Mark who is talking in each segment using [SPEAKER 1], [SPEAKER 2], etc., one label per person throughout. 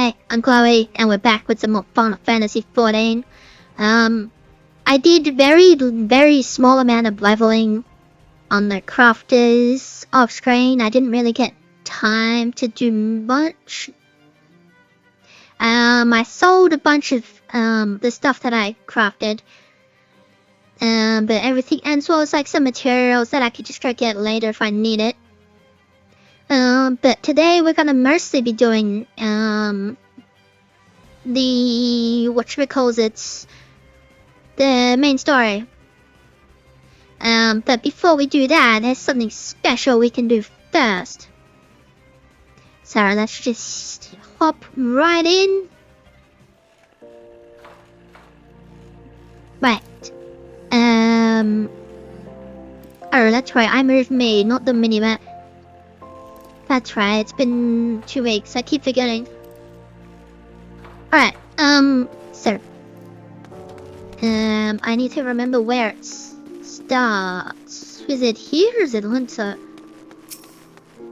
[SPEAKER 1] Hi, I'm Chloe, and we're back with some more Final Fantasy XIV. I did very small amount of leveling on the crafters off screen. I didn't really get time to do much. I sold a bunch of the stuff that I crafted. But everything, and as well as like some materials that I could just go get later if I need it. But today we're gonna mostly be doing the the main story. But before we do that, there's something special we can do first. So let's just hop right in. Right. Oh, that's right, I moved me, not the minimap. That's right, it's been 2 weeks, I keep forgetting. Alright, so... I need to remember where it starts. Is it here or is it winter?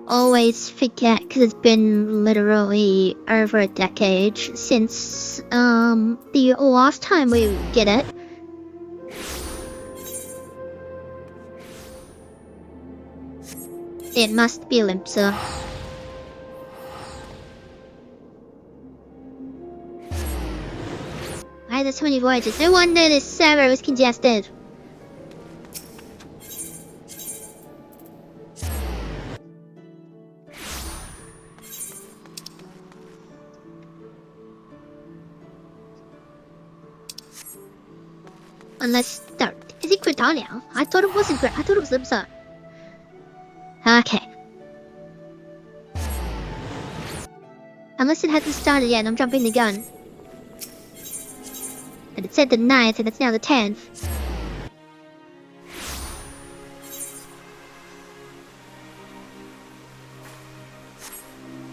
[SPEAKER 1] Always forget, because it's been literally over a decade since, the last time we did it. It must be Limpsa. Why are there so many voyages? No wonder this server was congested. Unless... No, is it Gridania? I thought it wasn't Grid. I thought it was Limpsa. Okay. Unless it hasn't started yet, I'm jumping the gun. And it said the 9th, and it's now the 10th.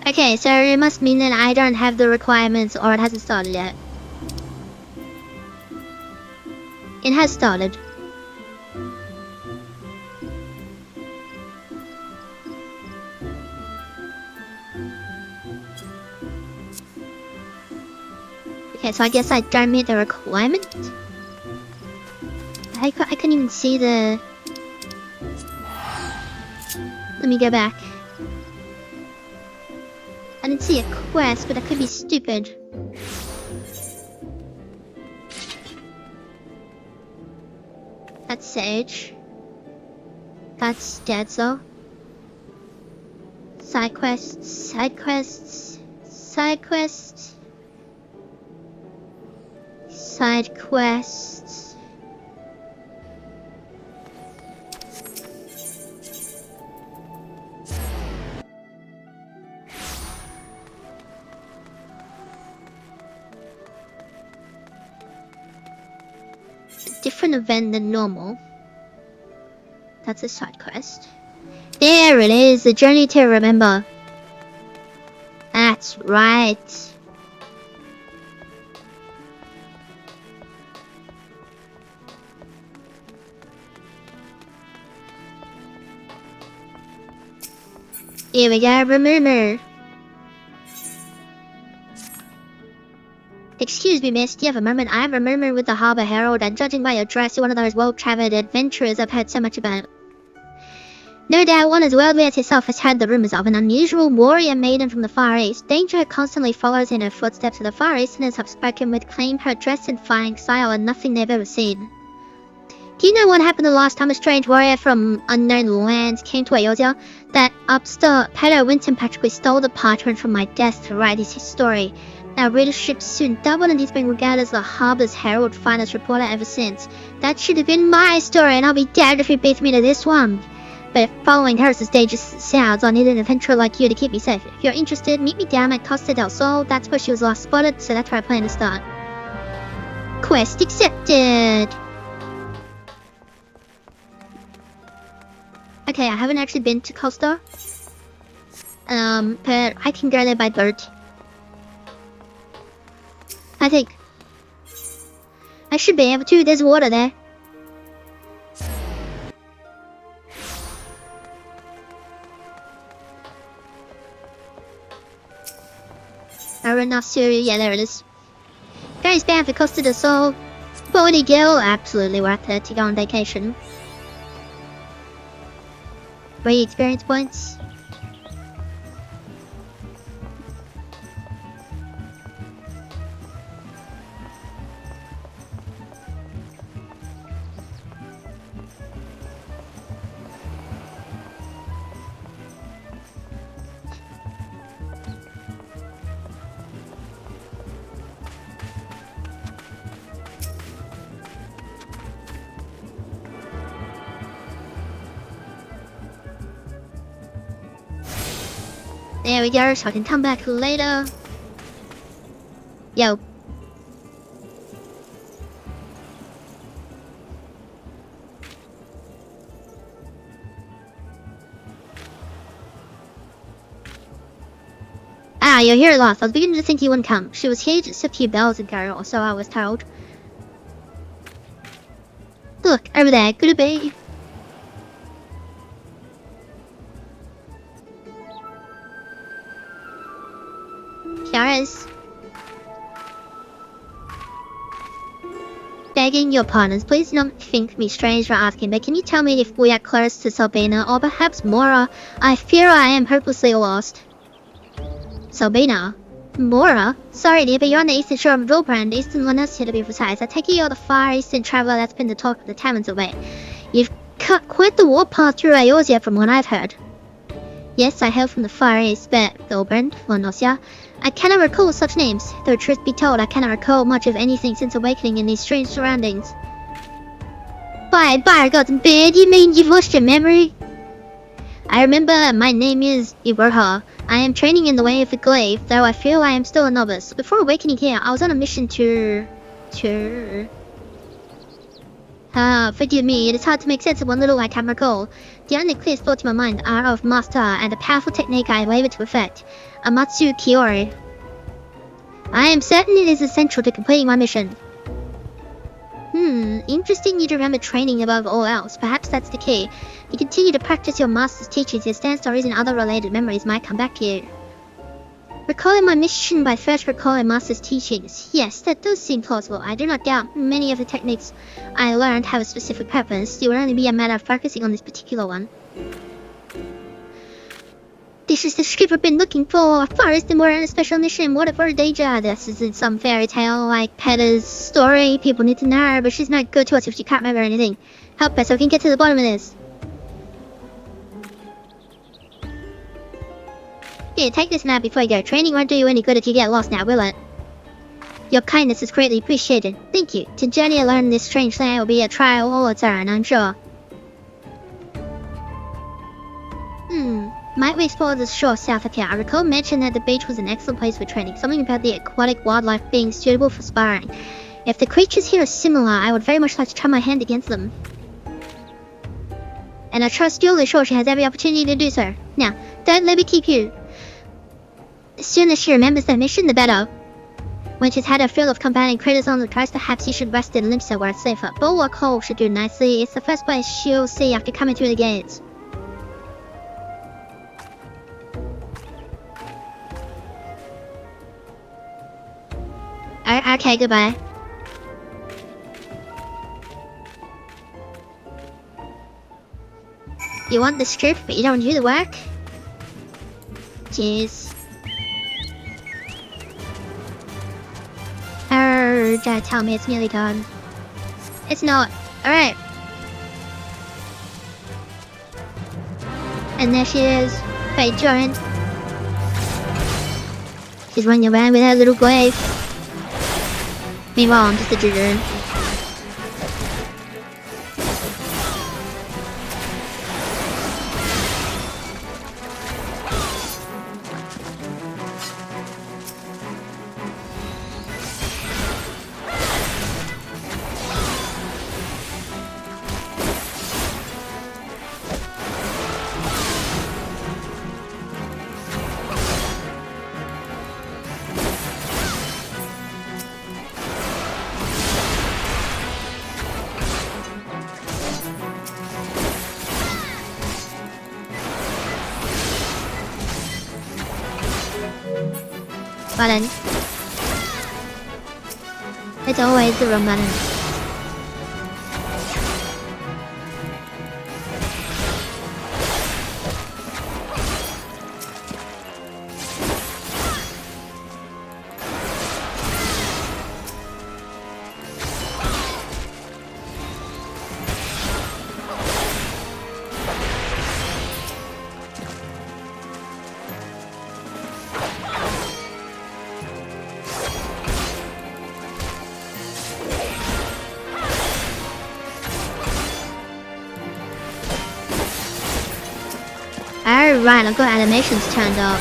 [SPEAKER 1] Okay, so it must mean that I don't have the requirements, or it hasn't started yet. It has started. Okay, so I guess I don't meet the requirement. I couldn't even see the... Let me go back. I didn't see a quest, but I could be stupid. That's Sage. That's Deadzo. Side quests, side quests, side quests. Side quests. A different event than normal. That's a side quest. There it is, the journey to remember. That's right. Here we go, remember. Excuse me, miss, do you have a moment? I have a moment with the Harbour Herald, and judging by your dress, you're one of those well-traveled adventurers I've heard so much about. No doubt one as worldly as yourself has heard the rumors of an unusual warrior maiden from the Far East. Danger constantly follows in her footsteps to the Far Easterners have spoken with, claim her dress and flying style and nothing they've ever seen. Do you know what happened the last time a strange warrior from unknown lands came to Ayodhya? That upstart pedo Winston practically stole the parchment from my desk to write his story. Our readership soon doubled, and he's been regarded as the Harbour's Herald finest reporter ever since. That should have been my story, and I'll be damned if he beats me to this one. But following her is as dangerous as it sounds. I need an adventurer like you to keep me safe. If you're interested, meet me down at Costa del Sol. That's where she was last spotted, so that's where I plan to start. Quest accepted! Okay, I haven't actually been to Costa. But I can go there by boat. I think. I should be able to, there's water there. Aranasu, yeah, there it is. Very bad for cost of the soul. Body girl, absolutely worth it to go on vacation. Free experience points. There we go, so I can come back later. Yo. Ah, you're here at last. I was beginning to think you wouldn't come. She was here just a few bells ago, or so I was told. Look, over there, could it be? Here is. Begging your pardons, please do not think me strange for asking, but can you tell me if we are close to Sabina, or perhaps Mora? I fear I am hopelessly lost. Sabina? Mora? Sorry dear, but you're on the eastern shore of Vilbrand, eastern Lanussia to be precise. I take it you're the far eastern traveler that's been the talk of the taverns away. You've cut quite the warpath through Eorzea from what I've heard. Yes, I hail from the far east, but Vilbrand, Lanussia. I cannot recall such names, though truth be told, I cannot recall much of anything since awakening in these strange surroundings. By gods and beard, you mean you've lost your memory? I remember my name is Iberha. I am training in the way of the glaive, though I feel I am still a novice. Before awakening here, I was on a mission to... forgive me, it is hard to make sense of one little I can recall. The only clear thoughts in my mind are of Master and a powerful technique I wavered to effect. Amatsu Kiori. I am certain it is essential to completing my mission. Interesting you to remember training above all else. Perhaps that's the key. If you continue to practice your master's teachings, your stand stories and other related memories might come back to you. Recalling my mission by first recalling master's teachings. Yes, that does seem plausible. I do not doubt many of the techniques I learned have a specific purpose. It would only be a matter of focusing on this particular one. This is the script I've been looking for. Forest and more on a special mission. What for danger? This isn't some fairy tale like Petta's story. People need to know, but she's not good to us if she can't remember anything. Help us so we can get to the bottom of this. Here, take this now before you go. Training won't do you any good if you get lost now, will it? Your kindness is greatly appreciated. Thank you. To journey alone in this strange land will be a trial all its own, I'm sure. Might we explore the shore south of here? I recall mentioning that the beach was an excellent place for training. Something about the aquatic wildlife being suitable for sparring. If the creatures here are similar, I would very much like to try my hand against them. And I trust Julie sure she has every opportunity to do so. Now, don't let me keep you. The sooner she remembers the mission, the better. When she's had her fill of companion critters on the coast, perhaps you should rest in Limsa where it's safer. Bulwark Hole should do nicely. It's the first place she'll see after coming through the gates. Okay, goodbye. You want the script, but you don't do the work? Jeez. Dad, tell me it's nearly done. It's not. Alright. And there she is. By Jordan. She's running around with her little glaive. Meanwhile, I'm just a drone. button. It's always the wrong button. Alright, I've got animations turned up.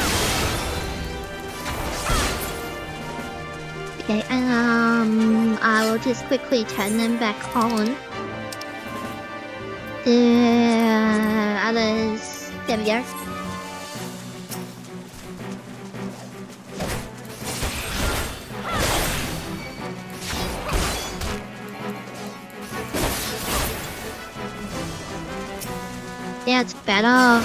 [SPEAKER 1] Okay, I will just quickly turn them back on. The others, there we go. Yeah, it's better.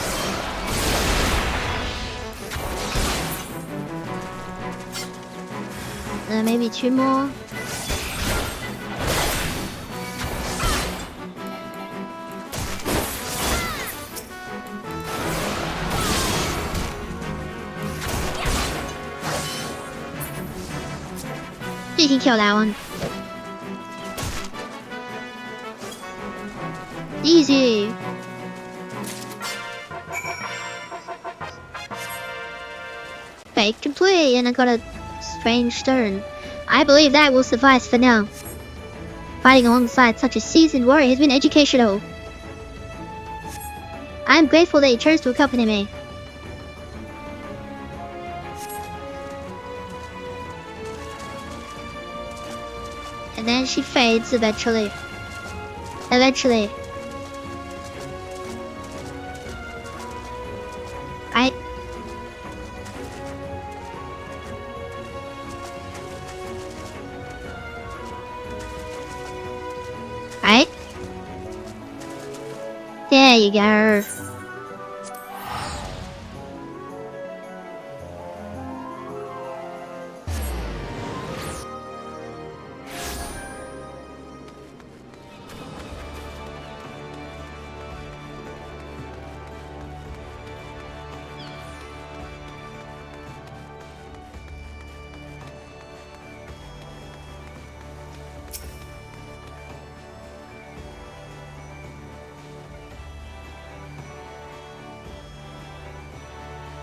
[SPEAKER 1] Maybe 2 more. You can kill that one. Easy. Fake complete, and I got a strange stone. I believe that will suffice for now. Fighting alongside such a seasoned warrior has been educational. I am grateful that you chose to accompany me. And then she fades eventually. Eventually. There you go.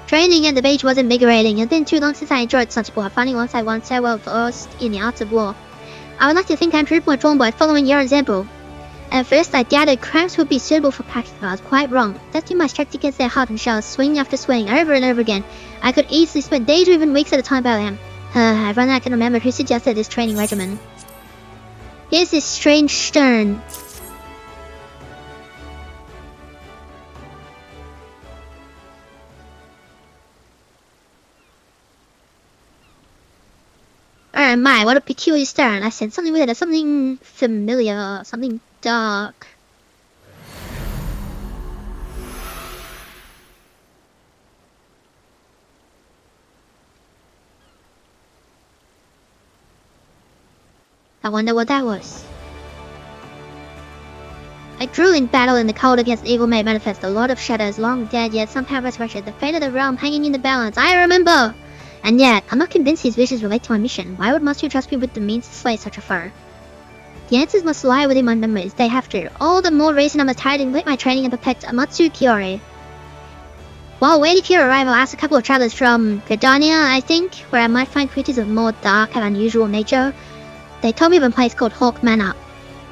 [SPEAKER 1] Training at the beach was invigorating. It's been too long since I enjoyed such sport. Fighting alongside one so well versed in the arts of war. I would like to think I'm proved more drawn by following your example. At first, I doubted cramps would be suitable for practice, but I was quite wrong. Testing my strength against their hard and shells, swing after swing, over and over again. I could easily spend days or even weeks at a time by them. If only I can remember who suggested this training regimen. Here's this strange stone. Oh my, what a peculiar stone. I said something with it, something familiar, something dark. I wonder what that was. I drew in battle in the cold against evil made manifest, the Lord of Shadows, long dead yet somehow resurrected, the fate of the realm hanging in the balance. I remember! And yet, I'm not convinced his wishes relate to my mission. Why would Master trust me with the means to slay such a foe? The answers must lie within my memories. They have to. All the more reason I must hide and complete my training and protect Amatsu Kiori. While waiting for your arrival, I asked a couple of travelers from Gardania, I think, where I might find creatures of more dark and unusual nature. They told me of a place called Hawk Manor,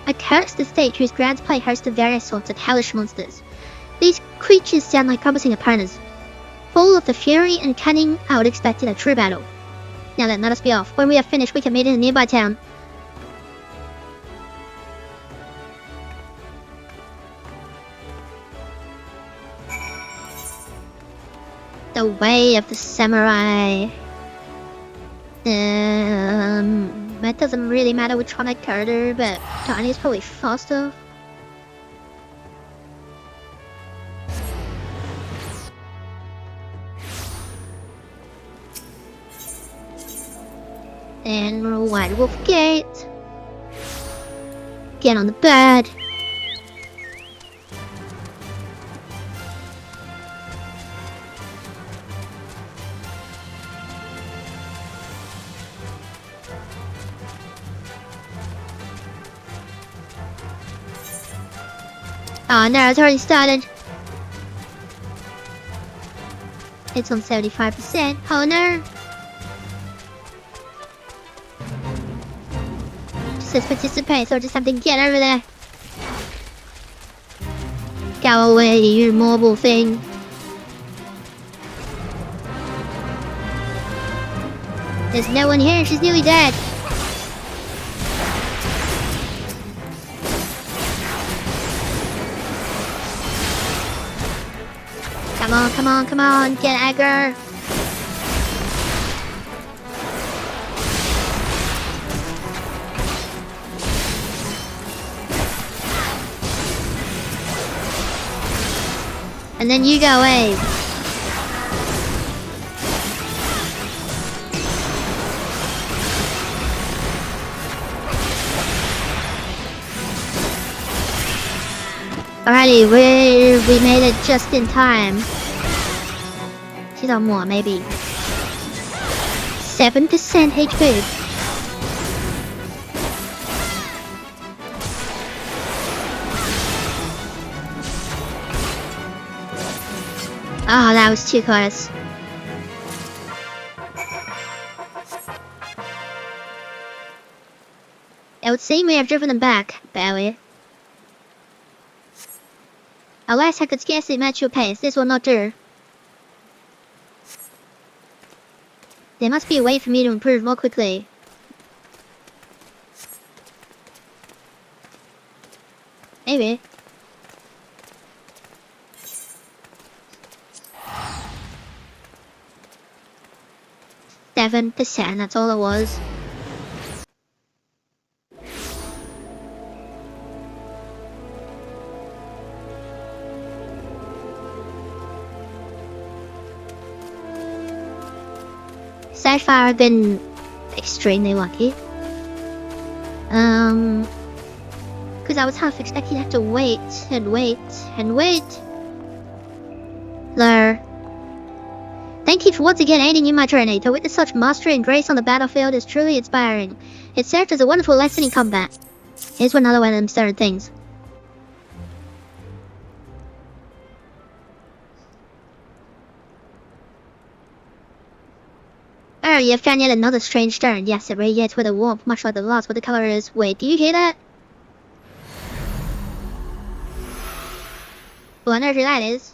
[SPEAKER 1] a cursed estate whose grounds play host to various sorts of hellish monsters. These creatures sound like promising opponents, full of the fury and cunning I would expect in a true battle. Now then, let us be off. When we are finished, we can meet in a nearby town. The way of the samurai. That doesn't really matter which one I character, but Tiny is probably faster. And White Wolf Gate. Get on the bed. Oh no, it's already started. It's on 75%. Oh no. It says participate, so just have to get over there. Go away, you mobile thing. There's no one here, she's nearly dead. Come on, come on, come on, get Edgar. And then you go away. Alrighty, we made it just in time. She's on more, maybe 7% HP. Oh, that was too close. It would seem we have driven them back, barely. Alas, I could scarcely match your pace. This will not do. There must be a way for me to improve more quickly. Maybe. %, that's all it was. So far I've been extremely lucky. Because I was half expecting to have to wait and wait and wait. There. Thank you for once again aiding in my journey. To witness such mastery and grace on the battlefield is truly inspiring. It served as a wonderful lesson in combat. Here's another one of them certain things. Oh, you found yet another strange stone. Yes, it radiates with a warmth much like the last, but the color is... Wait, do you hear that? Well, I know who that is.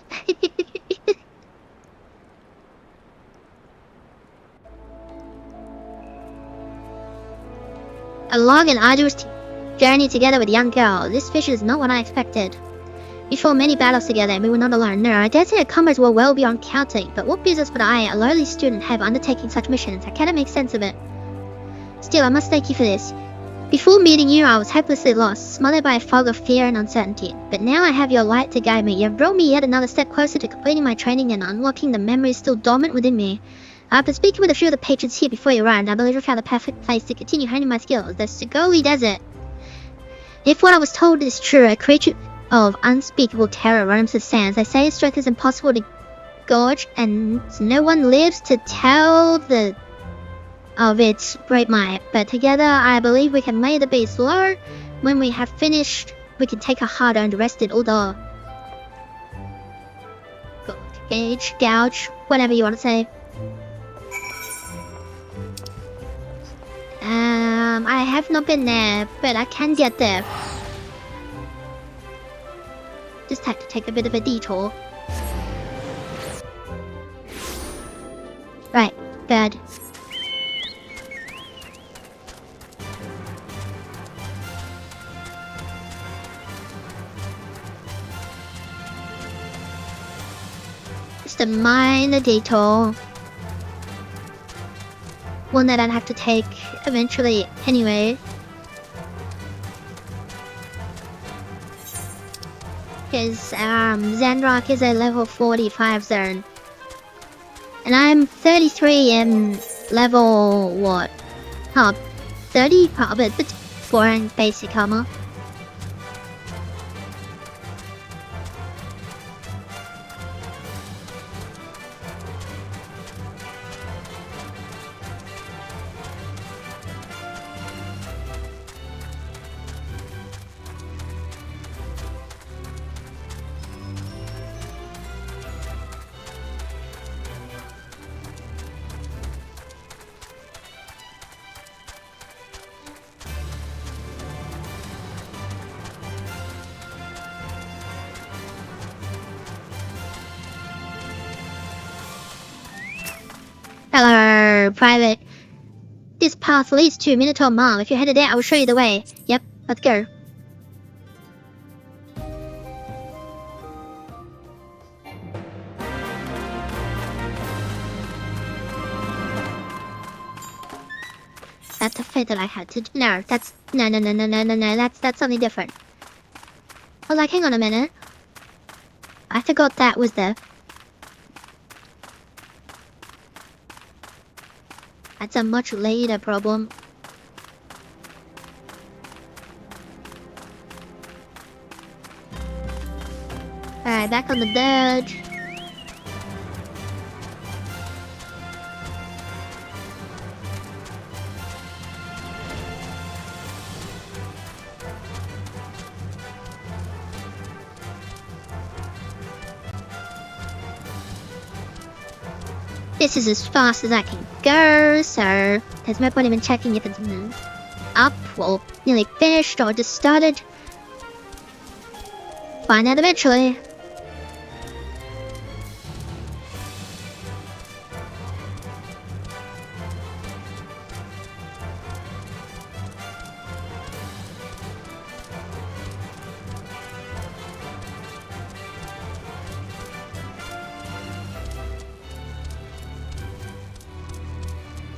[SPEAKER 1] A long and arduous journey together with a young girl. This vision is not what I expected. We fought many battles together and we were not alone. No, I dare say the comrades were well beyond counting, but what business would I, a lowly student, have undertaking such missions? I cannot make sense of it. Still, I must thank you for this. Before meeting you, I was hopelessly lost, smothered by a fog of fear and uncertainty. But now I have your light to guide me. You have brought me yet another step closer to completing my training and unlocking the memories still dormant within me. I've been speaking with a few of the patrons here before you arrived. I believe I found the perfect place to continue honing my skills, the Sugoli Desert. If what I was told is true, a creature of unspeakable terror roams the sands. They say its strength is impossible to gauge, and no one lives to tell of its great might. But together, I believe we can lay the beast low. When we have finished, we can take a hard-earned rest in Uldor. Gouge, whatever you want to say. I have not been there, but I can get there. Just have to take a bit of a detour. Right, bed. Just a minor detour. One that I'd have to take eventually anyway. Because Zandrock is a level 45 zone. And I'm 33 in level, what? 好的地跑不果然 basic 好吗？Hello, private. This path leads to Minotaur Mall. If you're headed there, I will show you the way. Yep, let's go. That's a fate that I had to do. No, that's no. That's something different. I was like, hang on a minute. I forgot that was there. That's a much later problem. Alright, back on the dirt. This is as fast as I can go, so there's no point even checking if it's up or nearly finished or just started. Find out eventually.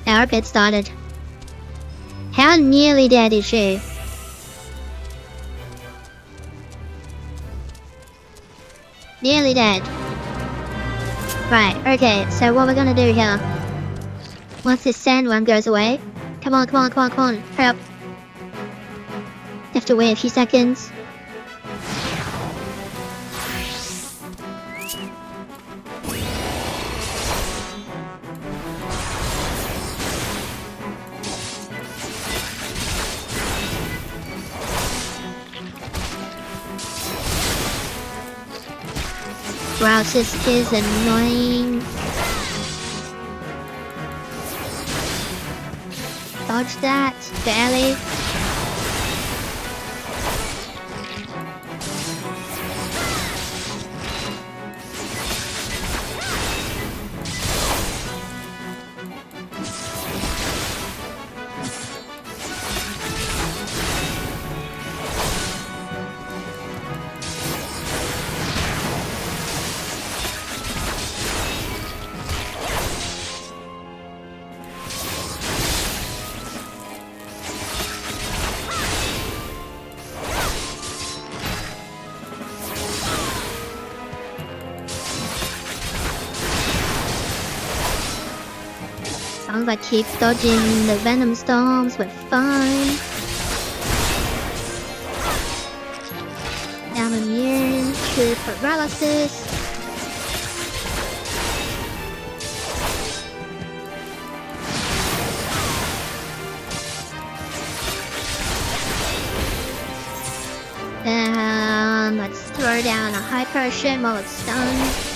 [SPEAKER 1] Our bit started. How nearly dead is she? Nearly dead. Right, okay, so what we're gonna do here. Once this sand one goes away. Come on, hurry up. Have to wait a few seconds. Wow, this is annoying. Dodge that, barely. Sounds like keep dodging the venom storms, we're fine. I'm immune to paralysis. And let's throw down a high potion while it's stunned.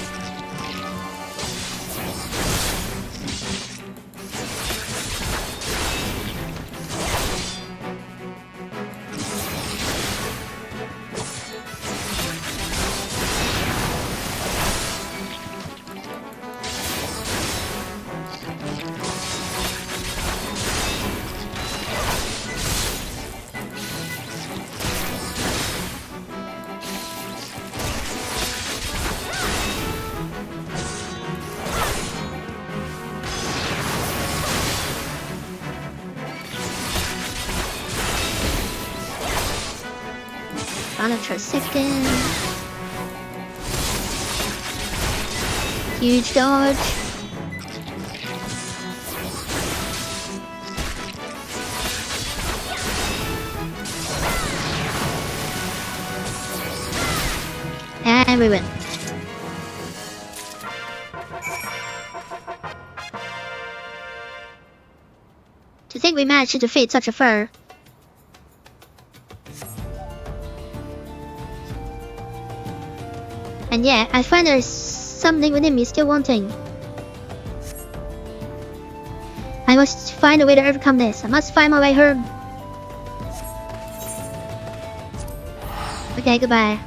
[SPEAKER 1] Monitor second. Huge dodge. everywhere. To think we managed to defeat such a foe. And yeah, I find there's something within me still wanting. I must find a way to overcome this. I must find my way home. Okay, goodbye.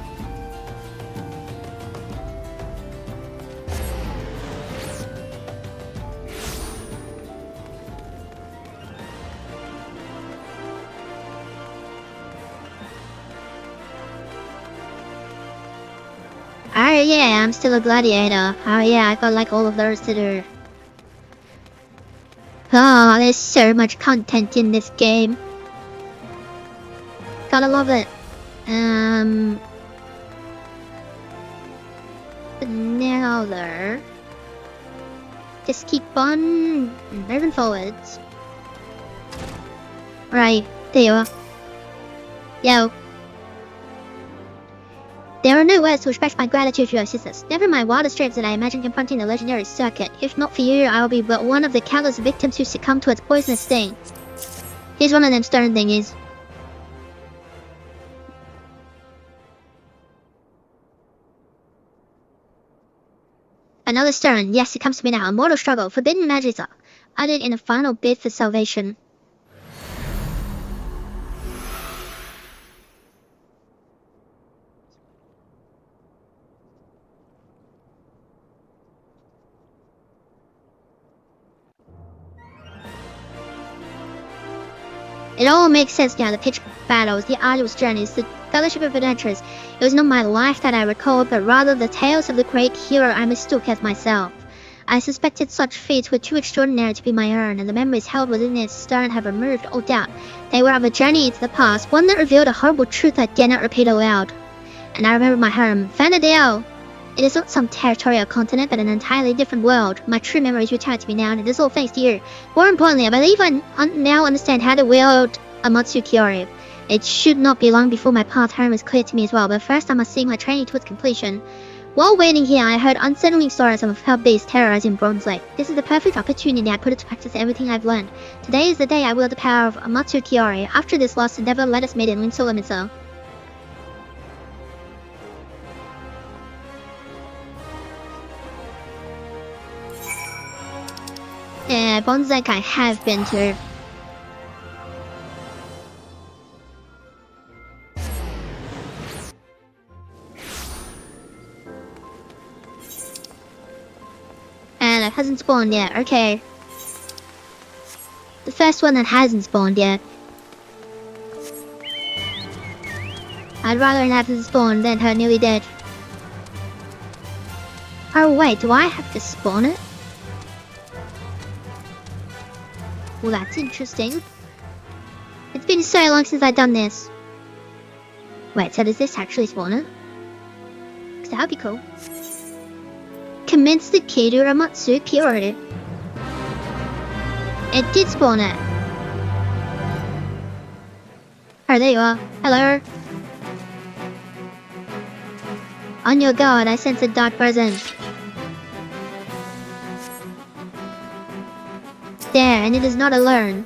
[SPEAKER 1] Oh yeah, I'm still a gladiator. Oh yeah, I got like all of those to do. Oh, there's so much content in this game. Gotta love it. But now though, just keep on moving forwards. Right, there you are. Yo. There are no words to express my gratitude for your assistance. Never mind wildest dreams that I imagine confronting the legendary circuit. If not for you, I will be but one of the countless victims who succumb to its poisonous sting. Here's one of them stone thingies. Another stone. Yes, it comes to me now. A mortal struggle. Forbidden magics are uttered in a final bid for salvation. It all makes sense now, the pitched battles, the arduous journeys, the fellowship of adventurers. It was not my life that I recalled, but rather the tales of the great hero I mistook as myself. I suspected such feats were too extraordinary to be my own, and the memories held within its stone have removed all doubt. They were of a journey into the past, one that revealed a horrible truth I dare not repeat aloud. And I remember my home, Vanadale. It is not some territorial continent, but an entirely different world. My true memories return to me now, and it is all thanks to you. More importantly, I believe I now understand how to wield a Matsukiori. It should not be long before my path home is clear to me as well, but first I must see my training towards completion. While waiting here, I heard unsettling stories of hell beasts terrorizing Bronze Lake. This is the perfect opportunity I put into practice everything I've learned. Today is the day I wield the power of Matsukiori. After this lost endeavor, let us meet in Linso. Yeah, Bronze Lake I have been to. And it hasn't spawned yet, okay. The first one that hasn't spawned yet. I'd rather it have spawned than her nearly dead. Oh wait, do I have to spawn it? Well, that's interesting. It's been so long since I've done this. Wait, so does this actually spawn it? Because that would be cool. Commence the key to Ramatsu Kiori. It did spawn it. Oh, there you are. Hello. On your guard, I sense a dark presence. There, and it is not alone.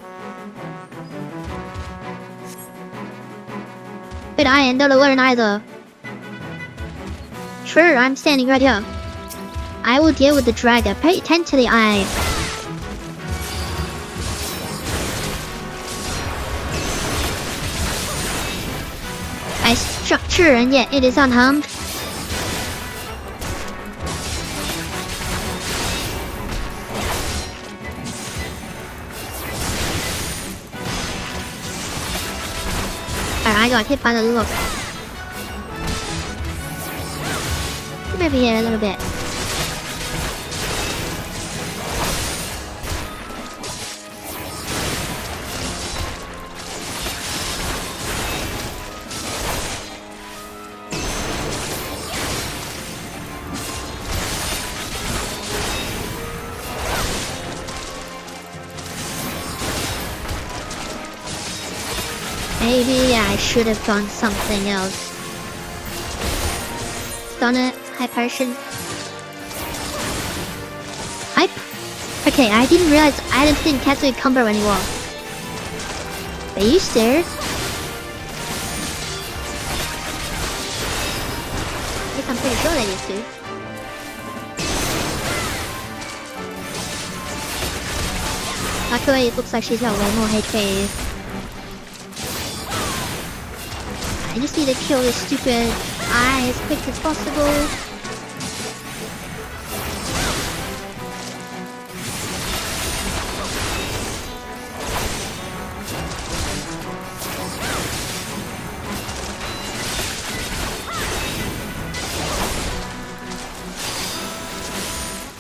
[SPEAKER 1] But I am not alone either. Sure, I'm standing right here. I will deal with the dragon. Pay attention to the eye. I structure, and yet it is unharmed. I got hit by the look. Come over here a little bit. Maybe I should have done something else. Stun it. High Persian. Hype. Okay, I didn't realize I didn't catch a combo anymore. Are you serious? At least I'm pretty sure they used to. Luckily, it looks like she's got way more HP. I just need to kill this stupid eye as quick as possible.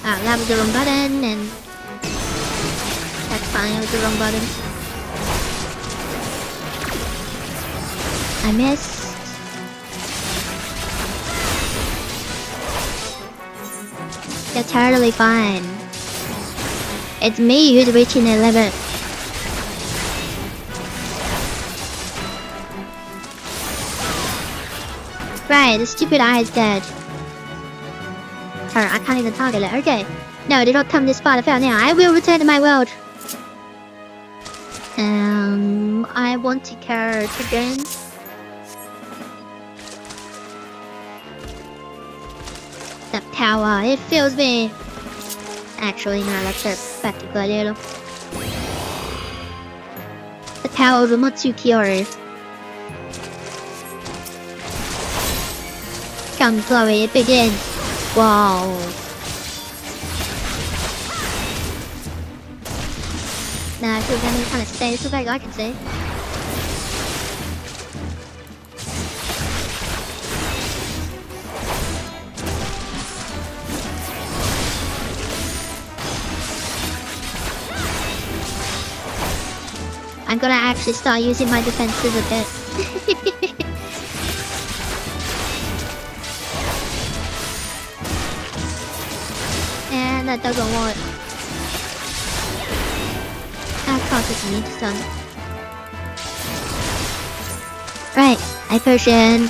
[SPEAKER 1] Ah, that was the wrong button, and that's fine, it was the wrong button. I missed. You're totally fine. It's me who's reaching 11. Right, the stupid eye is dead. I can't even target it. Okay. No, they don't come this far to fail now. I will return to my world. I want to carry again. That power, it fills me. Actually, no, that's a practical idea. The power of Matsukiori. Come, Chloe, it begins. Wow. Nah, I feel like kind of stay so bad I can see. I'm gonna actually start using my defenses a bit. And that doesn't work. That causes me to stun. Right, I potion.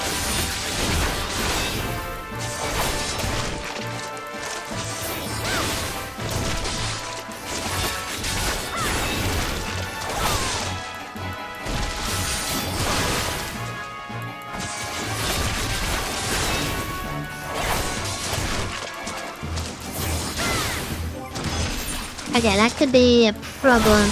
[SPEAKER 1] Okay, that could be a problem.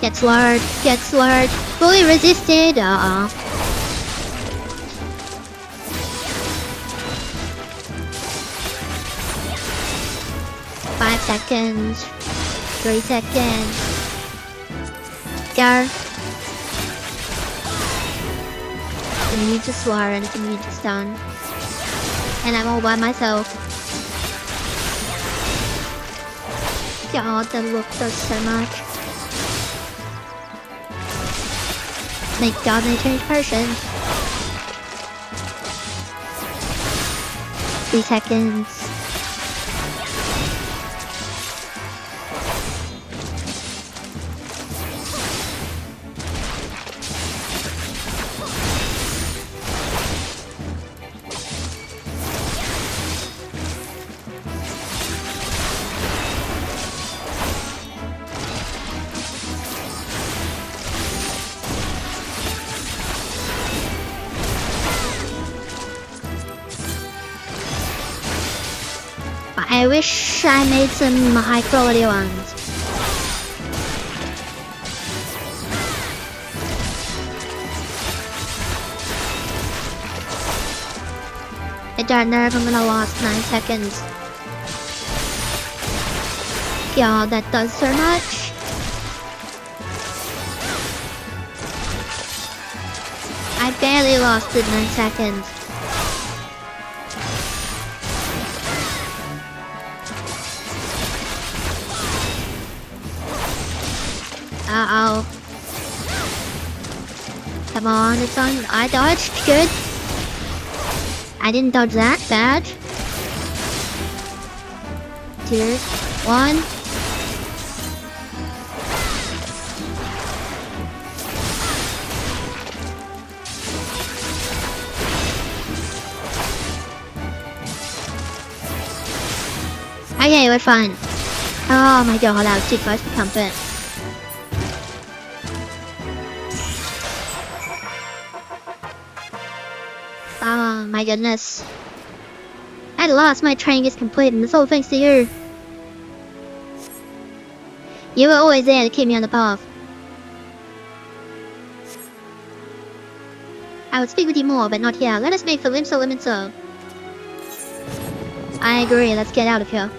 [SPEAKER 1] Get slurred, get slurred. Fully resisted. 5 seconds. 3 seconds. Go. Immune to Swar and immune to stun. And I'm all by myself. God, the look does so much. Thank God they changed potions. 3 seconds. I wish I made some high quality ones. I don't know if I'm gonna last 9 seconds. God, that does so much. I barely lasted 9 seconds. Uh-oh. Come on, it's on. I dodged. Good. I didn't dodge that bad. 2, 1. Okay, we're fine. Oh my god, that was too close for comfort. Oh my goodness. At last, my training is complete, and it's all thanks to you. You were always there to keep me on the path. I would speak with you more, but not here. Let us make for Limso Liminso. I agree, let's get out of here.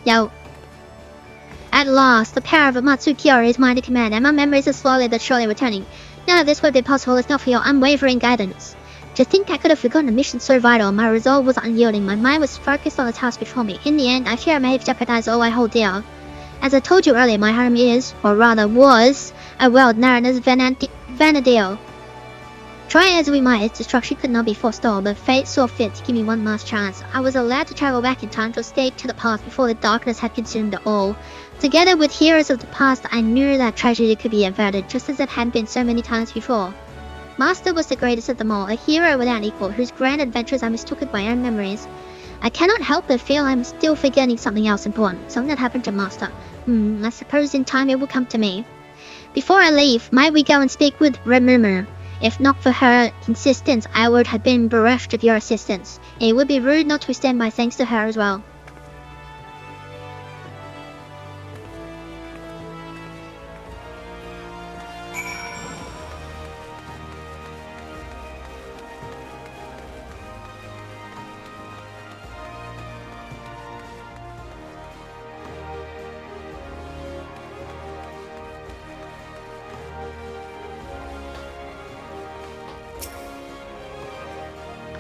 [SPEAKER 1] Yo. At last, the power of Matsukiara is mine to command, and my memories are slowly but surely returning. None of this would be possible if not for your unwavering guidance. To think I could have forgotten a mission so vital, my resolve was unyielding, my mind was focused on the task before me. In the end, I fear I may have jeopardized all I hold dear. As I told you earlier, my harem is, or rather was, a world known as Vanadil. Try as we might, its destruction could not be forestalled, but fate saw fit to give me one last chance. I was allowed to travel back in time to escape to the past before the darkness had consumed it all. Together with heroes of the past, I knew that tragedy could be averted, just as it had been so many times before. Master was the greatest of them all, a hero without equal, whose grand adventures I mistook with my own memories. I cannot help but feel I'm still forgetting something else important, something that happened to Master. I suppose in time it will come to me. Before I leave, might we go and speak with Remember? If not for her insistence, I would have been bereft of your assistance. It would be rude not to extend my thanks to her as well.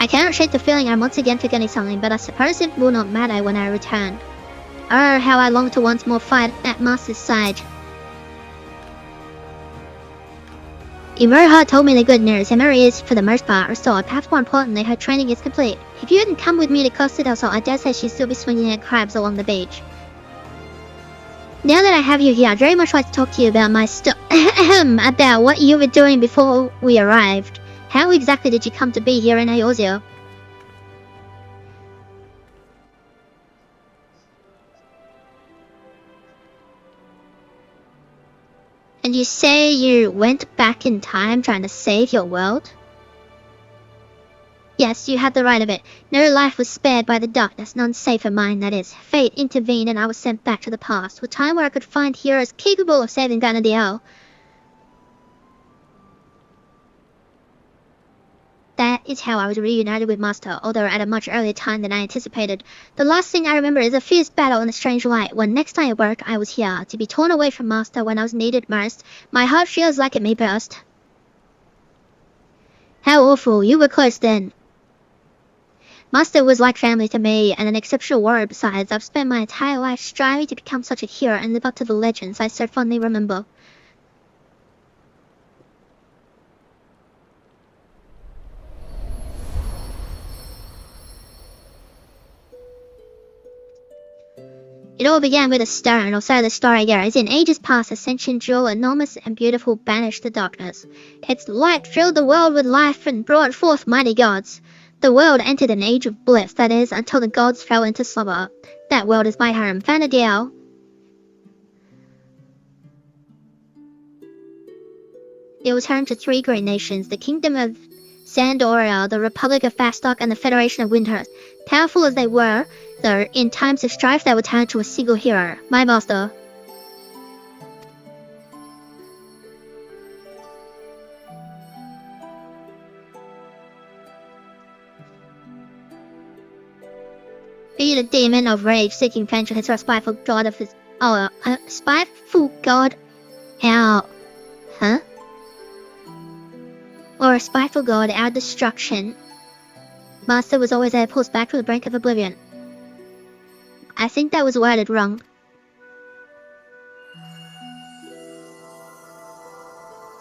[SPEAKER 1] I cannot shake the feeling I'm once again forgetting something, but I suppose it will not matter when I return. Oh, how I long to once more fight at Master's side. Iroha told me the good news. Emery is, for the most part, restored. Perhaps more importantly, her training is complete. If you hadn't come with me to Costa del Sol, I dare say she'd still be swinging her crabs along the beach. Now that I have you here, I'd very much like to talk to you about my about what you were doing before we arrived. How exactly did you come to be here in Eorzea? And you say you went back in time trying to save your world? Yes, you had the right of it. No life was spared by the darkness, none save for mine, that is. Fate intervened and I was sent back to the past, to a time where I could find heroes capable of saving Vanadil. That is how I was reunited with Master, although at a much earlier time than I anticipated. The last thing I remember is a fierce battle in a strange light. When next I awoke, I was here, to be torn away from Master when I was needed most. My heart feels like it may burst. How awful, you were close then. Master was like family to me, and an exceptional warrior besides. I've spent my entire life striving to become such a hero and live up to the legends I so fondly remember. It all began with a stone, or so the story goes. In ages past, Ascension Jewel, enormous and beautiful, banished the darkness. Its light filled the world with life and brought forth mighty gods. The world entered an age of bliss, that is, until the gods fell into slumber. That world is my home, Vanadil. It was home to three great nations, the Kingdom of Sandoria, the Republic of Fastok, and the Federation of Windhurst. Powerful as they were, though, in times of strife they would turn to a single hero, my master. Be the demon of rage seeking vengeance or a spiteful god of his... spiteful god... How... Huh? Or a spiteful god, our destruction. Master was always there to pull us back to the brink of oblivion. I think that was worded wrong.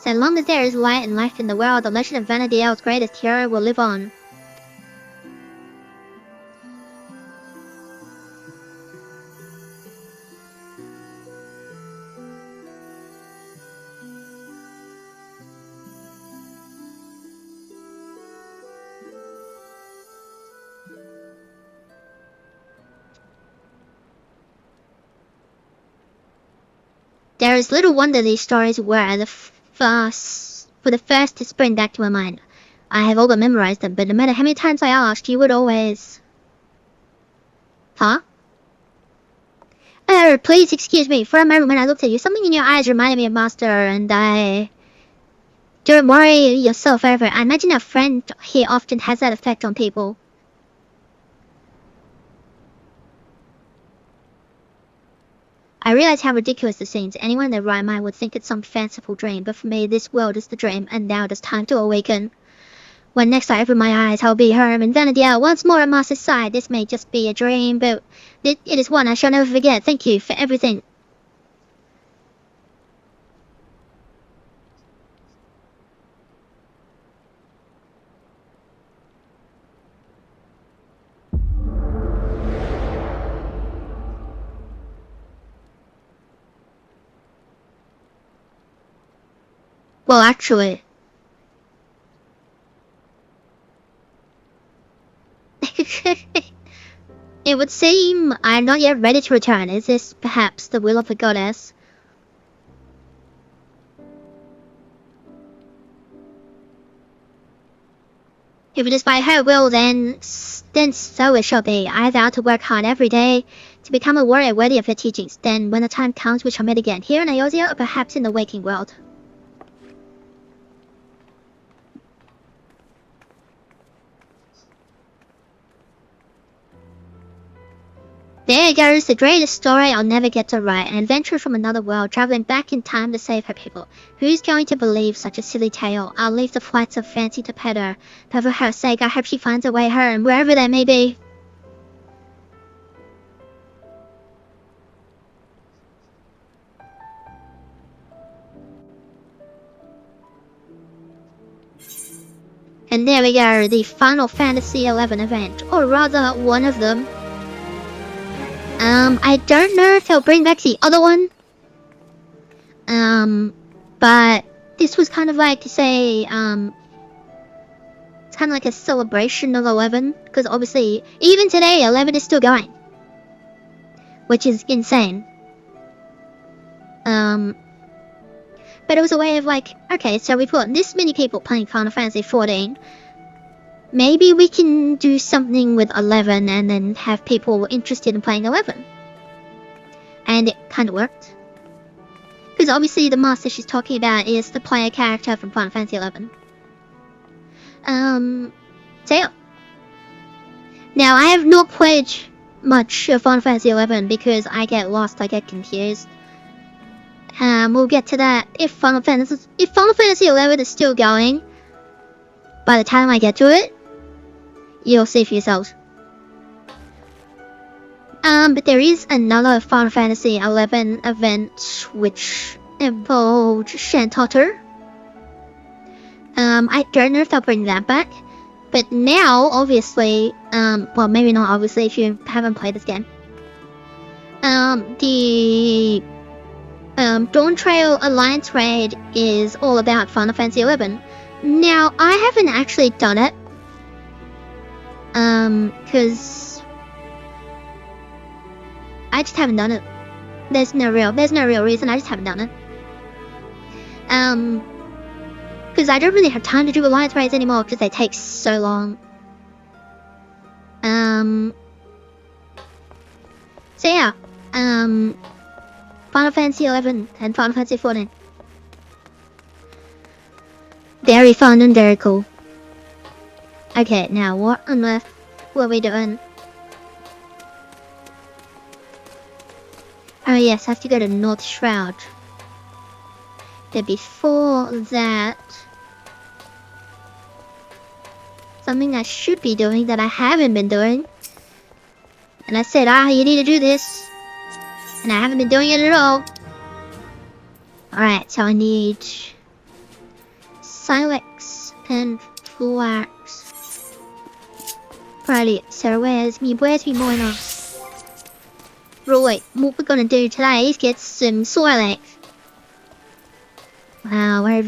[SPEAKER 1] So long as there is light and life in the world, the legend of Vana'diel's greatest hero will live on. There is little wonder these stories were the first to spring back to my mind. I have all but memorized them, but no matter how many times I asked, you would always... Huh? Oh, please excuse me. For a moment when I looked at you, something in your eyes reminded me of Master, and I... Don't worry yourself over. I imagine a friend here often has that effect on people. I realize how ridiculous this seems. Anyone in their right mind would think it's some fanciful dream, but for me, this world is the dream, and now it is time to awaken. When next I open my eyes, I'll be home in Vana'diel once more at Master's side. This may just be a dream, but it is one I shall never forget. Thank you for everything. Well, actually... It would seem I am not yet ready to return. Is this perhaps the will of the goddess? If it is by her will, then so it shall be. I vow to work hard every day to become a warrior worthy of her teachings. Then, when the time comes, we shall meet again, here in Eorzea or perhaps in the waking world. There goes the greatest story I'll never get to write, an adventure from another world, traveling back in time to save her people. Who's going to believe such a silly tale? I'll leave the flights of fancy to pet her, but for her sake I hope she finds her way home, wherever that may be. And there we go, the Final Fantasy XI event, or rather, one of them. I don't know if they'll bring back the other one. But this was kind of like to say, it's kind of like a celebration of 11, because obviously, even today, 11 is still going. Which is insane. But it was a way of like, okay, so we've got this many people playing Final Fantasy 14. Maybe we can do something with 11 and then have people interested in playing 11. And it kind of worked. Because obviously the master she's talking about is the player character from Final Fantasy 11. So yeah. Now I have not played much of Final Fantasy 11 because I get lost, I get confused. We'll get to that if Final Fantasy 11 is still going. By the time I get to it, you'll see for yourselves. But there is another Final Fantasy 11 event which involved Shantotter. I don't know if they'll bring that back. But now, obviously, well, maybe not obviously if you haven't played this game. The Dawn Trail Alliance Raid is all about Final Fantasy 11. Now, I haven't actually done it. Cause I just haven't done it. There's no real reason, I just haven't done it. Cause I don't really have time to do Alliance Raids anymore because they take so long. So yeah, Final Fantasy 11 and Final Fantasy 14. Very fun and very cool. Okay, now what on earth were we doing? Oh yes, I have to go to North Shroud. But before that... something I should be doing that I haven't been doing. And I said, you need to do this. And I haven't been doing it at all. Alright, so I need... Silex and flax. Right, so where's me more now? Right, what we're gonna do today is get some Silex. Wow, where's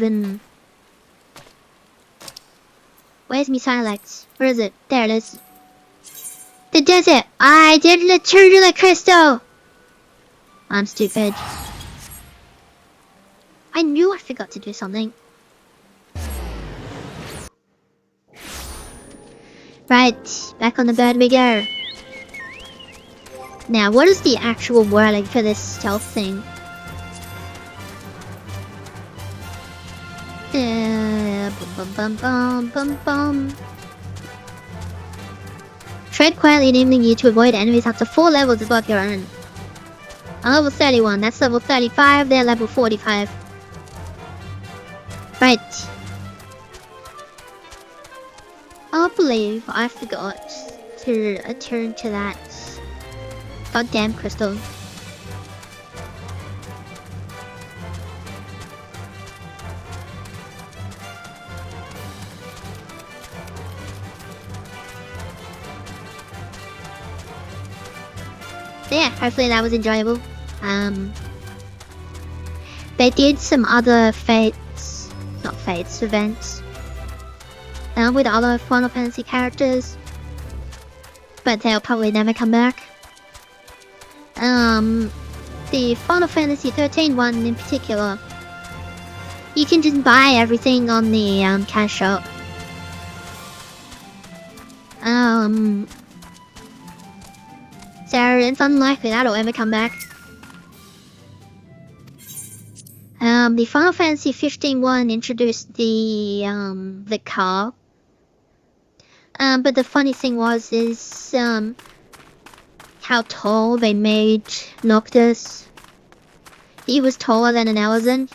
[SPEAKER 1] me Silex? Where is it? There it is. The desert! I did the tubular crystal! I'm stupid. I knew I forgot to do something. Right, back on the bed we go. Now, what is the actual wording for this stealth thing? Tread quietly, enabling you to avoid enemies up to 4 levels above your own. I'm level 31, that's level 35, they're level 45. Right. I believe I forgot to return to that goddamn crystal. Yeah, hopefully that was enjoyable. They did some other events with other Final Fantasy characters, but they'll probably never come back. The Final Fantasy 13 one in particular, you can just buy everything on the cash shop. So it's unlikely that'll ever come back. The Final Fantasy 15 one introduced the car. But the funny thing is how tall they made Noctis. He was taller than an Elezen.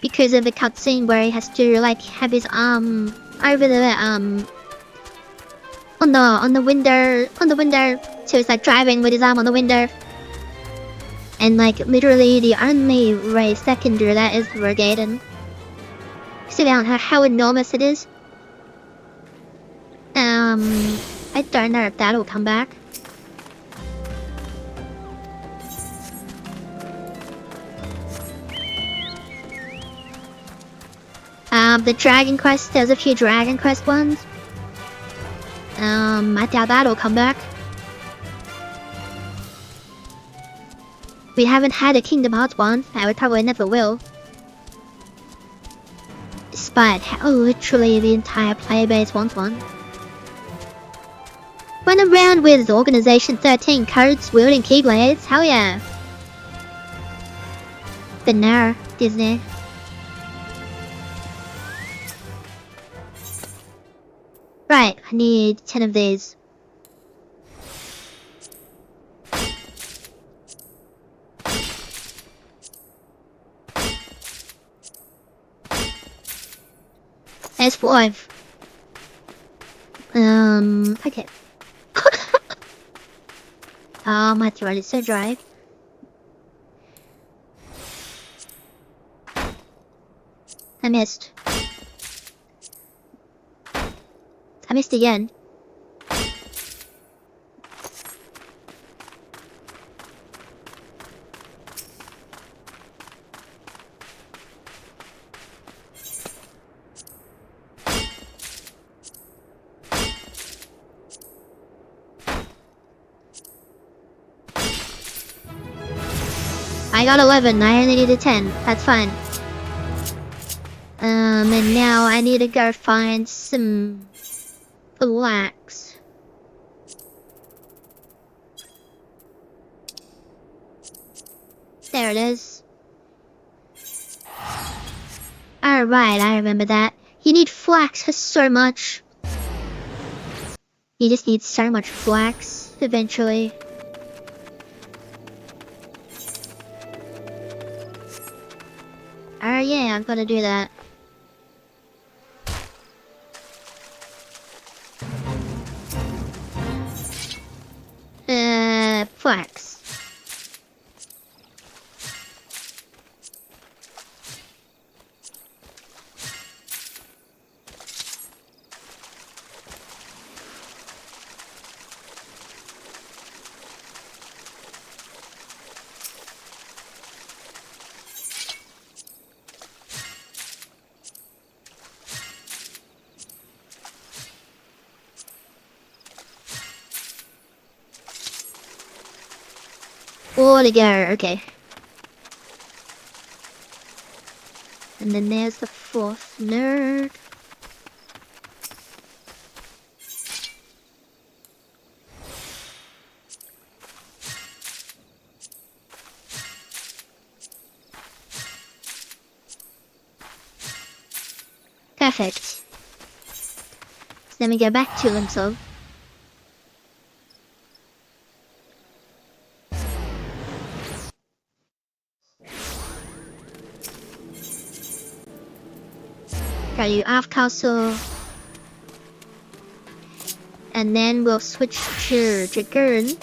[SPEAKER 1] Because of the cutscene where he has to like have his arm over the on the window, so it's like driving with his arm on the window. And like literally the only race that can do that is Rogaden. See how enormous it is? I don't know if that'll come back. The Dragon Quest, there's a few Dragon Quest ones. I doubt that'll come back. We haven't had a Kingdom Hearts one, and we probably never will. Despite how literally the entire player base wants one. Run around with Organization 13 codes wielding keyblades, hell yeah. But no, Disney. Right, I need 10 of these. There's 5. Okay. Oh, my throat is so dry. I missed. I missed again. I got 11, I only needed 10, that's fine. And now I need to go find some flax. There it is. Alright, I remember that. You need flax so much. You just need so much flax, eventually. Yeah, I'm gonna do that. Flax. All together, okay. And then there's the 4th nerd. Perfect. So then we go back to Limsov. Got you off castle. And then we'll switch to Dragoon.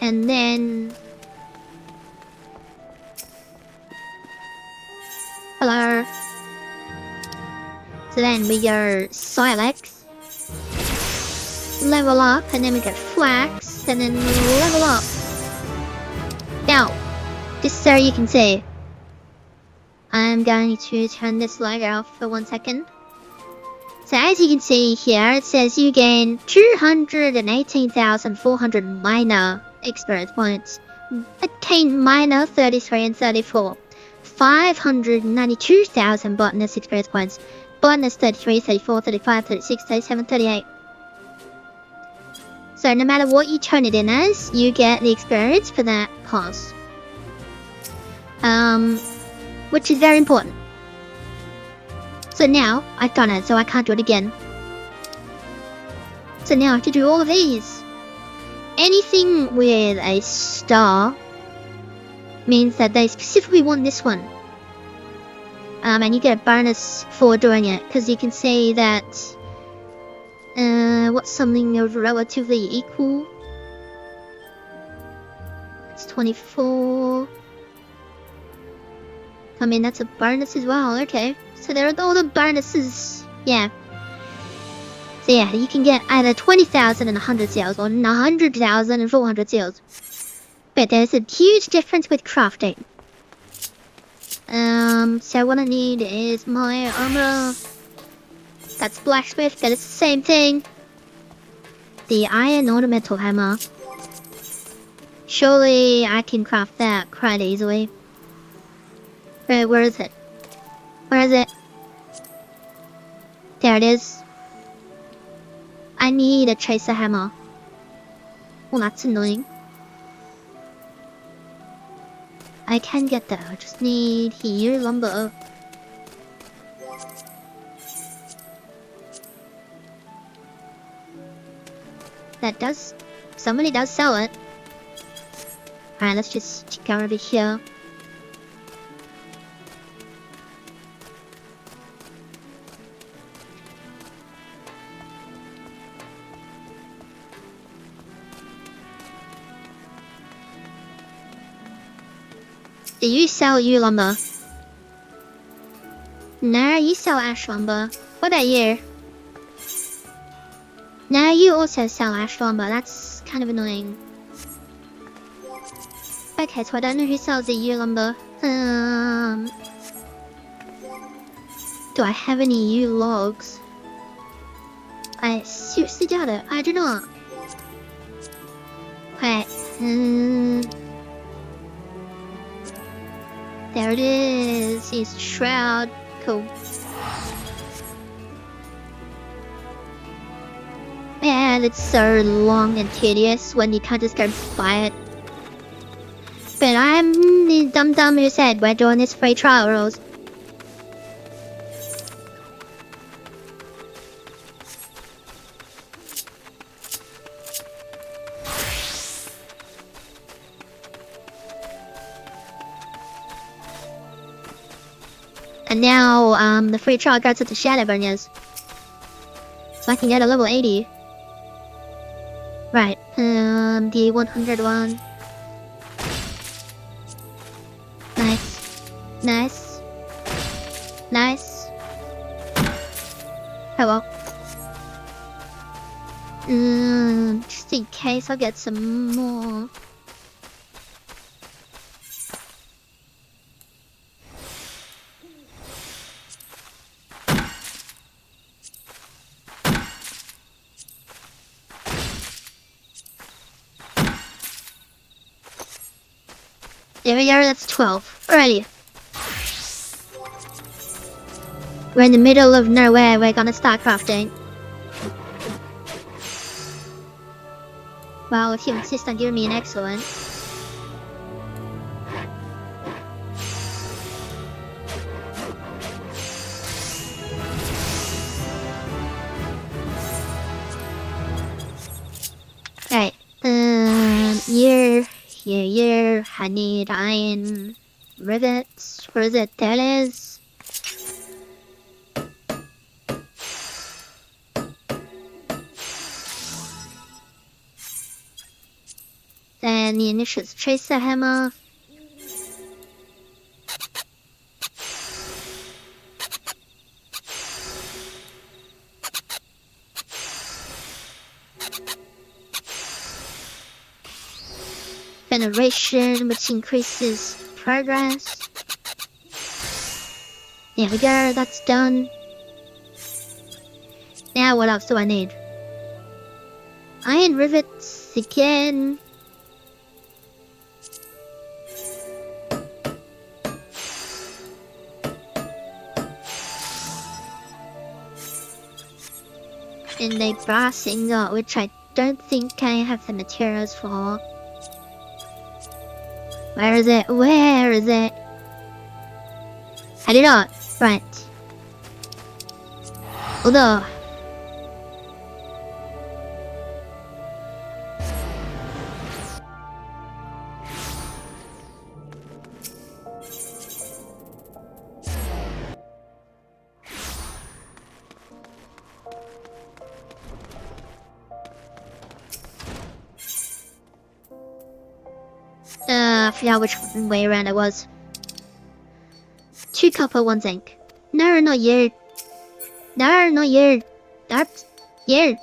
[SPEAKER 1] And then... Hello. So then we go Silex. Level up, and then we get Flax, and then level up. Now, just so you can see, I'm going to turn this light off for 1 second. So as you can see here, it says you gain 218,400 minor experience points. Attain minor 33 and 34. 592,000 botanist experience points. Botanist 33, 34, 35, 36, 37, 38. So no matter what you turn it in as, you get the experience for that pass. Which is very important. So now, I've done it, so I can't do it again. So now I have to do all of these. Anything with a star means that they specifically want this one. And you get a bonus for doing it, because you can see that what's something relatively equal? It's 24. I mean, that's a bonus as well, okay. So there are all the bonuses, yeah. So yeah, you can get either 20,000 and 100 sales, or 100,000 and 400 sales. But there's a huge difference with crafting. So what I need is my armor. That's blacksmith, but it's the same thing. The iron ornamental hammer. Surely I can craft that quite easily. Where is it? Where is it? There it is. I need a chaser hammer. Well, that's annoying. I can get that. I just need here lumber. That does... Somebody does sell it. Alright, let's just go over here. Do you sell you lumber? No, you sell ash lumber. What about you? No, you also sell ash lumber. That's kind of annoying. Okay, so I don't know who sells the yew lumber. Do I have any yew logs? I seriously doubt it. I do not. Wait. There it is. It's shroud. Cool. Man, it's so long and tedious when you can't just go buy it. But I'm the dum-dum who said we're doing this free trial rules. And now, the free trial goes to the Shadowburners. So I can get a level 80. Right, the 100 one. Nice. Nice. Nice. Oh well. Just in case I'll get some more. There we are, that's 12. Alrighty. We're in the middle of nowhere, we're gonna start crafting. Wow, if you insist on giving me an excellent. Right. Here. I need iron rivets. Where is it? There it is. Then the initial tracer hammer. Veneration, which increases progress. There we go, that's done. Now what else do I need? Iron rivets again. And a brass ingot, which I don't think I have the materials for. Where is it? Where is it? I did not. Right. Although. I forgot which way around it was. 2 copper, 1 zinc. No, not you. No, not you. That's you.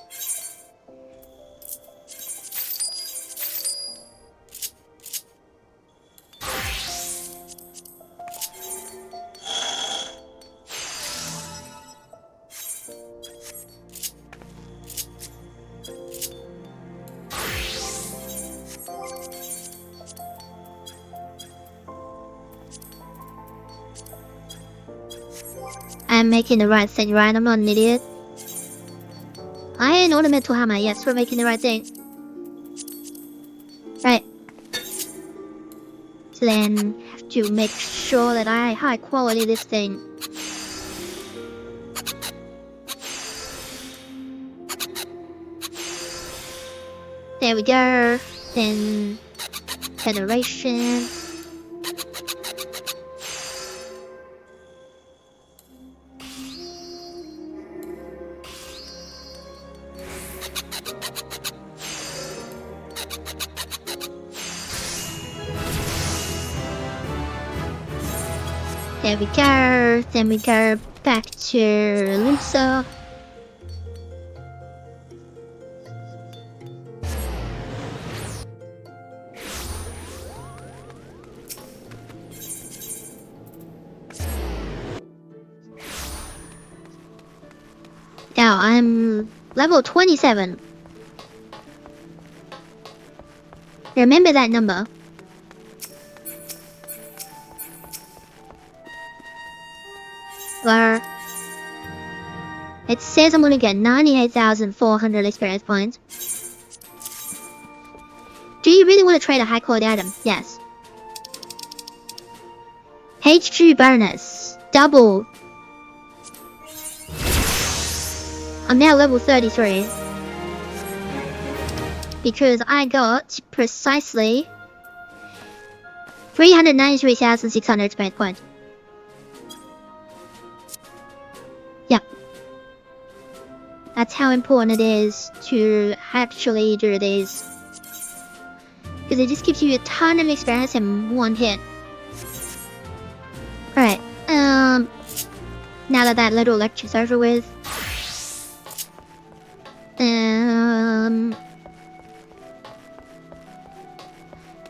[SPEAKER 1] I'm making the right thing, right? I'm not an idiot. Iron ornamental hammer. Yes, we're making the right thing. Right. So then, have to make sure that I high quality this thing. There we go. Then, generation. There we go. Then we go back to Limsa. Now I'm level 27. Remember that number. Where it says I'm gonna get 98,400 experience points. Do you really want to trade a high quality item? Yes. HQ bonus. Double. I'm now level 33. Because I got precisely 393,600 experience points. Yeah. That's how important it is to actually do this. Because it just gives you a ton of experience in one hit. Alright, now that little lecture's over with.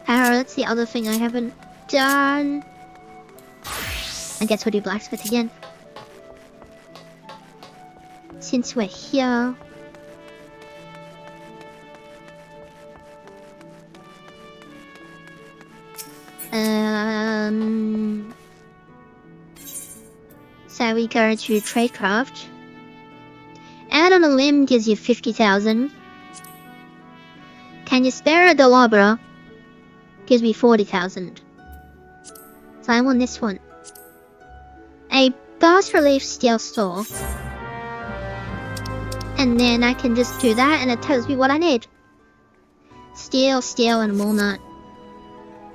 [SPEAKER 1] That's the other thing I haven't done. I guess we'll do blacksmith again. Since we're here. So we go to tradecraft. Add on a limb gives you 50,000. Can you spare the Labra? Gives me 40,000. So I want this one. A bas relief steel store. And then I can just do that and it tells me what I need. Steel, steel, and walnut.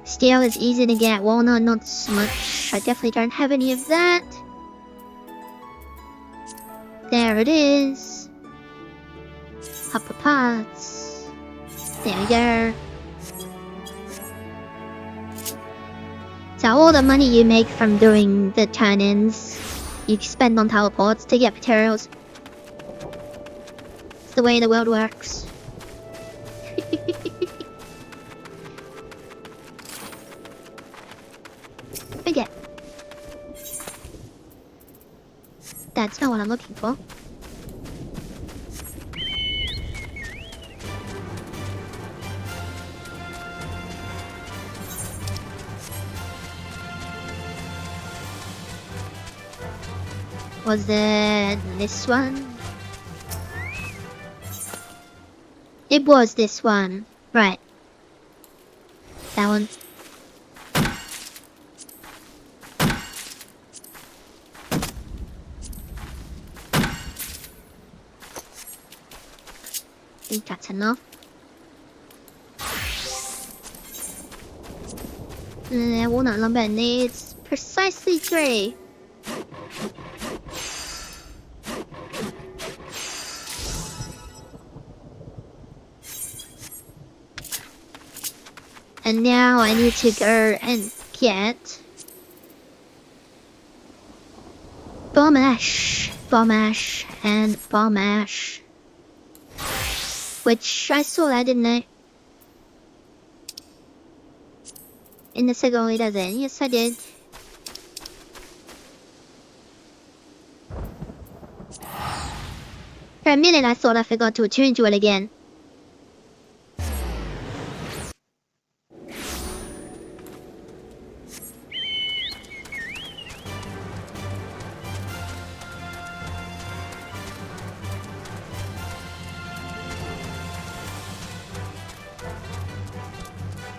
[SPEAKER 1] Steel is easy to get, walnut not so much. I definitely don't have any of that. There it is. Upper parts. There we go. So all the money you make from doing the turn-ins, you spend on teleports to get materials. It's the way the world works. Okay. That's not what I'm looking for. Was it this one? It was this one. Right. That one. I think that's enough. Walnut lumber needs precisely 3. And now I need to go and get bomb ash, and bomb ash. Which I saw that, didn't I? In the Segoli doesn't. Yes, I did. For a minute I thought I forgot to attune to it again.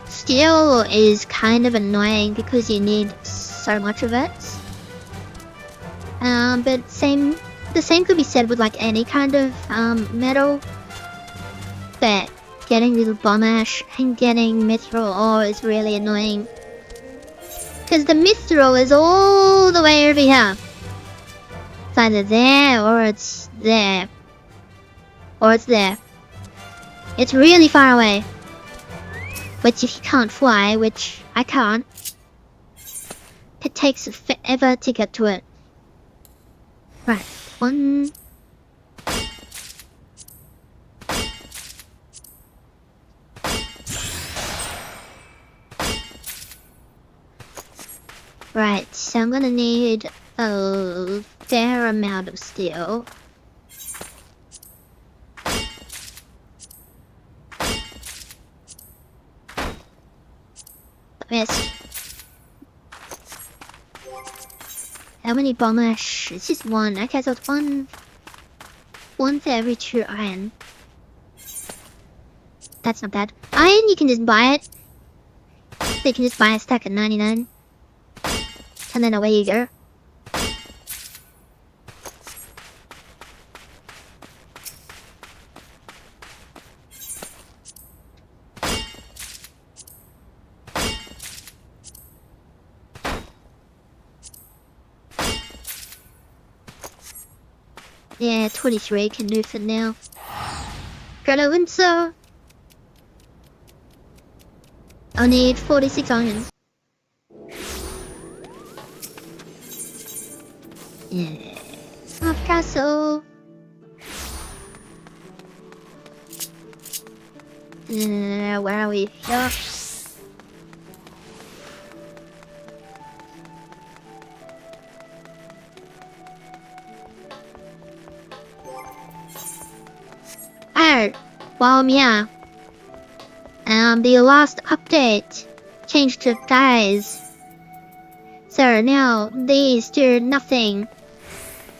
[SPEAKER 1] Steel is kind of annoying because you need so much of it. But the same could be said with like any kind of metal. That getting little bomb ash and getting mithril ore is really annoying. Because the mithril is all the way over here. It's either there or it's there. Or it's there. It's really far away. Which if you can't fly, which I can't, it takes forever to get to it. Right, one. Right, so I'm gonna need a fair amount of steel. Missed. How many bomb ash? It's just one. Okay, so it's one for every 2 iron. That's not bad. Iron, you can just buy it. So you can just buy a stack at 99. And then away you go. Yeah, 23 can do for now. Go to Windsor. I'll need 46 onions. Yeah. Off castle. Where are we? Here. Well, yeah. The last update changed the guys. So now these do nothing.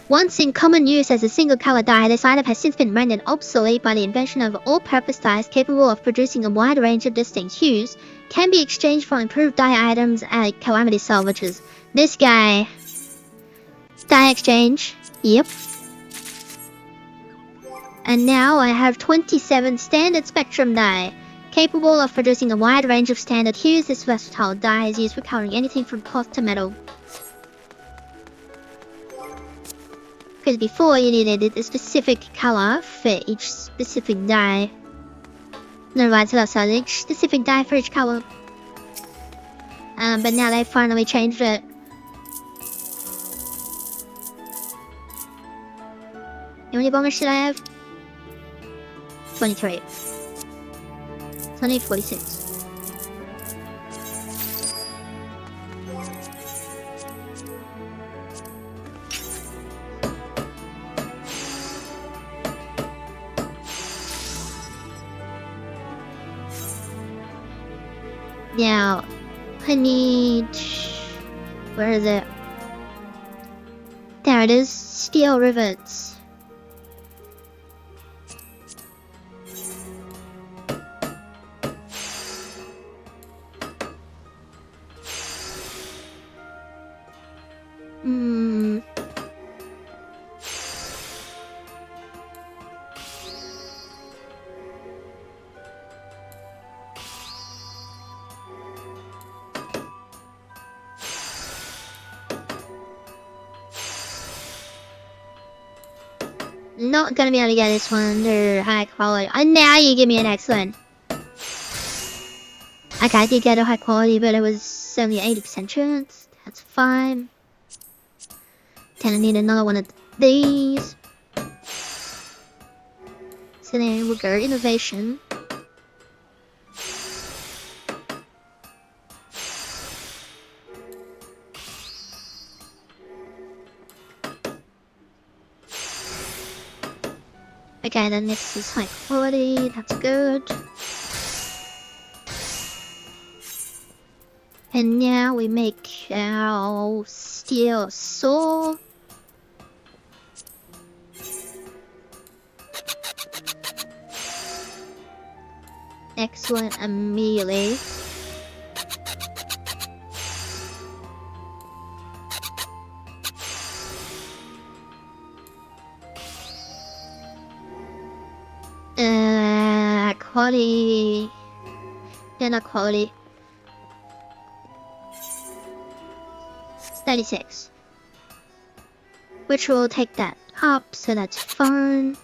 [SPEAKER 1] Once in common use as a single color dye, this item has since been rendered obsolete by the invention of all-purpose dyes capable of producing a wide range of distinct hues, can be exchanged for improved dye items at Calamity Salvages. This guy. Dye exchange. Yep. And now I have 27 standard spectrum dye. Capable of producing a wide range of standard hues, this versatile dye is used for coloring anything from cloth to metal. Because before you needed a specific color for each specific dye. No, right, so each specific dye for each color. But now they finally changed it. How many bombers should I have? 23. It's only 46. Now, I need... Where is it? There it is. Steel rivets. Not gonna be able to get this one. They're high quality. And now you give me an excellent. Okay, I did get a high quality, but it was only 80% chance. That's fine. Then I need another one of these. So then we'll go innovation. Okay, then this is high quality, that's good. And now we make our steel saw. Excellent immediately. Quality. Yeah, not quality. 36. Which will take that up, so that's fine.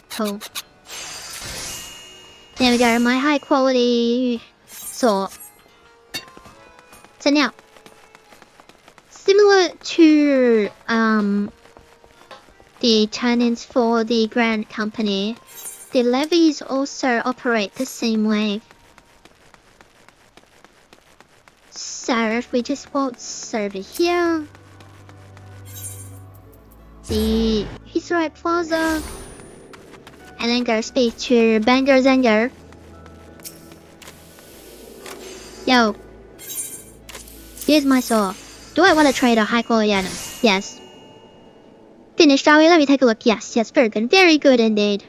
[SPEAKER 1] Cool. There we go, my high quality saw. So now, similar to the turn-ins for the Grand Company, the levies also operate the same way. So if we just waltz over here, the Historic Plaza, and then go speak to Banger Zanger. Yo, here's my saw. Do I want to trade a high quality item? Yes. Finished, shall we? Let me take a look. Yes, very good. Very good indeed.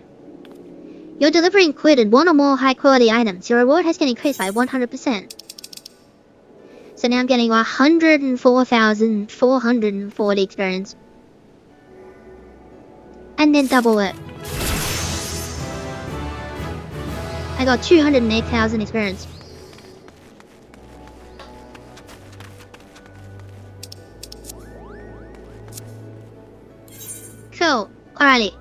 [SPEAKER 1] Your delivery included one or more high-quality items. Your reward has been increased by 100%. So now I'm getting 104,440 experience. And then double it. I got 208,000 experience. Cool. Alrighty.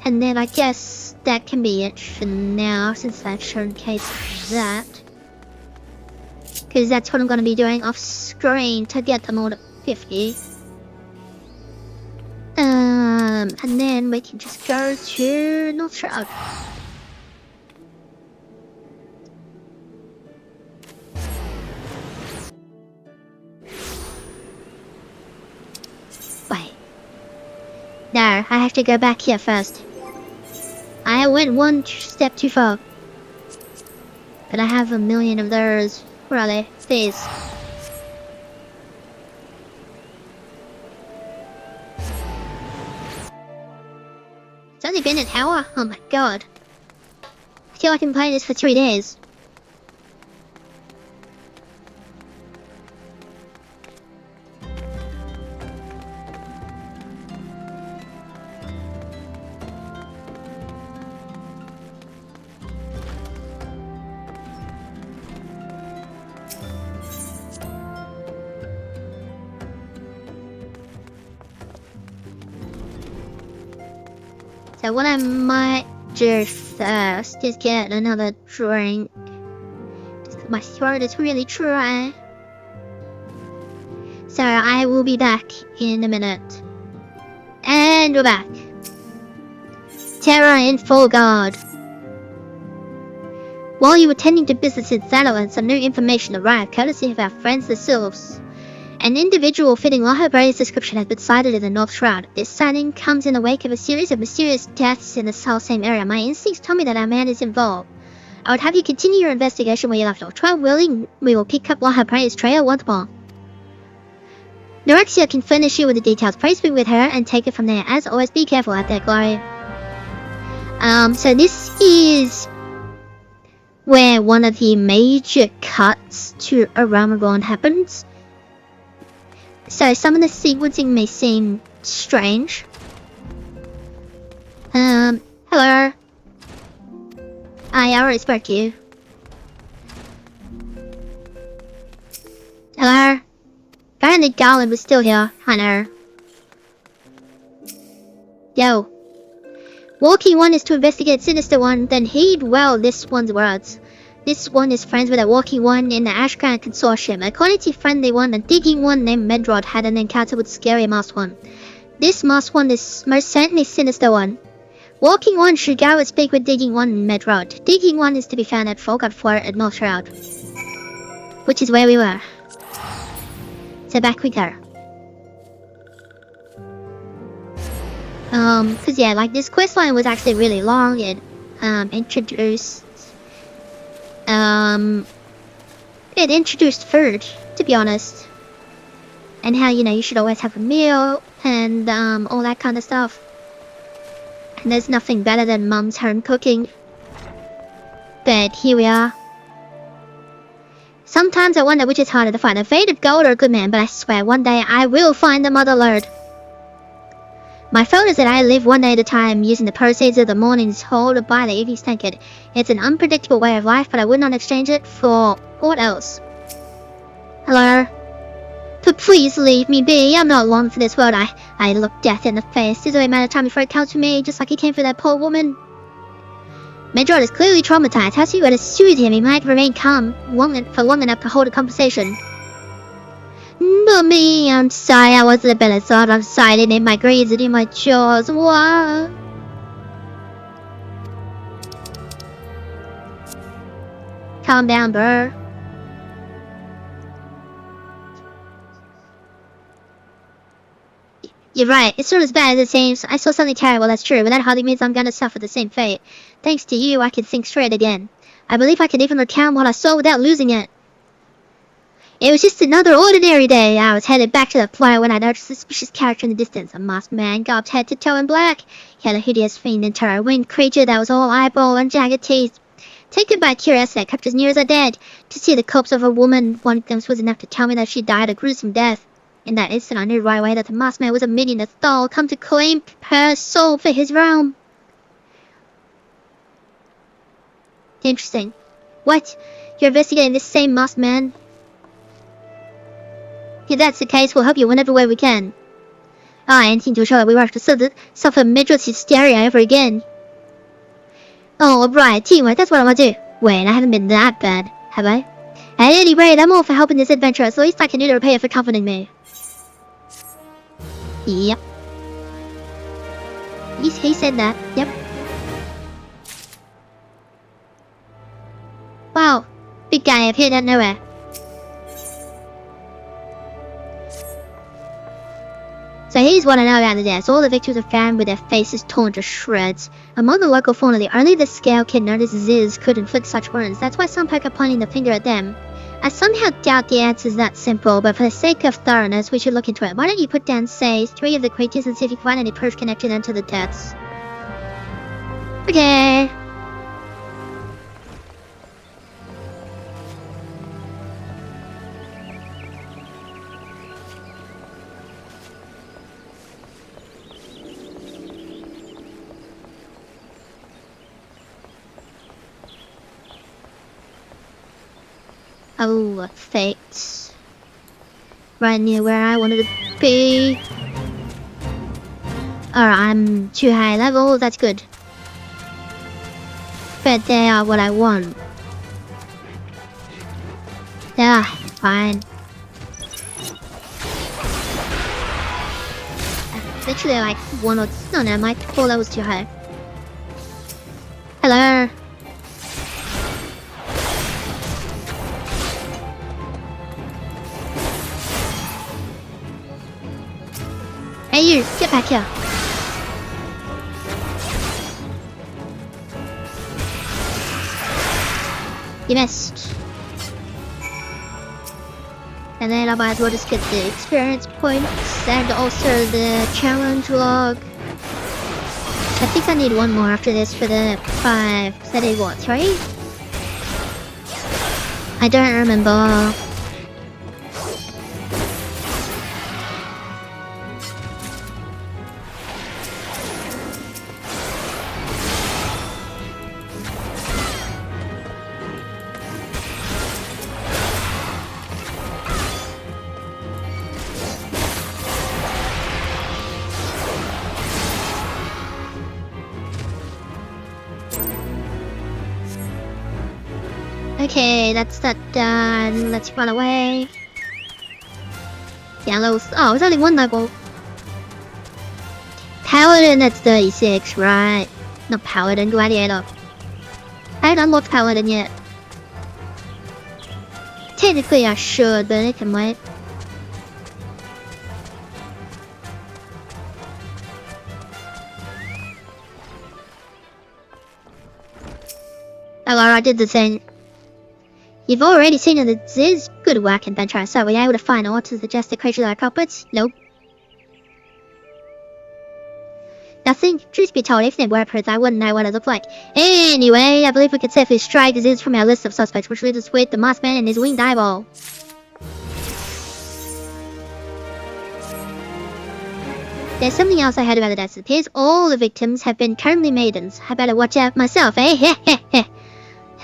[SPEAKER 1] And then I guess that can be it for now, since I've showcased that. Because that's what I'm going to be doing off screen to get them all to 50. And then we can just go to North Shroud. Wait. No, I have to go back here first. I went one step too far. But I have a million of those. Where are they? Stairs. It's only been an hour? Oh my god. I feel like I've been playing this for 3 days. So what I might do first is get another drink. My throat is really dry. So I will be back in a minute. And we're back. Terror in full guard. While you were tending to business in Sallow, some new information arrived courtesy of our friends the Sylphs. An individual fitting Lahabrae's description has been sighted in the North Shroud. This sighting comes in the wake of a series of mysterious deaths in the same area. My instincts tell me that our man is involved. I would have you continue your investigation where you left off. Try willing, we will pick up Lahabrae's trail once more. Norexia can furnish you with the details. Please be with her and take it from there. As always, be careful out there, Glory. So this is where one of the major cuts to a Ramagon happens. So some of the sequencing may seem strange. Hello. I already spoke to you. Hello. Apparently Garland was still here. I know. Yo. Walking One is to investigate Sinister One, then heed well this one's words. This one is friends with a Walking One in the Ashgrad Consortium. According to Friendly One, a Digging One named Medrod had an encounter with Scary Masked One. This Masked One is most certainly Sinister One. Walking One should go and speak with Digging One and Medrod. Digging One is to be found at Folgard Fort at North Shroud, which is where we were. So back we go. Cause yeah, like this questline was actually really long. It introduced food, to be honest, and how, you know, you should always have a meal and all that kind of stuff. And there's nothing better than Mum's home cooking. But here we are. Sometimes I wonder which is harder to find, a faded gold or a good man, but I swear one day I will find the Mother Lord. My thought is that I live one day at a time, using the proceeds of the morning's haul to buy the evening's tankard. It's an unpredictable way of life, but I would not exchange it for what else. Hello? But please leave me be. I'm not long for this world. I look death in the face. It's only a matter of time before it comes for me, just like it came for that poor woman. Medrod is clearly traumatized. How so you were to soothe him? He might remain calm for long enough to hold a conversation. But me, I'm sorry, I wasn't a better sort. I'm sorry I didn't eat my greens and do my chores. What? Calm down, bro. You're right, it's not as bad as it seems. I saw something terrible, that's true, but that hardly means I'm gonna suffer the same fate. Thanks to you, I can think straight again. I believe I can even recount what I saw without losing it. It was just another ordinary day. I was headed back to the flyer when I noticed a suspicious character in the distance. A masked man, garbed head to toe in black. He had a hideous fiend and terror-winged creature that was all eyeball and jagged teeth. Taken by curiosity, I crept as near as I dared. To see the corpse of a woman, one glimpse was enough to tell me that she died a gruesome death. In that instant, I knew right away that the masked man was a minion of Thal, come to claim her soul for his realm. Interesting. What? You're investigating this same masked man? If that's the case, we'll help you whenever way we can. Anything to show that we won't have to suffer Medrod's hysteria ever again. Oh, right, teamwork, that's what I want to do. Wait, I haven't been that bad, have I? At any rate, I'm all for helping this adventurer, so at least I can do to repay you for comforting me. Yep. He said that, yep. Wow, big guy appeared out of nowhere. So here's what I know about the deaths. All the victims are found with their faces torn to shreds. Among the local fauna, only the scale kid known as Ziz could inflict such wounds. That's why some folk are pointing the finger at them. I somehow doubt the answer is that simple, but for the sake of thoroughness, we should look into it. Why don't you put down, say, 3 of the creatures and see if you can find any proof connecting them to the deaths. Okay. Oh, fate. Right near where I wanted to be. Alright, I'm too high level, that's good. But they are what I want. Yeah, fine. Literally like 1 or... No, my 4 levels too high. Hello. Hey you, get back here. You missed. And then I might as well just get the experience points and also the challenge log. I think I need 1 more after this for the 5. Because I did what, 3? I don't remember. Okay, that's that done. Let's run away. Yellows. Oh, it's only 1 level. Paladin, that's 36, right? Not Paladin, Gladiator. I haven't unlocked Paladin yet. Technically I should, but it can wait. Hello, I did the thing. You've already seen that this is good work, adventurer. So were you able to find or to suggest the creature like culprits? Nope. Nothing. Truth be told, if they were prints, I wouldn't know what it looked like. Anyway, I believe we could safely strike disease from our list of suspects, which leaves us with the masked man and his winged eyeball. There's something else I heard about the deaths. It appears all the victims have been currently maidens. I better watch out myself, eh? Heh heh heh.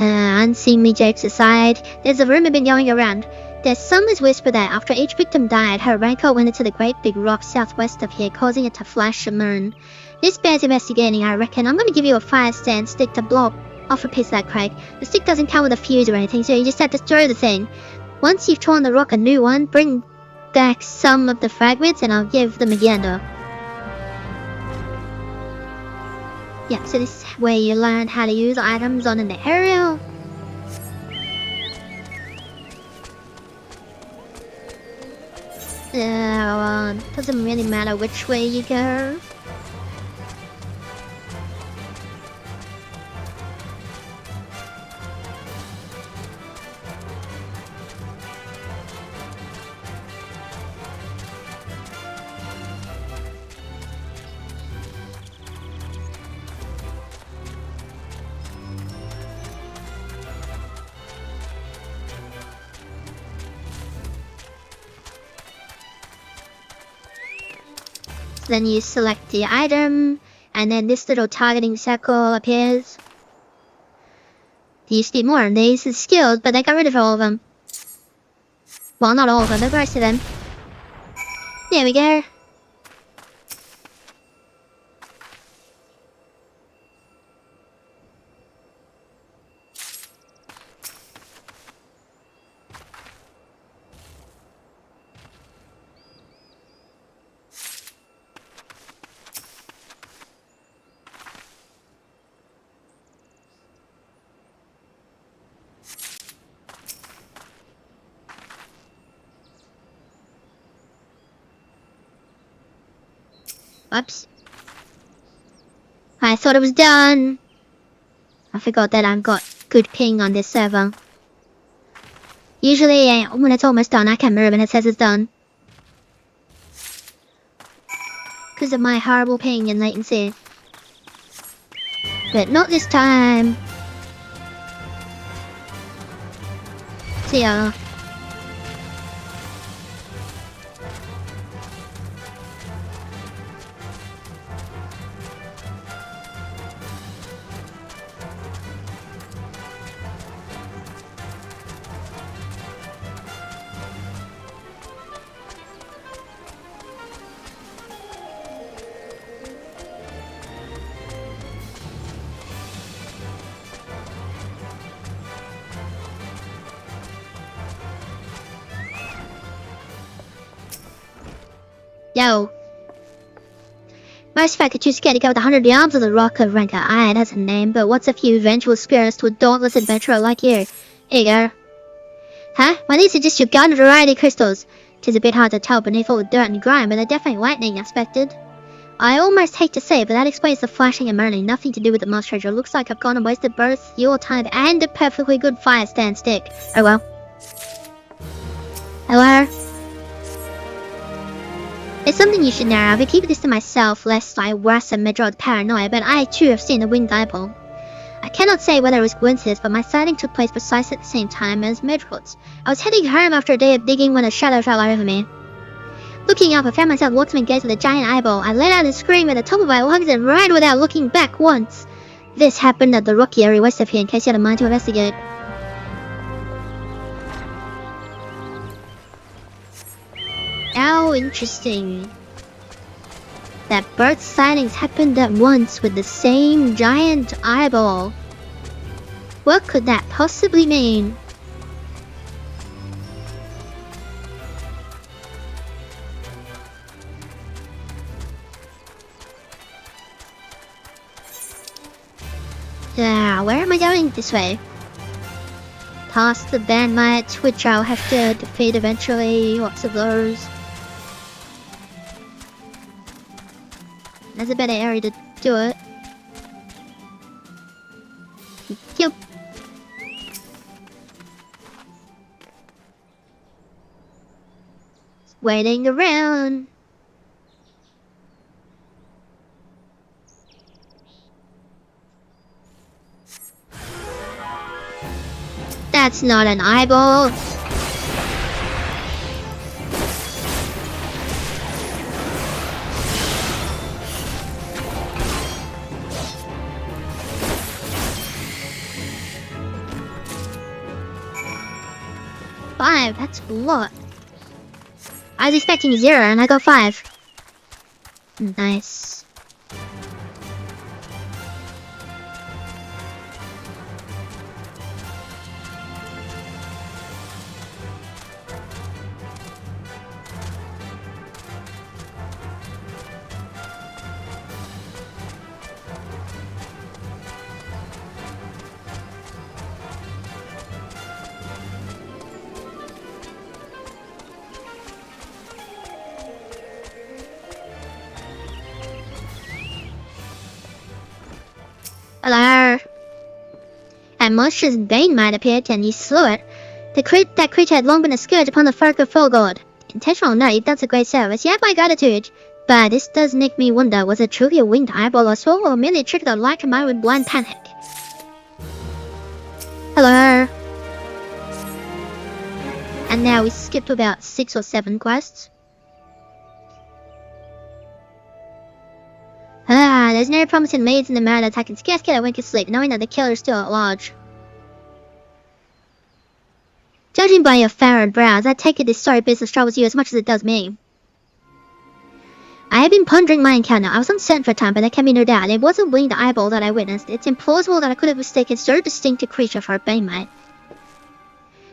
[SPEAKER 1] Unseemly jokes aside, there's a rumor been going around. There's some whisper that after each victim died, her raincoat went into the great big rock southwest of here, causing it to flash and moon. This bears investigating, I reckon. I'm gonna give you a fire stand stick to blow off a piece of that crag. The stick doesn't come with a fuse or anything, so you just have to throw the thing. Once you've torn the rock a new one, bring back some of the fragments and I'll give them a gander. Yeah, so this is where you learn how to use items on an aerial. Doesn't really matter which way you go. Then you select the item, and then this little targeting circle appears. There used to be more of these skills, but they got rid of all of them. Well, not all of them, but most of them. There we go. Whoops. I thought it was done. I forgot that I've got good ping on this server. Usually, when it's almost done, I can't move and it says it's done. Because of my horrible ping and latency. But not this time. See ya. Yo. Most folk are too scared to go with 100 yards of the rock of Ranker. Aye, that's a name, but what's a few vengeful spirits to a dauntless adventurer like you? Here you go. Huh? Well, these are just your garden variety crystals. 'Tis a bit hard to tell beneath all the dirt and grime, but they're definitely lightning expected. I almost hate to say it, but that explains the flashing and burning. Nothing to do with the moss treasure. Looks like I've gone and wasted both your time and a perfectly good fire stand stick. Oh well. Hello? It's something you should know. I've been keeping this to myself, lest I worsen Medrod's paranoia, but I too have seen the winged eyeball. I cannot say whether it was coincidence, but my sighting took place precisely at the same time as Medrod's. I was heading home after a day of digging when a shadow fell over me. Looking up, I found myself locked in gaze with a giant eyeball. I let out a scream at the top of my lungs and ran without looking back once. This happened at the rocky area west of here, in case you had a mind to investigate. How interesting. That both sightings happened at once with the same giant eyeball. What could that possibly mean? Where am I going this way? Past the bandmites, which I'll have to defeat eventually. Lots of those. There's a better area to do it. Yep. Waiting around. That's not an eyeball. Five, that's a lot. I was expecting 0 and I got 5. Nice. Hello. A monstrous bane might appear, and you slew it. That creature had long been a scourge upon the folk of Folgord. Intentional, no, you've done a great service. You have my gratitude. But this does make me wonder, was it truly a winged eyeball or so, or merely a trick of the light combined with blind panic? Hello. And now we skipped about 6 or 7 quests. There's no promising leads in the matter that I can scarce get a wink of sleep, knowing that the killer is still at large. Judging by your furrowed brows, I take it this sorry business troubles you as much as it does me. I have been pondering my encounter. I was uncertain for a time, but there can be no doubt. It was a winged eyeball that I witnessed. It's implausible that I could have mistaken so distinct a creature for a banemite.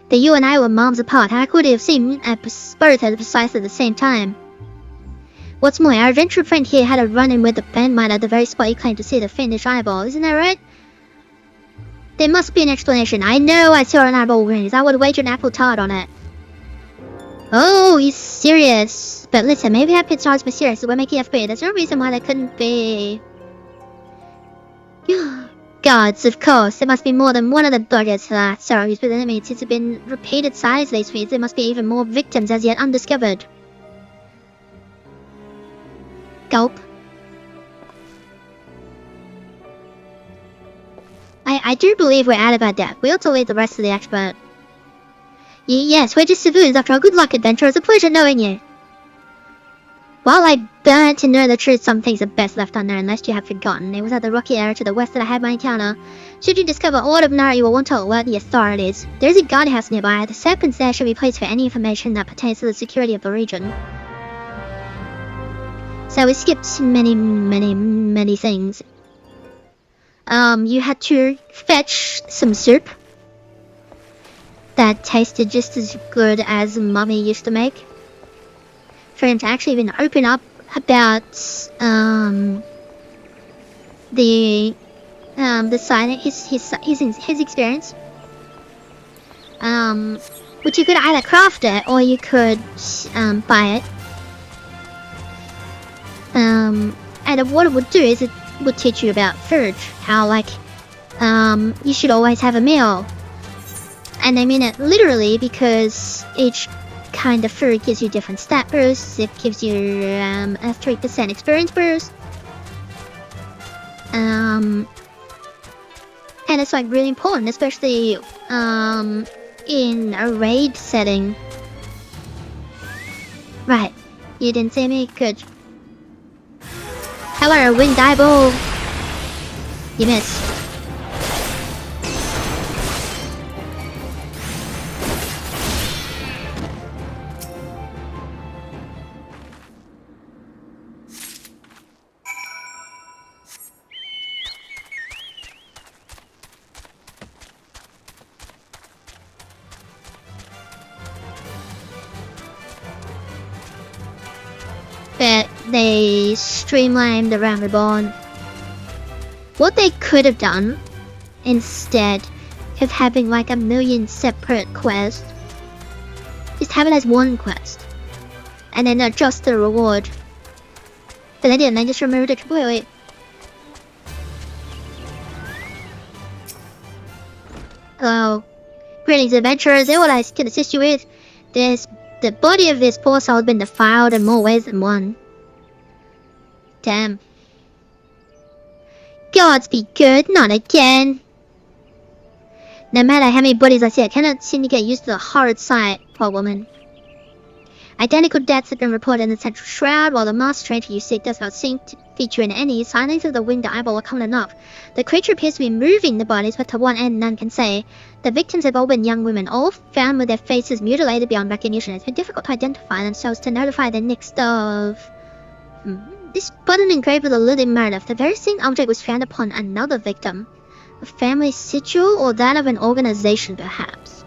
[SPEAKER 1] That you and I were miles apart, how could I have seen both at precisely the same time? What's more, our adventurer friend here had a run-in with the bandmite at the very spot you claimed to see the fiendish eyeball, isn't that right? There must be an explanation. I know I saw an eyeball rings. I would wager an apple tart on it. Oh, he's serious. But listen, maybe our pit's not as mysterious as we're making FB. There's no reason why there couldn't be... Go Gods, of course. There must be more than one of the buggers sorrows with enemies. It's been repeated sightings these weeks. There must be even more victims as yet undiscovered. Gulp. I do believe we're out about that. We ought to leave the rest to the expert. Yes, we're just civilians after all. Good luck, adventure. It's a pleasure knowing you. While I burn to know the truth, some things are best left unknown, lest you have forgotten. It was at the rocky area to the west that I had my encounter. Should you discover aught of note, you will want to alert the authorities. There is a guardhouse nearby. The serpents there should be placed for any information that pertains to the security of the region. So we skipped many things. You had to fetch some soup that tasted just as good as Mummy used to make. For him to actually even open up about the side, his experience. Which you could either craft it or you could buy it. And what it would do is it would teach you about food, how you should always have a meal. And I mean it literally because each kind of food gives you different stat boosts. It gives you a 3% experience boost. And it's really important, especially in a raid setting. Right, you didn't see me? Good. How about a winged eyeball? You missed. But they streamlined around the bond. What they could have done instead of having a million separate quests, just have it as one quest and then adjust the reward. But they didn't, they just removed it completely. Hello. Greetings, adventurers. What I can assist you with? The body of this poor soul has been defiled in more ways than one. Damn. Gods be good, not again. No matter how many bodies I see, I cannot seem to get used to the horrid sight, poor woman. Identical deaths have been reported in the central shroud, while the masked stranger you seek does not seem to feature in any. Sightings of the winged eyeball are common enough. The creature appears to be moving the bodies, but to what end none can say. The victims have all been young women, all found with their faces mutilated beyond recognition. It's been difficult to identify them so as to notify the next of... This button engraved with a living motive. The very same object was found upon another victim. A family sigil or that of an organization, perhaps.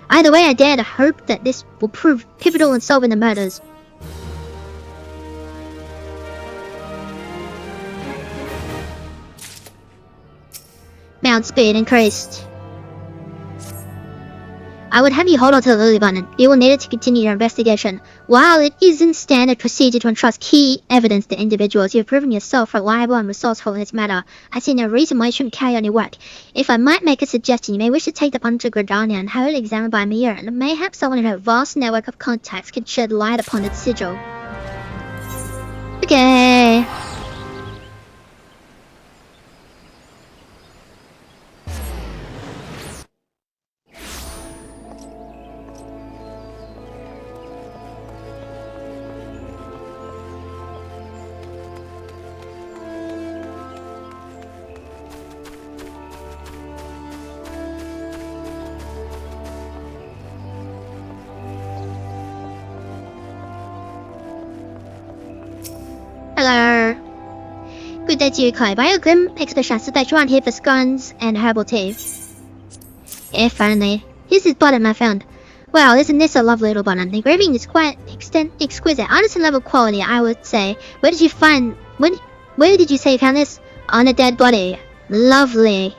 [SPEAKER 1] Either way, I dare to hope that this will prove pivotal in solving the murders. Mount speed increased. I would have you hold on to the lily button. You will need it to continue your investigation. While it isn't standard procedure to entrust key evidence to individuals, you have proven yourself reliable and resourceful in this matter. I see no reason why you shouldn't carry on your work. If I might make a suggestion, you may wish to take the button to Gridania and have it examined by me, and mayhap someone in her vast network of contacts could shed light upon its sigil. Okay. Hello. Good day to you, Kai. By your grim expression, I suspect you aren't here for scones and herbal tea. If only. Here's this button I found. Well, isn't this a lovely little button? The engraving is quite exquisite, artisan level quality, I would say. Where did you say you found this? On a dead body. Lovely.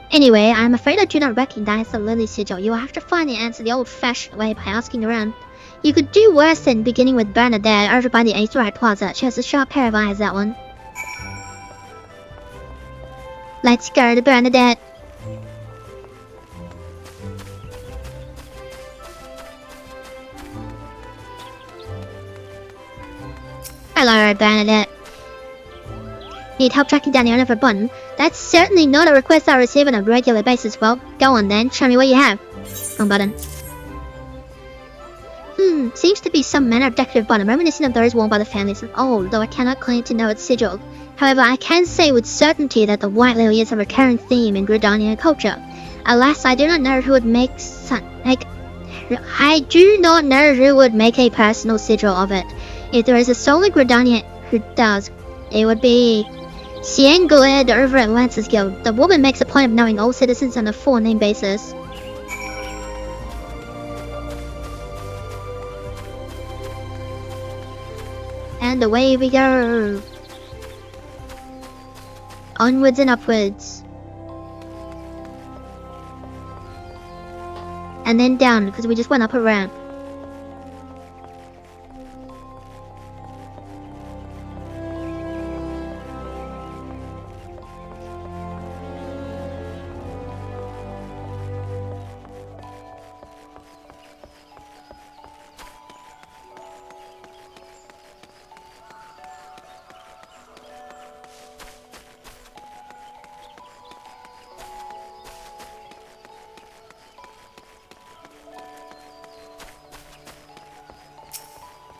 [SPEAKER 1] Anyway, I'm afraid I do not recognize the lily sigil. You will have to find the answer the old-fashioned way by asking around. You could do worse than beginning with Bernadette over by the X-Ride Plaza. She has a sharp pair of eyes, that one. Let's go to Bernadette. Hello, Bernadette. Need help tracking down the owner of a button? That's certainly not a request I receive on a regular basis. Well, go on then, show me what you have. Wrong button. Seems to be some manner of decorative button reminiscent of those worn by the families of old, though I cannot claim to know its sigil. However, I can say with certainty that the white lily is a recurring theme in Gridanian culture. Alas, I do not know who would make a personal sigil of it. If there is a solid Gridanian who does, it would be Siengled over at Lancers Guild. The woman makes a point of knowing all citizens on a full name basis. And away we go. Onwards and upwards. And then down, because we just went up a ramp.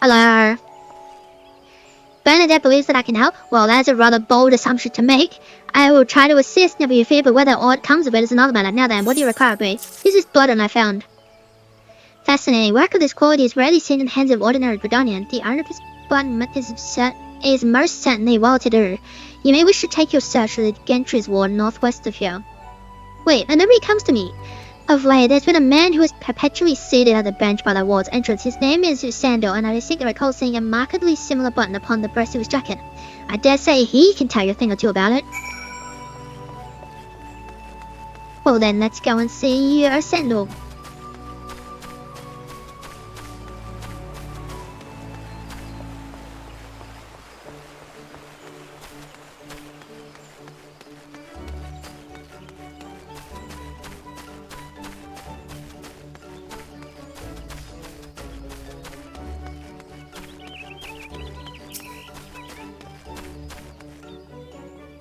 [SPEAKER 1] Hello. Bernadette believes that I can help. Well, that's a rather bold assumption to make. I will try to assist, never you fear, but whether aught comes of it is another matter. Now then, what do you require of me? This is blood and I found. Fascinating. Work of this quality is rarely seen in the hands of ordinary Gridanian. The owner of this button is most certainly well to do. You may wish to take your search to the Gentry's Ward northwest of here. Wait, a memory comes to me. Of late, there's been a man who is perpetually seated at the bench by the ward's entrance. His name is Sandal, and I distinctly recall seeing a markedly similar button upon the breast of his jacket. I dare say he can tell you a thing or two about it. Well then, let's go and see Sandal.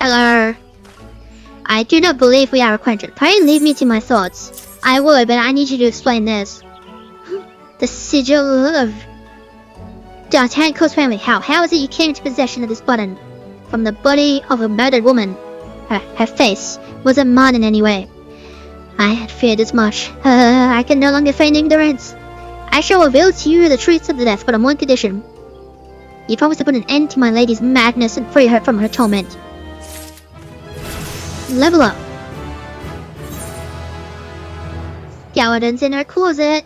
[SPEAKER 1] Hello. I do not believe we are acquainted. Pray leave me to my thoughts. I would, but I need you to explain this. The sigil of D'Artagnan's family. How is it you came into possession of this button? From the body of a murdered woman. Her face. Was it marred in any way? I had feared as much. I can no longer feign ignorance. I shall reveal to you the truth of the death, but on one condition. You promise to put an end to my lady's madness and free her from her torment. Level up. Skeletons in her closet.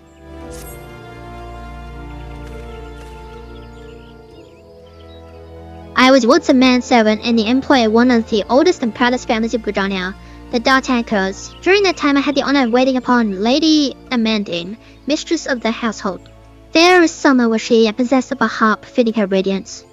[SPEAKER 1] I was once a manservant in the employ of one of the oldest and proudest families of Gridania, the D'Artagnans. During that time I had the honor of waiting upon Lady Amandine, mistress of the household. Fair as summer was she, and possessed of a harp fitting her radiance.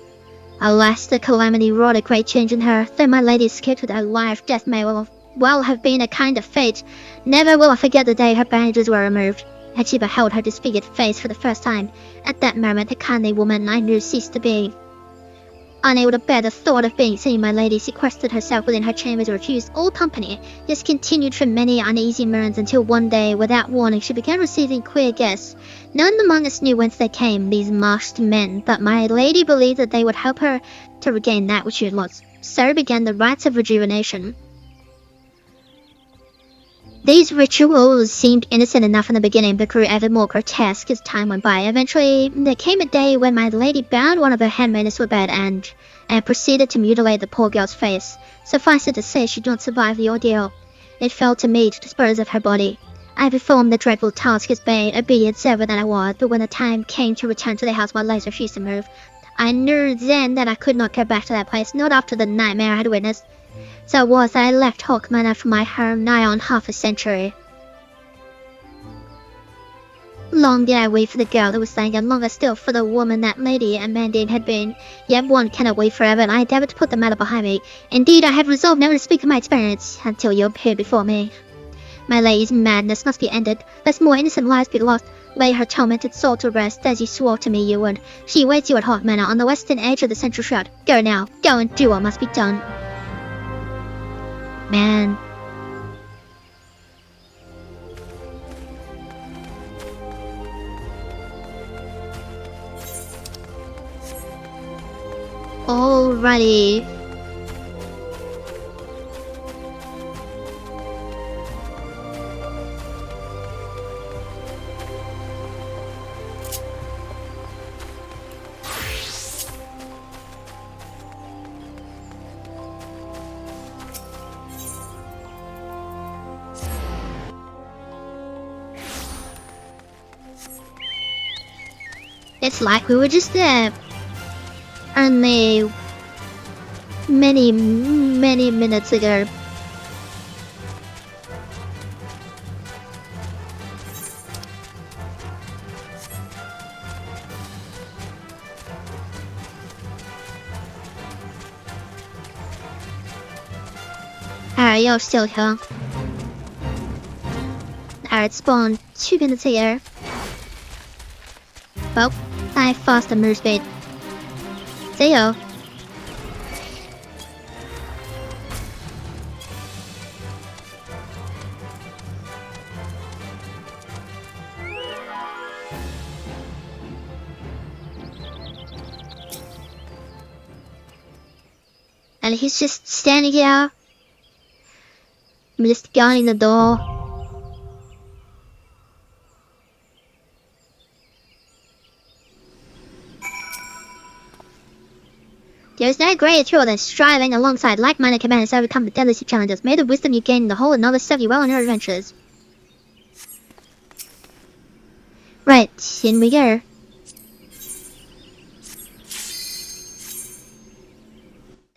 [SPEAKER 1] Alas, the calamity wrought a great change in her. Though my lady escaped with her life, death may well have been a kind of fate. Never will I forget the day her bandages were removed. Had she beheld her disfigured face for the first time, at that moment the kindly woman I knew ceased to be. Unable to bear the thought of being seen, my lady sequestered herself within her chambers and refused all company. This continued for many uneasy moons until one day, without warning, she began receiving queer guests. None among us knew whence they came, these masked men, but my lady believed that they would help her to regain that which she had lost. So began the rites of rejuvenation. These rituals seemed innocent enough in the beginning, but grew ever more grotesque as time went by. Eventually, there came a day when my lady bound one of her handmaidens to a bed and proceeded to mutilate the poor girl's face. Suffice it to say, she did not survive the ordeal. It fell to me to dispose of her body. I performed the dreadful task as being obedient servant that I was, but when the time came to return to the house, my legs refused to move. I knew then that I could not go back to that place, not after the nightmare I had witnessed. So it was that I left Hawk Manor for my home nigh on half a century. Long did I wait for the girl that was saying, and longer still for the woman that lady and Mandate had been. Yet one cannot wait forever, and I endeavored to put the matter behind me. Indeed, I had resolved never to speak of my experience until you appeared before me. My lady's madness must be ended, lest more innocent lives be lost. Lay her tormented soul to rest, as you swore to me you would. She awaits you at Hawk Manor on the western edge of the central shroud. Go now, go and do what must be done. Man. Alrighty. It's like we were just there. Only many minutes ago. You're still here. Alright, spawn 2 minutes here. Well, I faster move speed. See ya. And he's just standing here. I'm just guarding the door. There is no greater thrill than striving alongside like-minded companions to overcome the deadliest of challenges. May the wisdom you gain in the whole and knowledge serve you well on your adventures. Right, in we go.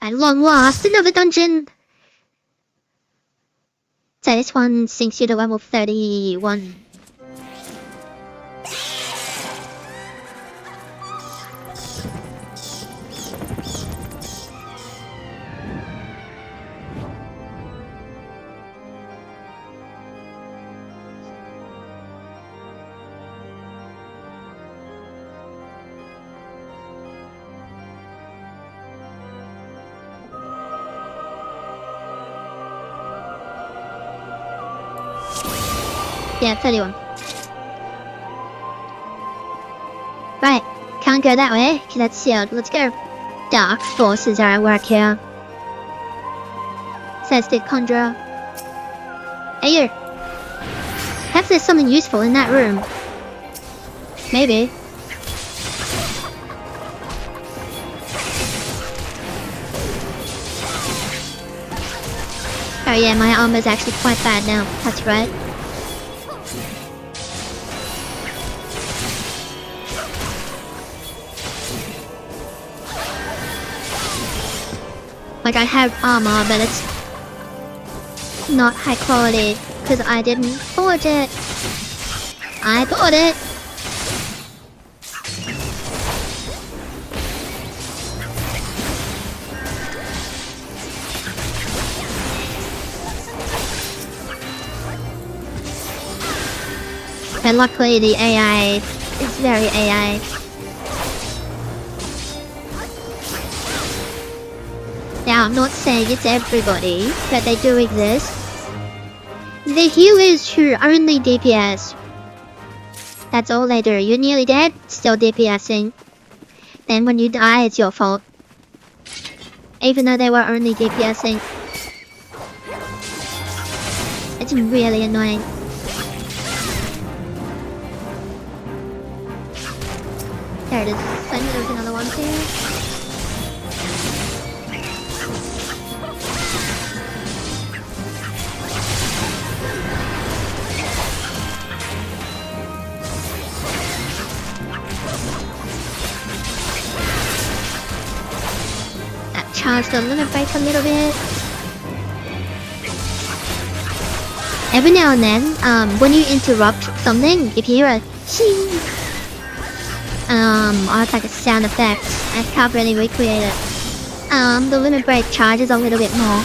[SPEAKER 1] At long last, another dungeon! So this one sinks you to level 31. Yeah, 31. Right, can't go that way, because that's sealed. Let's go. Dark forces are at work here. Says the conjurer. Hey you! Perhaps there's something useful in that room. Maybe. Oh yeah, my armor's actually quite bad now. That's right. Like, I have armor, but it's not high quality, because I didn't forge it. I bought it. But luckily the AI is very AI. Now, I'm not saying it's everybody, but they do exist. The healers who only DPS. That's all they do. You're nearly dead, still DPSing. Then when you die, it's your fault. Even though they were only DPSing. It's really annoying. There it is. I knew there was another one here. Charge the limit break a little bit. Every now and then, when you interrupt something, if you hear a Ching. Or it's like a sound effect. I can't really recreate it. The limit break charges a little bit more,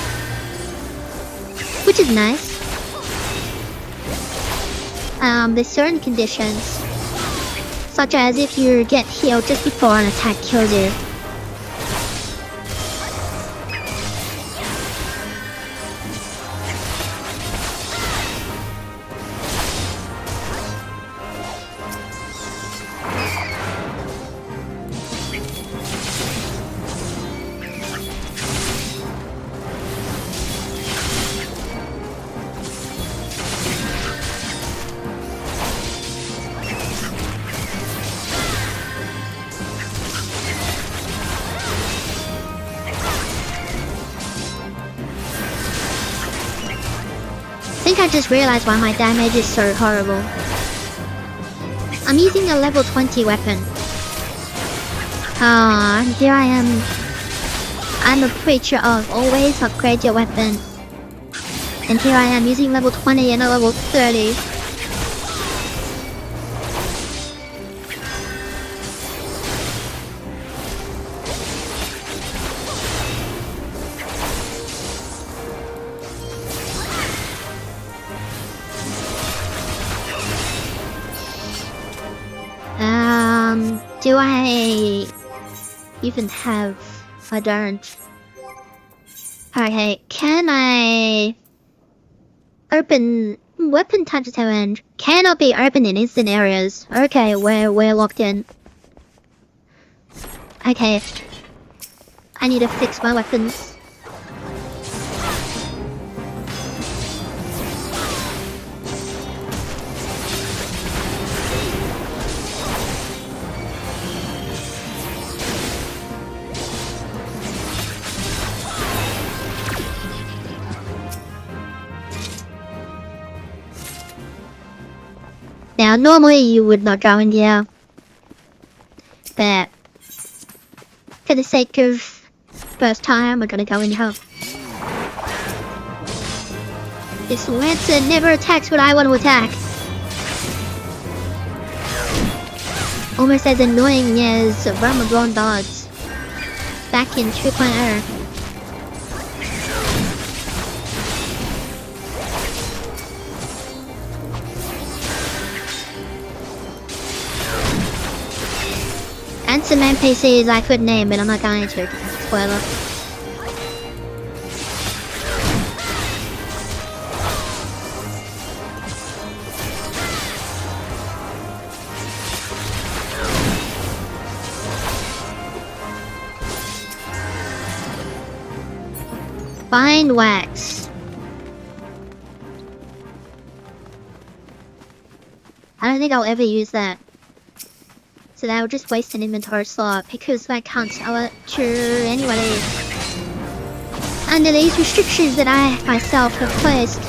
[SPEAKER 1] which is nice. There's certain conditions, such as if you get healed just before an attack kills you. I just realized why my damage is so horrible. I'm using a level 20 weapon. Here I am. I'm a preacher of always upgrade your weapon. And here I am using level 20 and a level 30. Do I even have... I don't. Okay, can I... Open... Weapon type 7 cannot be opened in instant areas. Okay, we're locked in. Okay. I need to fix my weapons. Now, normally you would not go in here, but for the sake of first time, we're gonna go in here. This Lancer never attacks what I want to attack. Almost as annoying as Ramadan dogs back in 2.0. And some NPCs I could name, but I'm not going to. Spoiler. Fine wax. I don't think I'll ever use that. So that will just waste an inventory slot because I can't sell it to anybody under these restrictions that I myself have placed.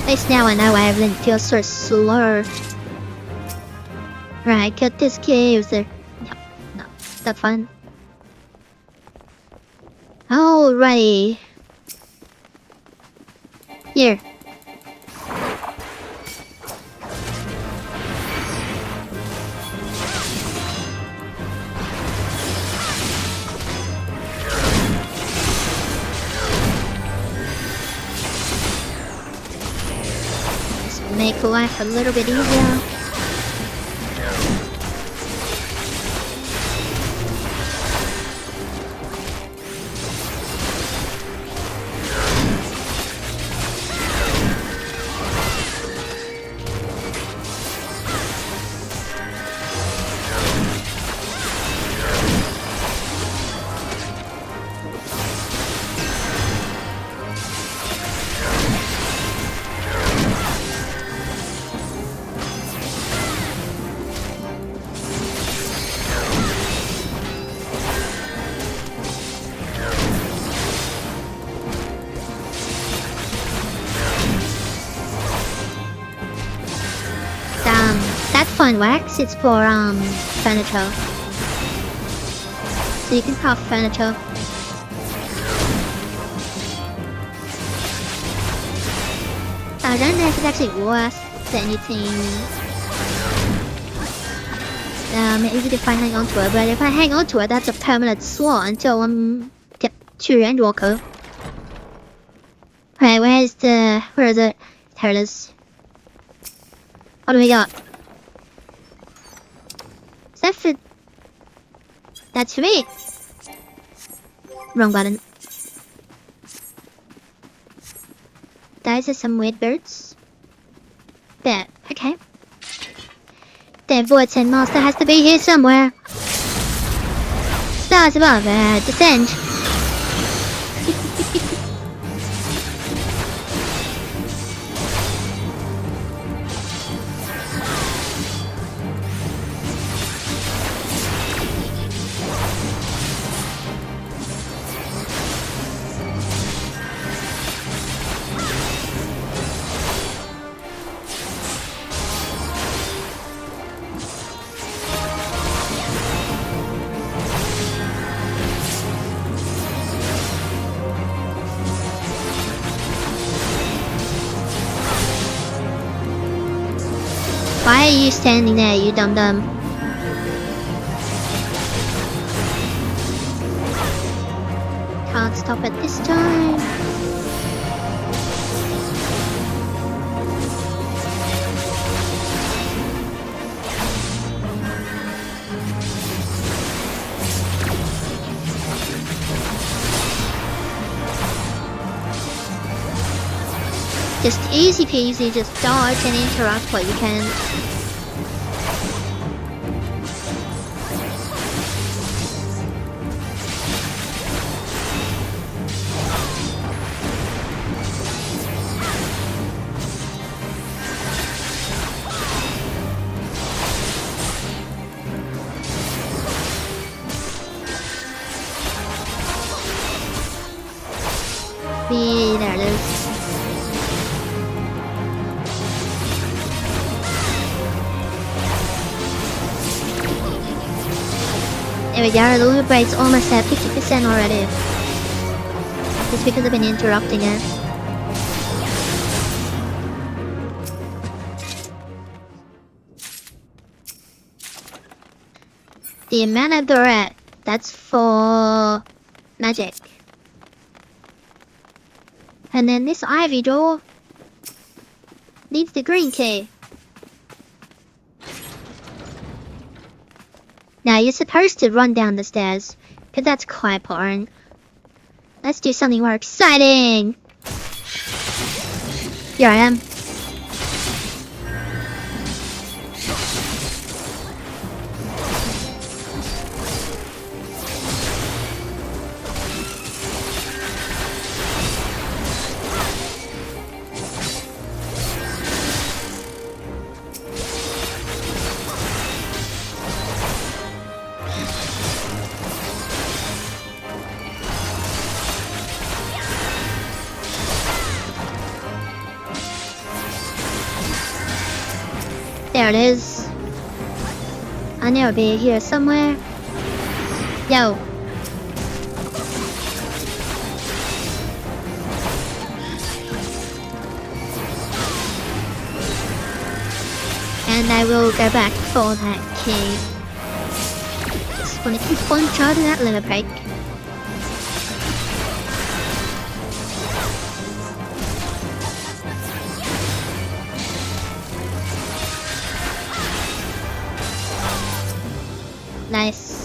[SPEAKER 1] At least now I know why everything feels so slow. Right, get this key. Is there... No, is that fun? Alrighty. Here. make life a little bit easier. That fine wax, it's for furniture. So you can craft furniture. I don't know if it's actually worth anything. Maybe if I hang on to it, but if I hang on to it, that's a permanent sword until get to end walker. Okay, where is it? Here it is. What do we got? Is that for... That's for me. Wrong button. Those are some weird birds. There, okay. The Vortex Master has to be here somewhere. Stars above, descend. Why are you standing there, you dum-dum? Can't stop it this time. Just easy peasy, just dodge and interrupt what you can. There it is. There we go, the loot rate's almost at 50% already. Just because I've been interrupting it. The mana threat, that's for magic. And then this ivy door needs the green key. Now you're supposed to run down the stairs, because that's quite boring. Let's do something more exciting! Here I am. There it is. I know it'll be here somewhere. Yo. And I will go back for that key. Just wanna keep on charging that limit break. Nice.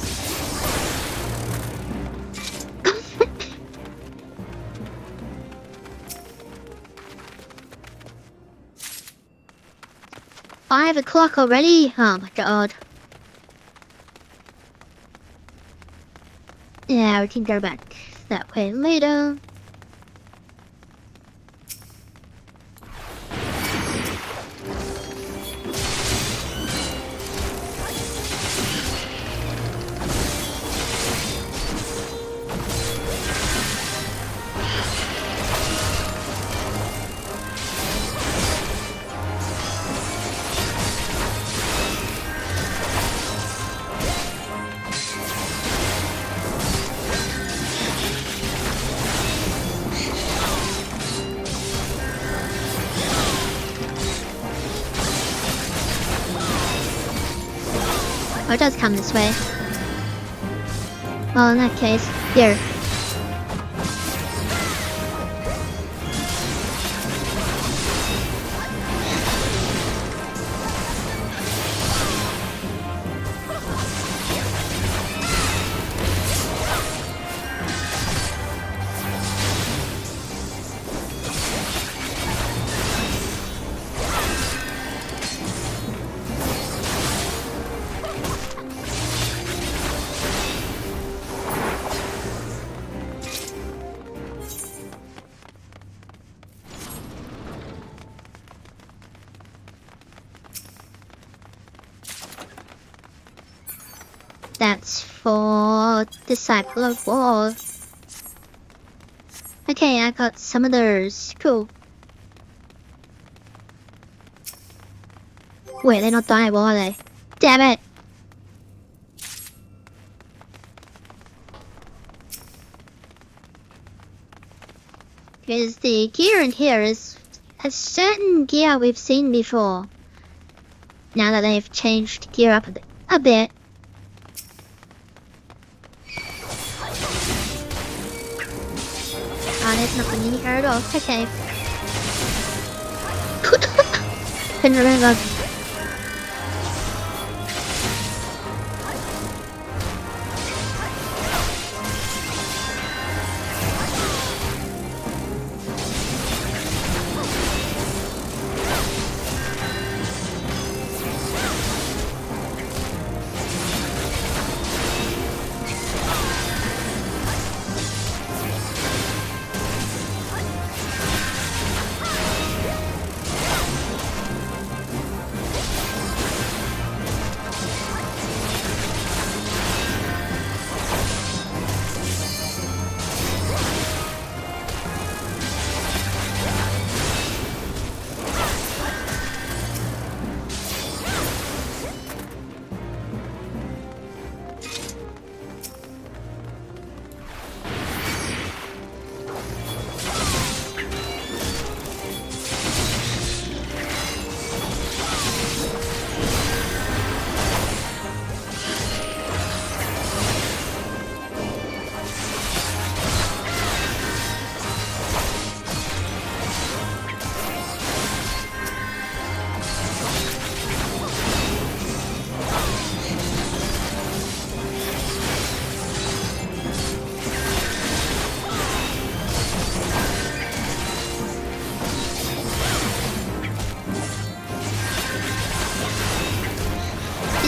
[SPEAKER 1] Five o'clock already? Oh my god. Yeah, we can go back that way later. Oh, it does come this way. Oh, in that case, here. That's for Disciple of War. Okay, I got some of those. Cool. Wait, they're not dying, are they? Damn it! Because the gear in here is a certain gear we've seen before. Now that they've changed gear up a bit. Oh, there's nothing in here at all. Okay. Couldn't remember.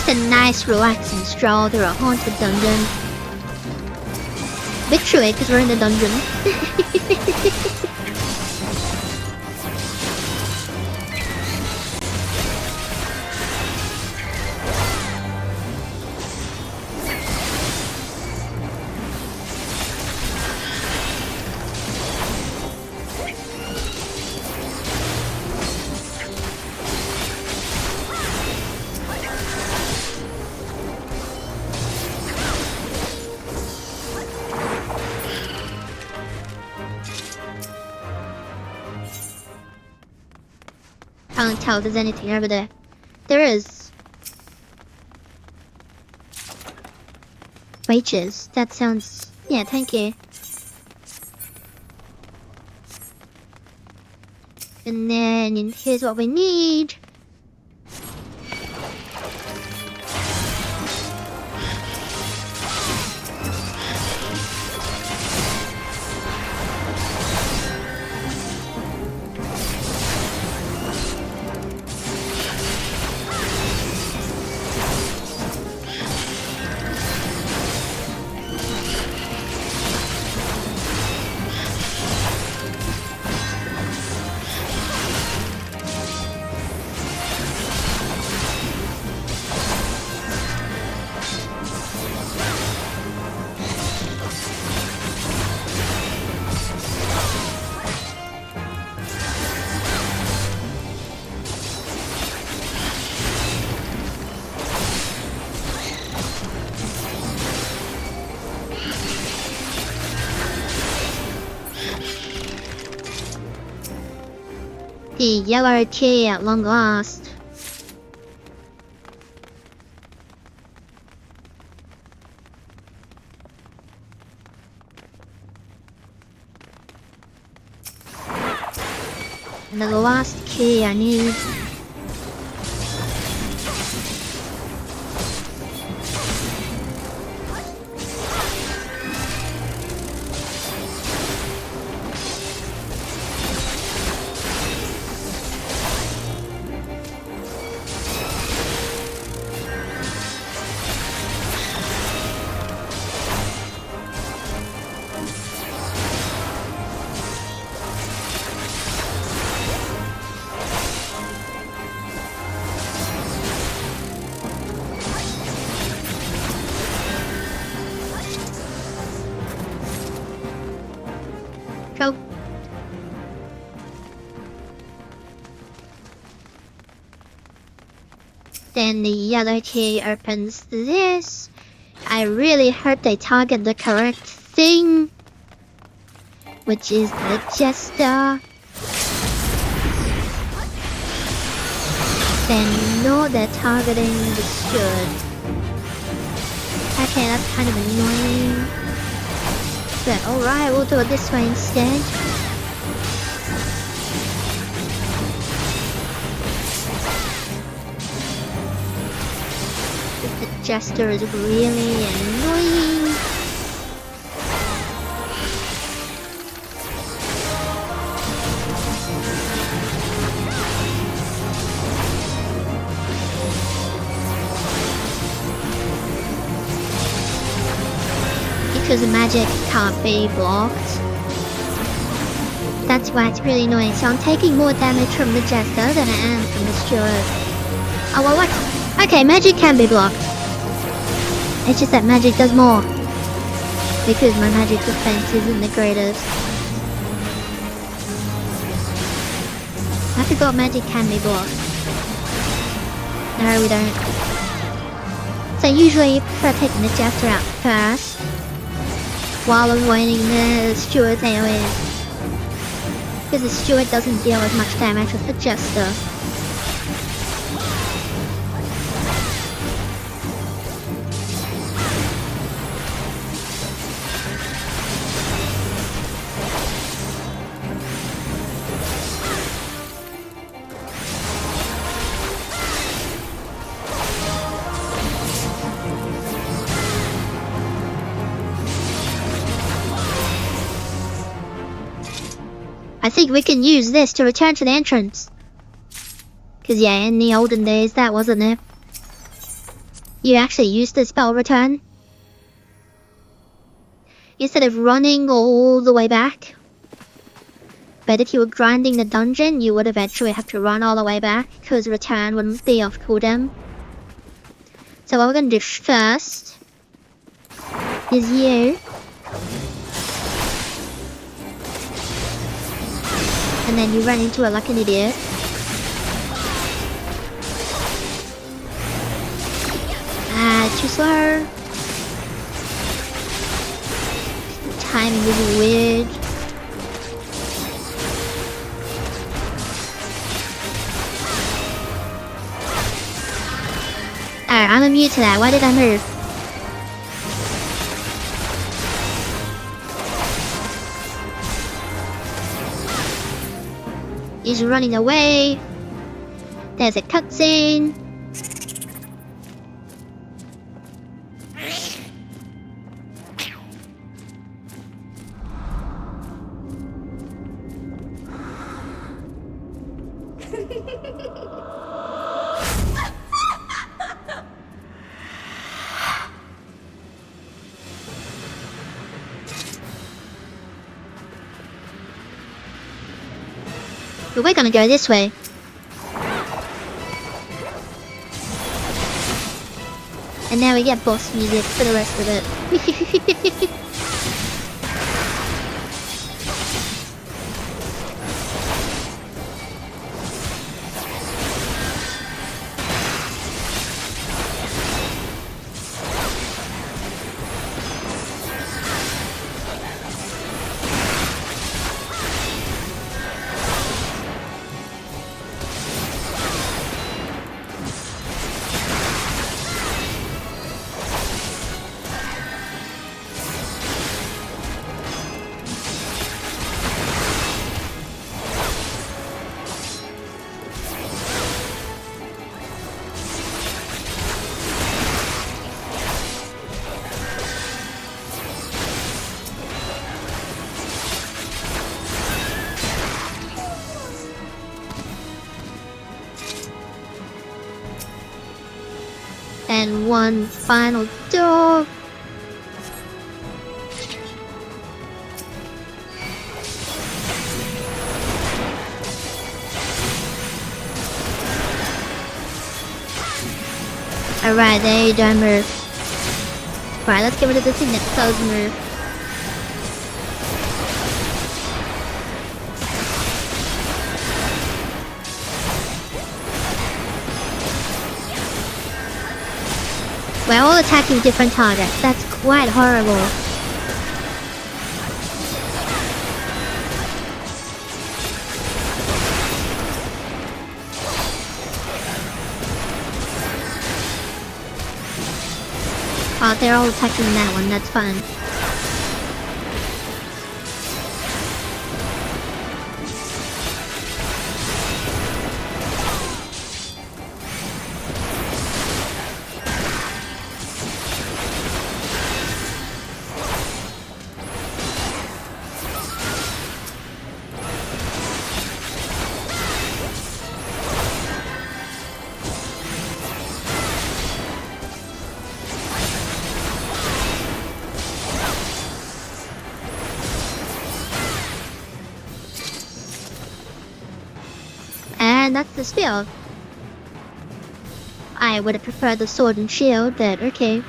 [SPEAKER 1] A nice relaxing stroll through a haunted dungeon. Bit chewy because we're in the dungeon. Can't tell if there's anything over there. There is. Wages. That sounds... Yeah, thank you. And then here's what we need. The yellow key at long last. And the last key I need. Go. Then the yellow key opens this. I really hope they target the correct thing, which is the jester. Then no, they're targeting the steward. Okay, that's kind of annoying. But alright, we'll do it this way instead. The jester is really annoying. Because the magic can't be blocked. That's why it's really annoying. So I'm taking more damage from the jester than I am from the steward. Oh, well, what? Okay, magic can be blocked. It's just that magic does more. Because my magic defense isn't the greatest. I forgot magic can be blocked. No, we don't. So usually you prefer taking the jester out first, while avoiding the steward's AoE. Because the steward doesn't deal as much damage with the jester. I think we can use this to return to the entrance. Cause yeah, in the olden days that wasn't there. You actually used the spell return. Instead of running all the way back. But if you were grinding the dungeon, you would eventually have to run all the way back, cause return wouldn't be off cooldown. So what we're gonna do first is you. And then you run into it like an idiot. Too slow. The timing is weird. Alright, I'm immune to that. Why did I move? He's running away. There's a cutscene. But we're gonna go this way. And now we get boss music for the rest of it. And one final door. Alright, there you don't move. Right, let's get rid of the thing that does move. We're all attacking different targets. That's quite horrible. Oh, they're all attacking that one. That's fun. And that's the spell. I would have preferred the sword and shield, but okay.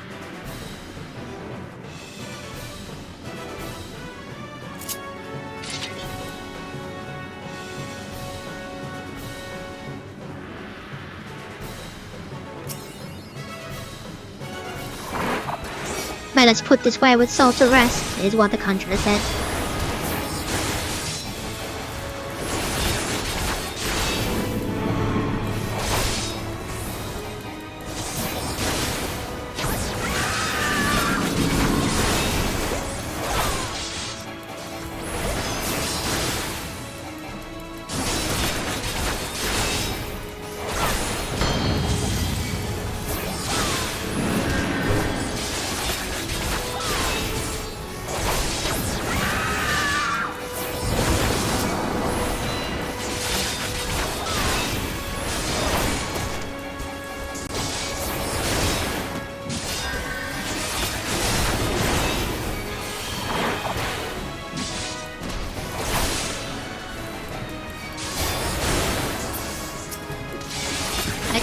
[SPEAKER 1] But let's put this wayward soul to rest, is what the conjurer said.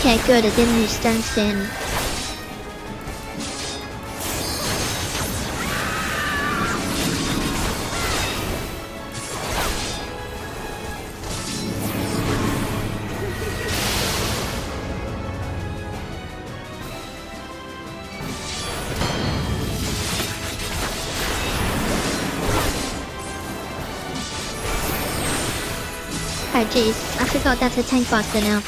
[SPEAKER 1] Okay, good, it didn't use stone sin. Oh jeez, I forgot that's a tank buster now.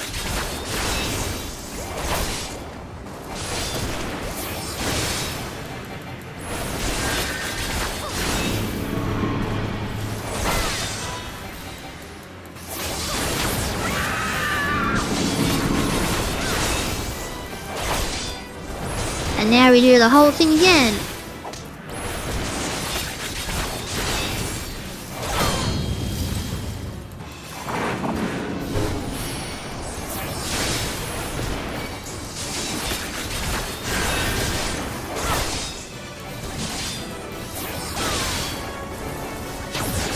[SPEAKER 1] And now we do the whole thing again.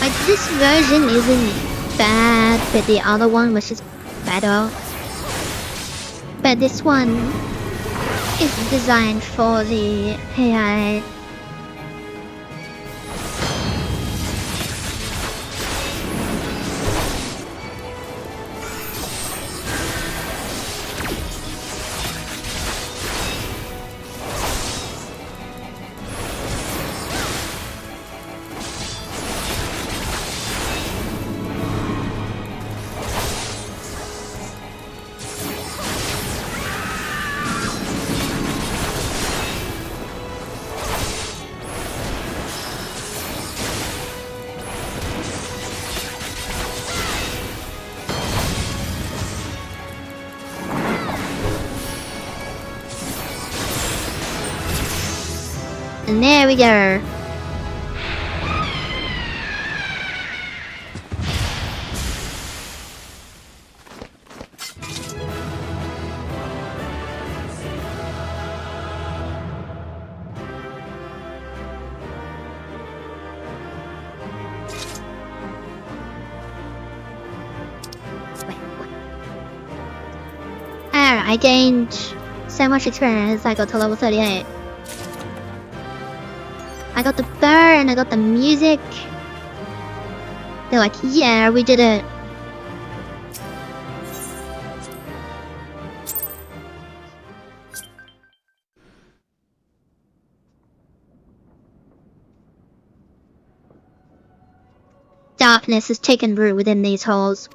[SPEAKER 1] Like, this version isn't bad, but the other one was just better. But this one is designed for the AI. And there we go. I gained so much experience. I got to level 38. I got the bird and I got the music. They're like, yeah, we did it. Darkness has taken root within these halls.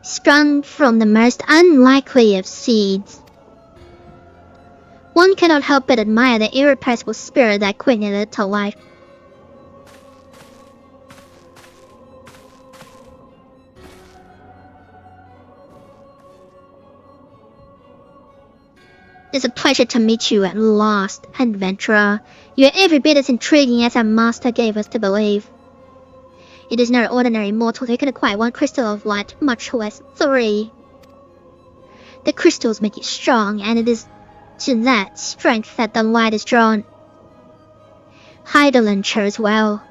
[SPEAKER 1] Sprung from the most unlikely of seeds. One cannot help but admire the irrepressible spirit that quickened it to life. It's a pleasure to meet you at last, adventurer. You are every bit as intriguing as our master gave us to believe. It is no ordinary mortal who can acquire one crystal of light, much less 3. The crystals make you strong, and it is to that strength that the light is drawn. Heidelin chose well.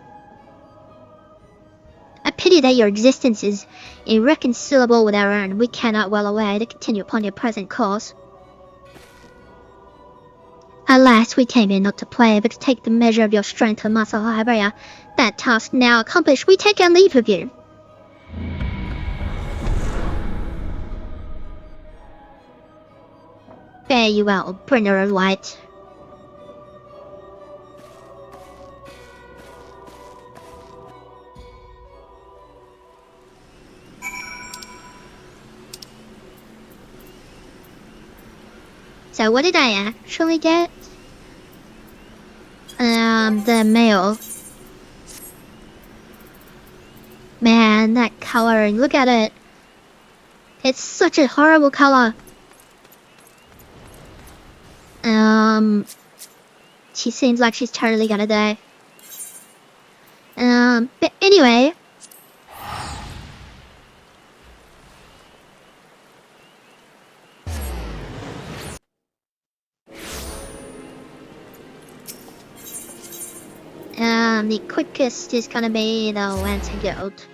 [SPEAKER 1] A pity that your existence is irreconcilable with our own. We cannot well away to continue upon your present course. Alas, we came here not to play, but to take the measure of your strength and muscle, Hyberia. That task now accomplished, we take our leave of you. Fare you well, bringer of light. So what did I actually get? The mail. Man, that coloring, look at it. It's such a horrible color. She seems like she's totally gonna die. But anyway. The quickest is gonna be the Lantern Guild.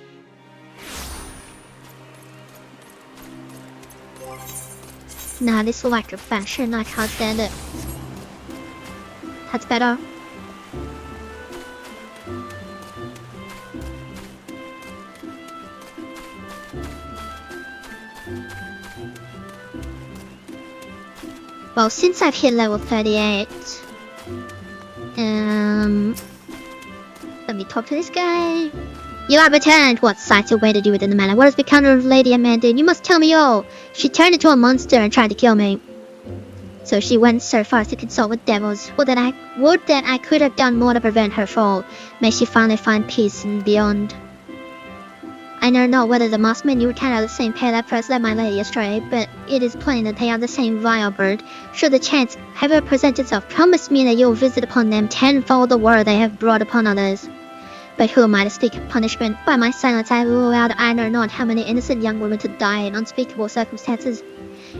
[SPEAKER 1] Nah, this electrification, I can't stand it. That's better. Well, since I've hit level 38, let me talk to this guy. You have returned. What sights awaited you within the manor? What has become of Lady Amanda? You must tell me all. She turned into a monster and tried to kill me. So she went so far as to consult with devils. Would that I could have done more to prevent her fall. May she finally find peace and beyond. I know not whether the masked men you return are the same pair that first led my lady astray, but it is plain that they are the same vile bird. Should the chance ever present itself, promise me that you will visit upon them tenfold the war they have brought upon others. But who am I to speak of punishment? By my silence I have allowed I know not how many innocent young women to die in unspeakable circumstances.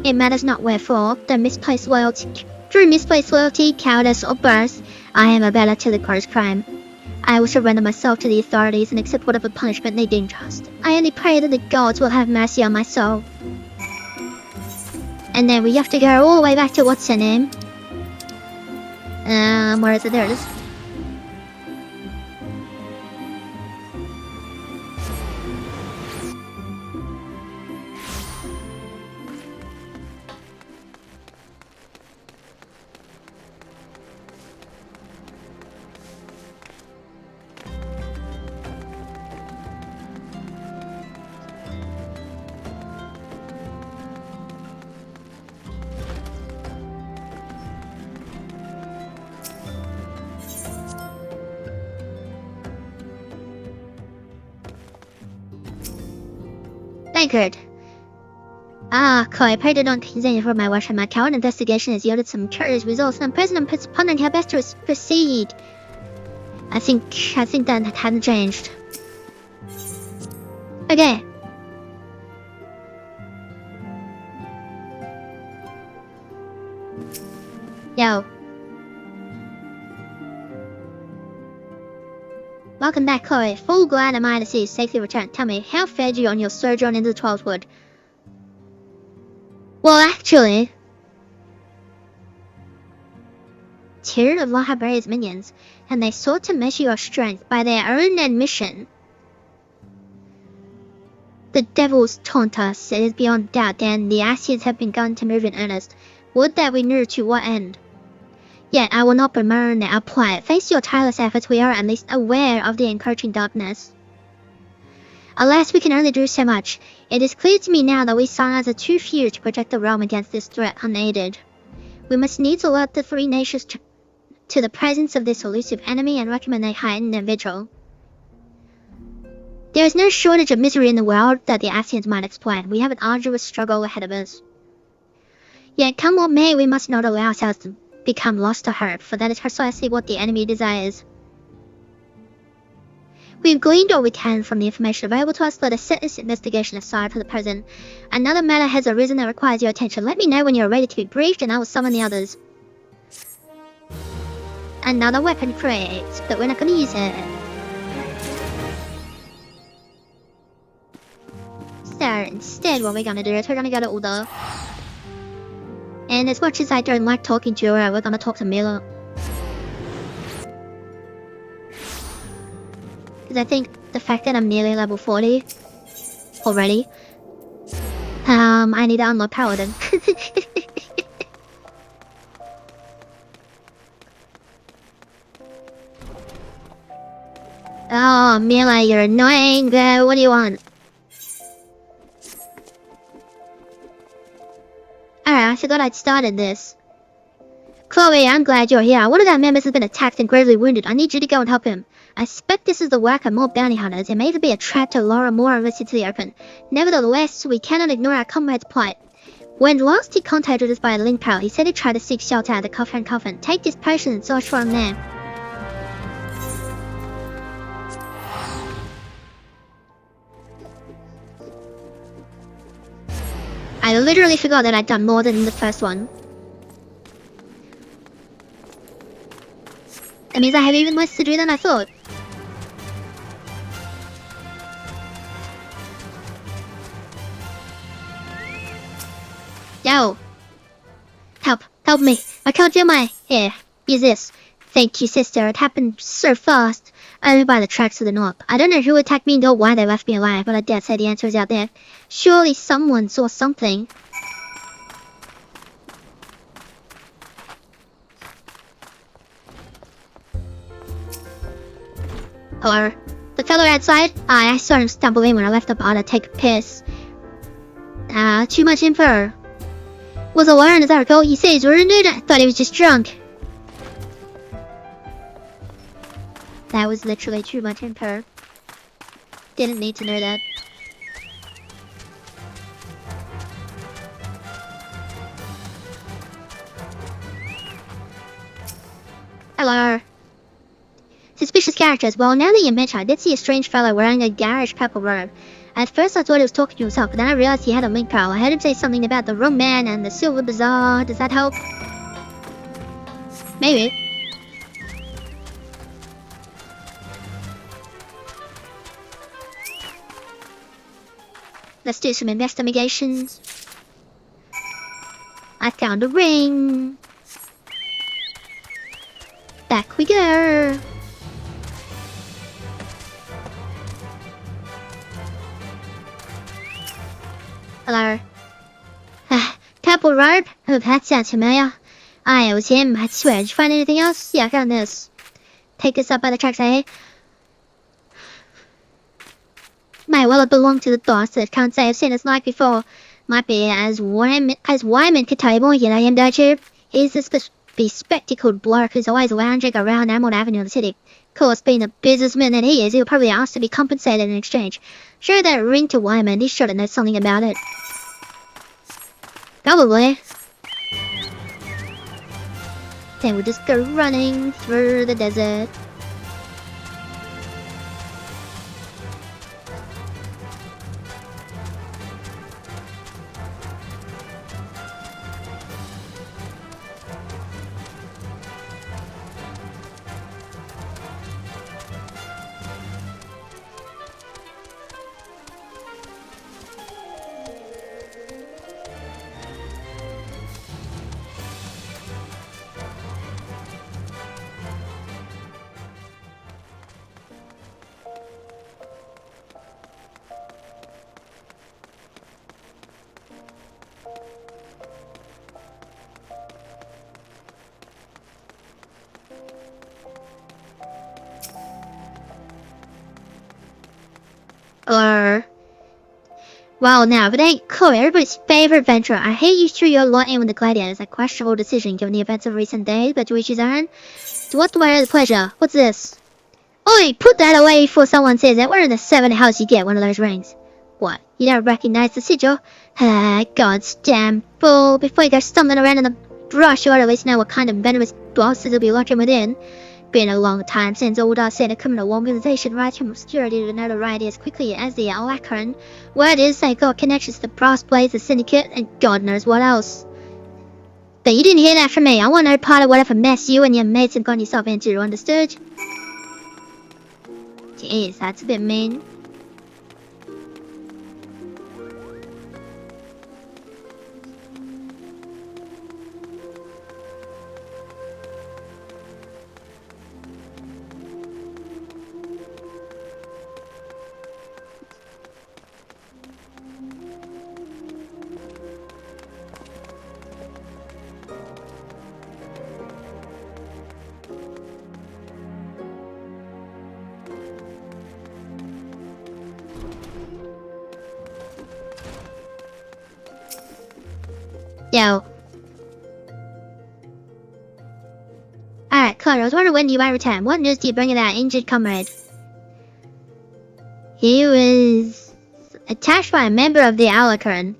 [SPEAKER 1] It matters not wherefore, through misplaced loyalty, cowardice, or birth, I am a better to the gross crime. I will surrender myself to the authorities and accept whatever punishment they deem just. I only pray that the gods will have mercy on my soul. And then we have to go all the way back to what's her name? Where is it? There it is. Good. Chloe, I did not continue for my wish, and my current investigation has yielded some curious results, and I'm present and pondering how best to proceed. I think that hasn't changed. Okay. Yo. Welcome back, Chloe. Full glad am I to see you safely returned. Tell me, how fared you on your sojourn into the 12th Wood? Well, actually, tier of law have various minions, and they sought to measure your strength by their own admission. The devils taunt us. It is beyond doubt, and the Ascians have begun to move in earnest. Would that we knew to what end. Yet I will not bemoan our plight. Thanks to your tireless efforts, we are at least aware of the encroaching darkness. Alas, we can only do so much. It is clear to me now that we silence are too few to protect the realm against this threat unaided. We must needs alert the three nations to the presence of this elusive enemy and recommend they heighten their vigil. There is no shortage of misery in the world that the Ascians might exploit. We have an arduous struggle ahead of us. Yet come what may, we must not allow ourselves to become lost to hope, for that is precisely what the enemy desires. We've gleaned all we can from the information available to us. Let us set this investigation aside for the present. Another matter has arisen that requires your attention. Let me know when you're ready to be briefed, and I will summon the others. Another weapon crate, but we're not going to use it. So instead, what we're going to do is we're going to go to Udo. And as much as I don't like talking to her, we're going to talk to Mila. Because I think the fact that I'm nearly level 40 already, I need to unlock Paladin. Oh, Mila, you're annoying. What do you want? Alright, I forgot I'd started this. Chloe, I'm glad you're here. One of our members has been attacked and gravely wounded. I need you to go and help him. I suspect this is the work of more bounty hunters. It may even be a trap to lure more of us into the open. Nevertheless, we cannot ignore our comrade's plight. When last he contacted us by a link pal, he said he tried to seek shelter at the coffin. Take this potion and search for him there. I literally forgot that I'd done more than the first one. That means I have even less to do than I thought. Yo! Help me. I can't do my hair. Use this. Thank you, sister. It happened so fast. Over by the tracks to the north. I don't know who attacked me nor why they left me alive, but I dare say the answer is out there. Surely someone saw something. Hello? The fellow outside? I saw him stumble in when I left the bar to take a piss. Too much info. Was alone as I recall. He said he's wounded. I thought he was just drunk. That was literally too much info. Didn't need to know that. Hello. Suspicious characters. Well, now that you mention, I did see a strange fellow wearing a garish purple robe. At first I thought he was talking to himself, but then I realized he had a link pal. I heard him say something about the wrong man and the silver bazaar. Does that help? Maybe. Let's do some investigations. I found a ring. Back we go. Hello. Purple robe? Oh, that sounds familiar. It was him, I swear. Did you find anything else? Yeah, I found this. Take this up by the tracks, eh? May well have belonged to the bastard. Can't say I've seen his like before. Might be as Wyman could tell you more, you know him, don't you? He's this bespectacled bloke who's always lounging around Emerald Avenue in the city. Of course, being the businessman that he is, he'll probably ask to be compensated in exchange. Show that ring to Wyman, he's sure to know something about it. Probably. Then we'll just go running through the desert. Or... Well, now, but ain't cool. Everybody's favorite adventure. I hate you threw your lot in with the gladiators. A questionable decision given the events of recent days, but to each his own. To what do I owe the pleasure? What's this? Oi, put that away before someone says that. Where in the 7 house you get one of those rings? What? You don't recognize the sigil? Ah, God's damn fool. Before you go stumbling around in the brush, you ought to at least know what kind of venomous bosses will be lurking within. Been a long time since old us sent a criminal organization right from obscurity to notoriety as quickly as the Alacrine. Word is they got connections to the Brass Blades, the Syndicate, and God knows what else. But you didn't hear that from me. I want no part of whatever mess you and your mates have gotten yourself into, understood? Jeez, that's a bit mean. Yo. Alright, Connor, I was wondering when you might return. What news do you bring of that injured comrade? He was attached by a member of the Alacrine.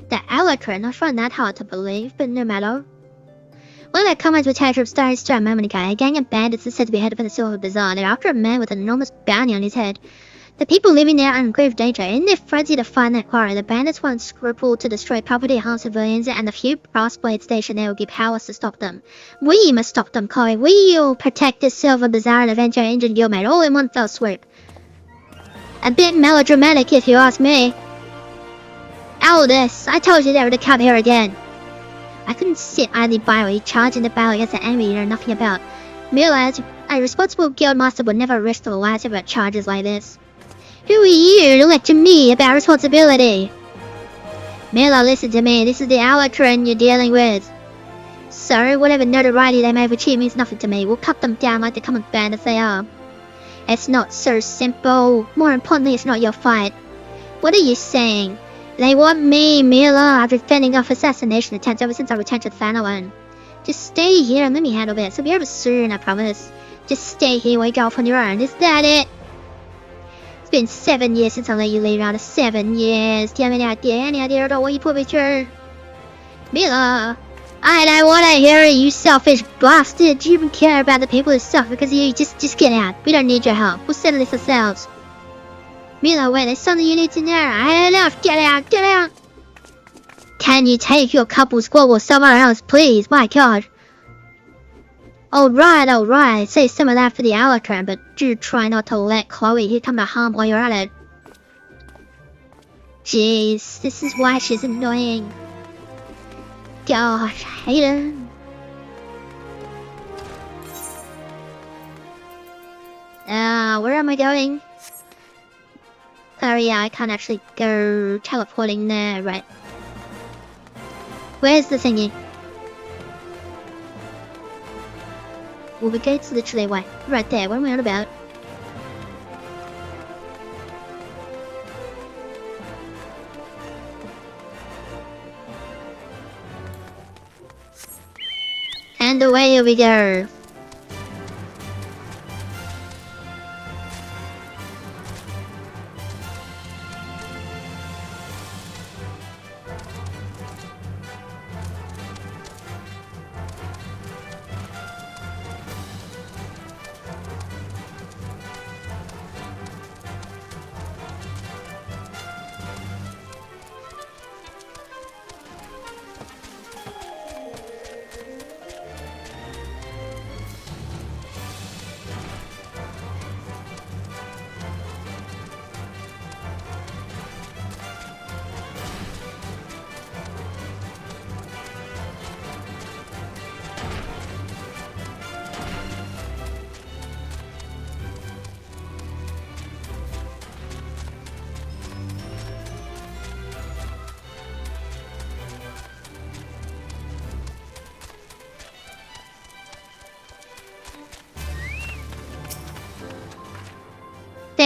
[SPEAKER 1] The Alacrine? I find that hard to believe, but no matter. One of their comrades were taken from Starry Star a moment ago. A gang of bandits is said to be headed for the Silver Bazaar. They're after a man with an enormous bounty on his head. The people living there are in grave danger. In their frenzy to find that quarry, the bandits won't scruple to destroy property, harm civilians, and the few brass blades stationed there will be powerless to stop them. We must stop them, Corey. We'll protect the Silver Bazaar and avenge our injured guildmate all in one fell swoop. A bit melodramatic, if you ask me. Aldous, I told you never to come here again. I couldn't sit idly by while you charge in the battle against an enemy you know nothing about. Merely, a responsible guildmaster would never risk the lives about charges like this. Who are you to lecture me about responsibility? Miller, listen to me. This is the Alacrine you're dealing with. So, whatever notoriety they may have achieved means nothing to me. We'll cut them down like the common bandits they are. It's not so simple. More importantly, it's not your fight. What are you saying? They want me, Miller. I've been fending off assassination attempts ever since I returned to Thanalone. Just stay here and let me handle this. It'll be over soon, I promise. Just stay here while you go off on your own. Is that it? It's been 7 years since I let you leave out of 7 years. Do you have any idea at all what you put me through? Miller, I don't want to hear it, you selfish bastard. Do you even care about the people who suffer because of you? Just get out. We don't need your help. We'll settle this ourselves. Miller, wait, there's something you need to know. I don't know. Get out, get out. Can you take your couple squabble somewhere else, please? My God. Alright. Save some of that for the Alacrine, but do try not to let Chloe here come to harm while you're at it. Jeez, this is why she's annoying. Gosh, I hate her. Where am I going? Oh yeah, I can't actually go teleporting there, right. Where's the thingy? Well, the gate's literally right there. What am I on about? And away we go.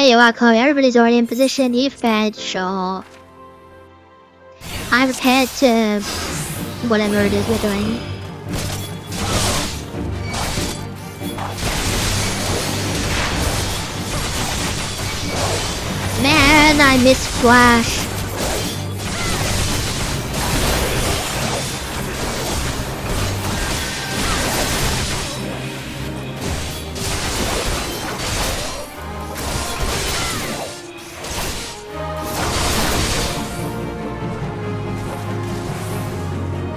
[SPEAKER 1] There you are, Chloe. Everybody's already in position. You've prepared, sure. I'm prepared to whatever it is we're doing. Man, I missed Flash.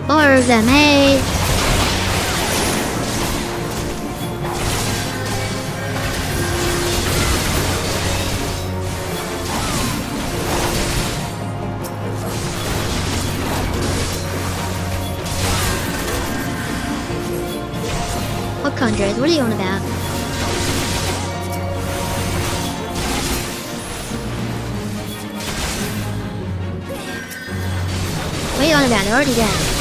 [SPEAKER 1] More of them, hey! What conjures? What are you on about? What are you on about? They're already dead.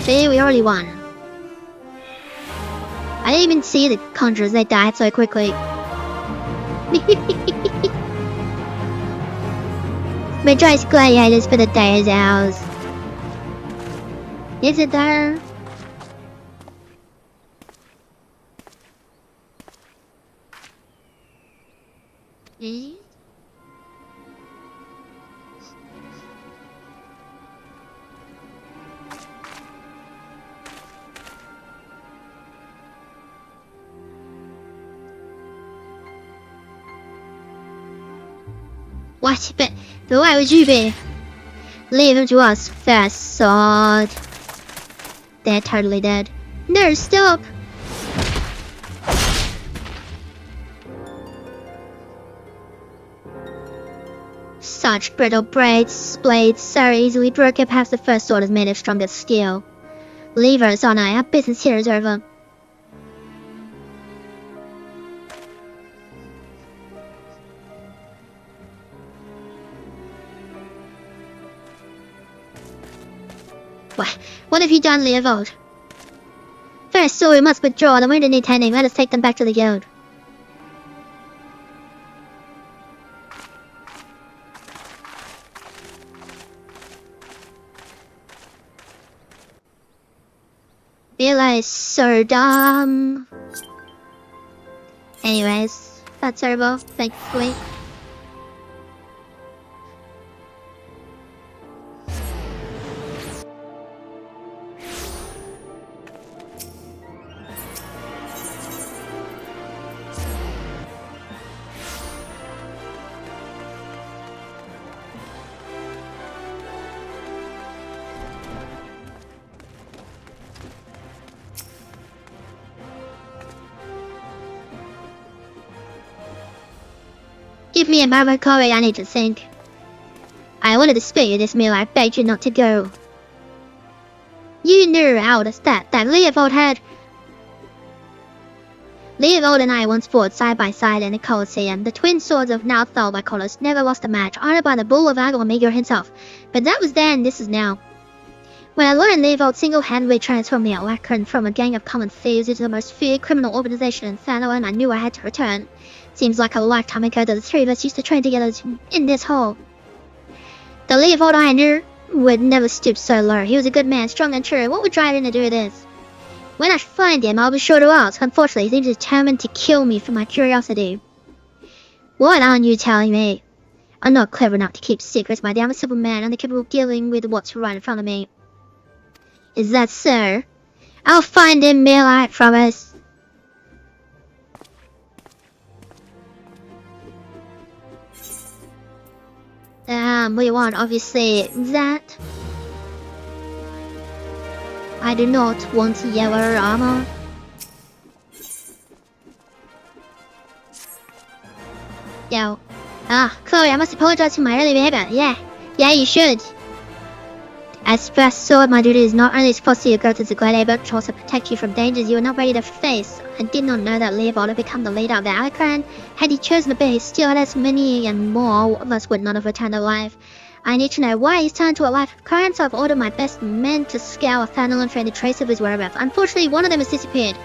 [SPEAKER 1] See, we already won. I didn't even see the conjurers, they died so quickly. Rejoice gladiators, for the day is ours. Is it there? Eh? What? But why would you be? Leave them to us first, sword. They're totally dead. No, stop! Such brittle blades so easily broken. Perhaps the first sword is made of strongest steel. Leave us on our business here is over. What have you done, Leovold? First, so we must withdraw the wounded attending. Let us take them back to the guild. Realize so dumb. Anyways, that's terrible. Thankfully. Give me a moment, Corey, I need to think. I wanted to spare you this meal, I begged you not to go. You knew how to stat that Leovold had. Leovold and I once fought side by side in the Colosseum. The twin swords of now Thal by Colossus never lost a match, honored by the bull of Agor himself. But that was then, this is now. When I learned Leovold single-handedly transformed the Alacrian from a gang of common thieves into the most feared criminal organization in Thanalan, I knew I had to return. Seems like a lifetime ago that the three of us used to train together in this hall. The Leovold I knew would never stoop so low. He was a good man, strong and true. What would drive him to do this? When I find him, I'll be sure to ask. Unfortunately, he seems determined to kill me for my curiosity. What aren't you telling me? I'm not clever enough to keep secrets, my dear. I'm a simple man, and capable of dealing with what's right in front of me. Is that so? I'll find him, Mill, I promise. We want, obviously, that. I do not want yellow armor. Yo. Chloe, I must apologize for my early behavior. Yeah, you should. As first sword, my duty is not only to foster your growth as a gladiator, but to also protect you from dangers you are not ready to face. I did not know that Leopold had become the leader of the Alucard. Had he chosen to be, still as many and more of us would not have returned alive. I need to know why he's turned to a life of crime, so I've ordered my best men to scour Thanalan and find a trace of his whereabouts. Unfortunately, one of them has disappeared.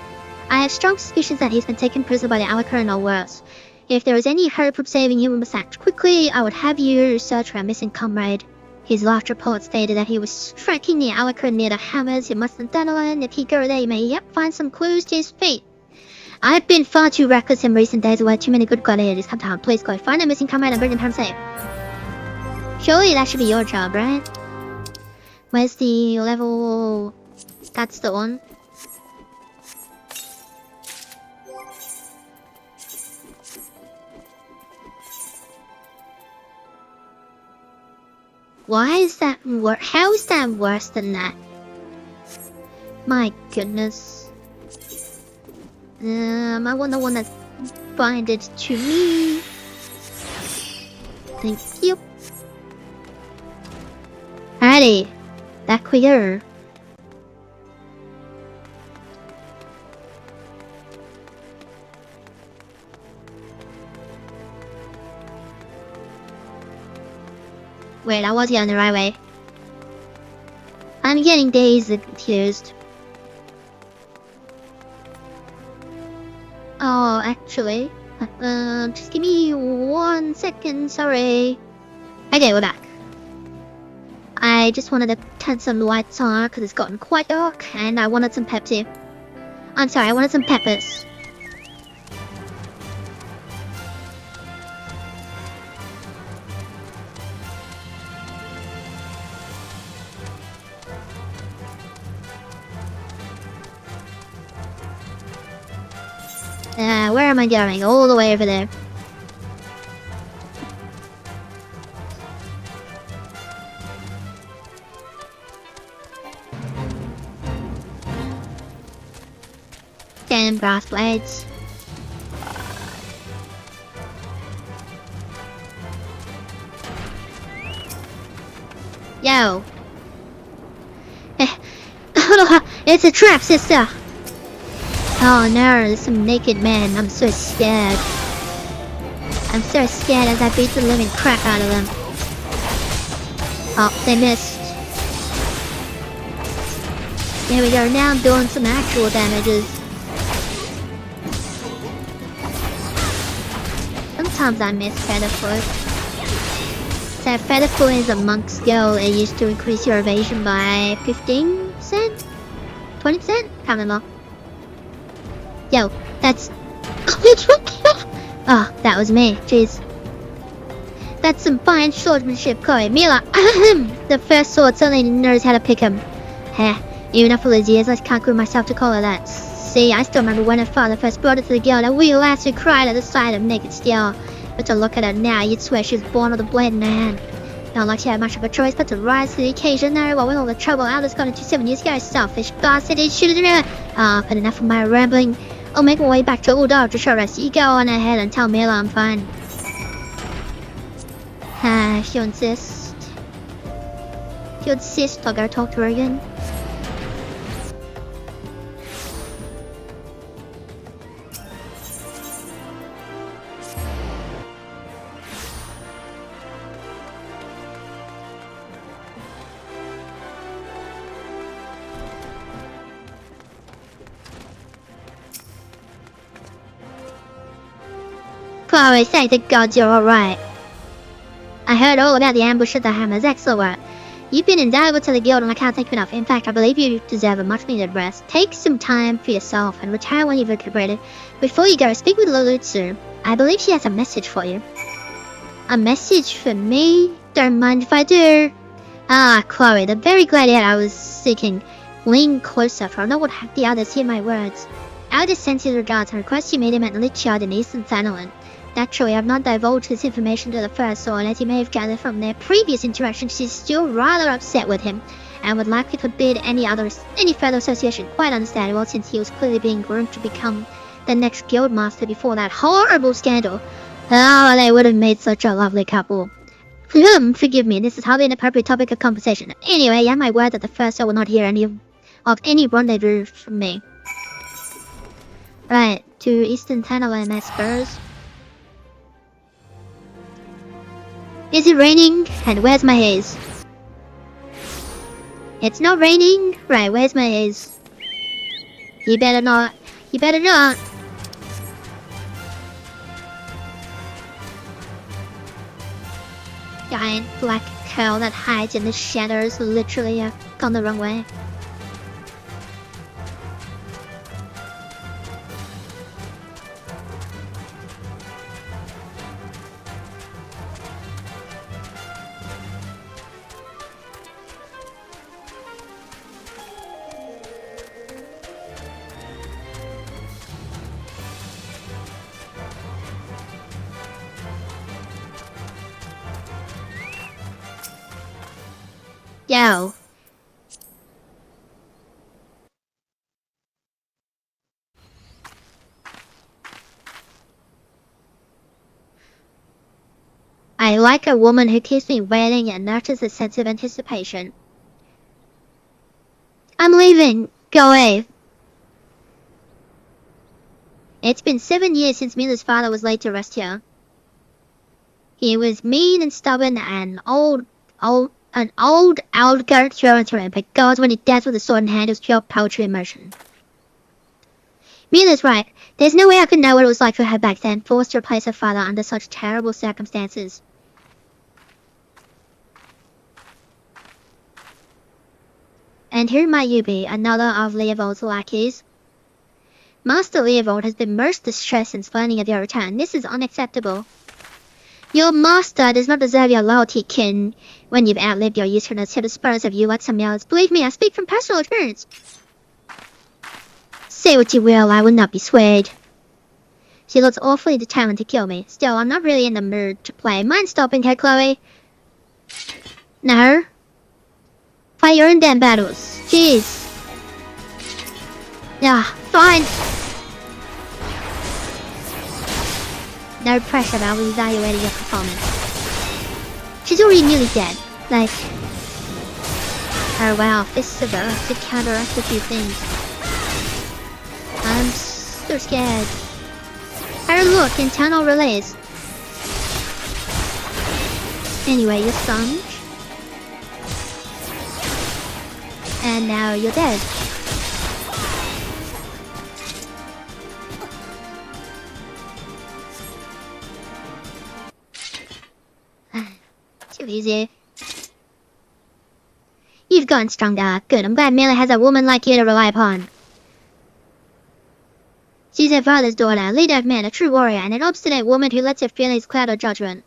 [SPEAKER 1] I have strong suspicions that he's been taken prisoner by the Alucard or worse. If there is any hope of saving you, we must act quickly. I would have you search for our missing comrade. His last report stated that he was striking the Alucard near the hammers. It must have Thanalan. If he go there, you may yet find some clues to his fate. I've been far too reckless in recent days. Where too many good gladiators come down. Please go find a missing comrade and bring him home safe. Surely that should be your job, right? Where's the level? That's the one. Why is that worse? How is that worse than that? My goodness. I want the one that's binded to me. Thank you. Alrighty. That quicker. Wait, I was going the right way. I'm getting dazed and confused. Oh, actually. Just give me 1 second, sorry. Okay, we're back. I just wanted to turn some lights on because it's gotten quite dark and I wanted some Pepsi. I'm sorry, I wanted some peppers. Where am I going? All the way over there. Damn brass blades. Yo. It's a trap, sister. Oh no, there's some naked men. I'm so scared. I'm so scared as I beat the living crap out of them. Oh, they missed. There we go, now I'm doing some actual damages. Sometimes I miss Featherfoot. So Featherfoot is a monk skill. It used to increase your evasion by 15%? 20%? Can't remember. Yo, that's... Oh, that was me. Jeez. That's some fine swordsmanship, Chloe. Mila, the first sword certainly knows how to pick him. Heh, even after those years, I can't group myself to call her that. See, I still remember when her father first brought her to the guild, a wee lass who cried at the sight of naked steel. But to look at her now, you'd swear she was born with a blade in her hand. Not like she had much of a choice but to rise to the occasion. Now, well, with all the trouble Aldous got into 7 years ago, selfish bastard, he should have done it. Ah, but enough of my rambling. I'll make my way back to Old Dog to show us. You go on ahead and tell Mila I'm fine. If you insist. If you insist, I'll go talk to her again. Chloe, thank the gods you're alright. I heard all about the ambush at the Hammers. Excellent work. You've been invaluable to the guild and I can't thank you enough. In fact, I believe you deserve a much needed rest. Take some time for yourself and retire when you've recuperated. Before you go, speak with Lulutsu. I believe she has a message for you. A message for me? Don't mind if I do. Ah, Chloe, the very gladiator I was seeking. Lean closer, for I know what the others hear my words. Aldous sends his regards and requests you meet him at Lichard in Eastern Thanalan. Naturally, I have not divulged this information to the first sword, as you may have gathered from their previous interaction. She's still rather upset with him, and would likely forbid any further association. Quite understandable, since he was clearly being groomed to become the next guildmaster before that horrible scandal. Oh, they would have made such a lovely couple. Forgive me, this is hardly an appropriate topic of conversation. Anyway, yeah, my word that the first I will not hear any of any rendezvous from me. Right, to Eastern Tunnel, I suppose. Is it raining? And where's my haze? It's not raining? Right, where's my haze? You better not. You better not. Giant black cow that hides in the shadows, literally gone the wrong way. Yo. I like a woman who keeps me waiting and nurtures a sense of anticipation. I'm leaving. Go away. It's been 7 years since Mila's father was laid to rest here. He was mean and stubborn and an old goat through and through, but God, when he danced with a sword in hand, it was pure poetry in motion. Mila's right. There's no way I could know what it was like for her back then, forced to replace her father under such terrible circumstances. And who might you be, another of Leovold's lackeys? Master Leovold has been most distressed since learning of your return. This is unacceptable. Your master does not deserve your loyalty, kin. When you've outlived your usefulness, he'll dispose of you like some else. Believe me, I speak from personal experience. Say what you will, I will not be swayed. She looks awfully determined to kill me. Still, I'm not really in the mood to play. Mind stopping her, Chloe? No? Fight your own damn battles. Jeez. Yeah, fine. No pressure, but I was evaluating your performance. She's already nearly dead. Like... Oh wow, Fists of Earth to counteract a few things. I'm so scared. Oh look, internal relays. Anyway, you're stunned. And now you're dead. Too easy. You've gotten stronger. Good, I'm glad Mila has a woman like you to rely upon. She's her father's daughter, a leader of men, a true warrior, and an obstinate woman who lets her feelings cloud her judgment.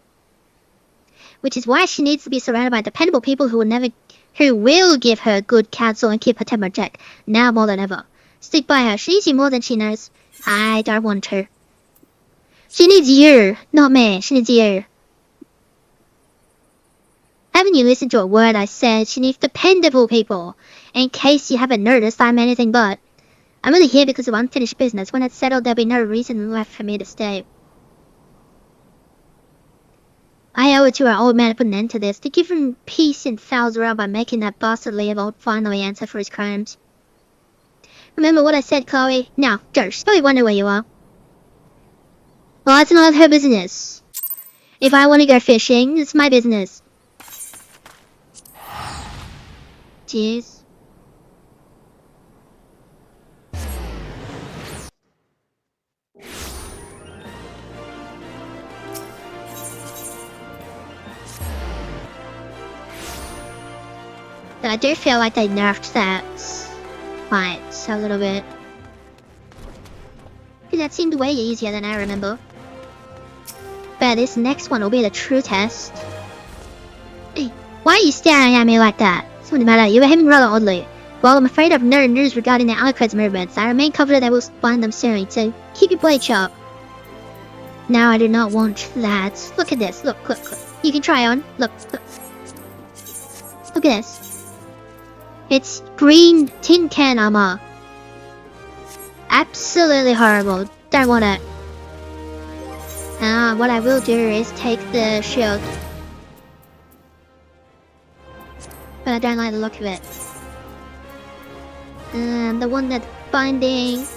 [SPEAKER 1] Which is why she needs to be surrounded by dependable people who will give her good counsel and keep her temper in check, now more than ever. Stick by her, she needs you more than she knows. I don't want her. She needs you, not me, she needs you. Haven't you listened to a word I said? She needs dependable people. In case you haven't noticed, I'm anything but. I'm only here because of unfinished business. When it's settled, there'll be no reason left for me to stay. I owe it to our old man to put an end to this, to give him peace in Foul's realm by making that bastard Leovold finally answer for his crimes. Remember what I said, Chloe? Now, Josh, probably wonder where you are. Well, that's none of her business. If I want to go fishing, it's my business. Cheers. I do feel like they nerfed that fight a little bit. That seemed way easier than I remember. But this next one will be the true test. Hey, why are you staring at me like that? Something the matter, you were behaving rather oddly. Well, I'm afraid I've no news regarding the Alcred's movements. I remain confident I will find them soon, so keep your blade sharp. No, I do not want that. Look at this, look. You can try on. Look. Look at this. It's green tin can armor. Absolutely horrible. Don't want it. What I will do is take the shield. I don't like the look of it. The one that's binding.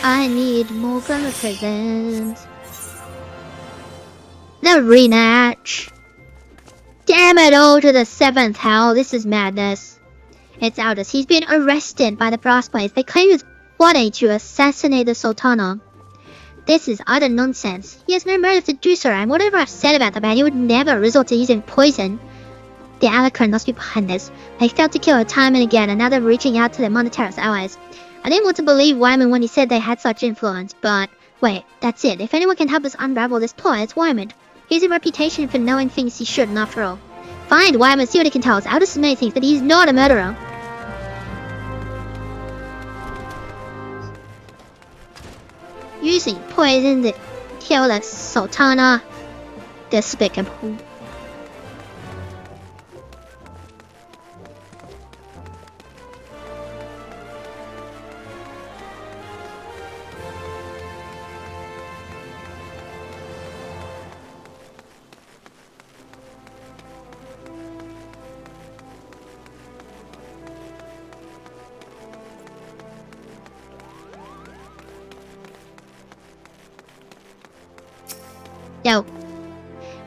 [SPEAKER 1] I need more glamour presents. The rematch. Damn it all to the 7th hell. This is madness. It's Aldous. He's been arrested by the Frostblades. They claim he was plotting to assassinate the Sultana. This is utter nonsense. He has no motive to do so, and whatever I've said about the man, he would never resort to using poison. The Alucard must be behind this. They failed to kill her time and again, and now they're reaching out to their Monotaros allies. I didn't want to believe Wyman when he said they had such influence, but wait, that's it. If anyone can help us unravel this plot, it's Wyman. He has a reputation for knowing things he shouldn't, after all. Find Wyman, see what he can tell us. Aldous may think that he's not a murderer. Using poison to kill the Sultana. Despicable. Yo.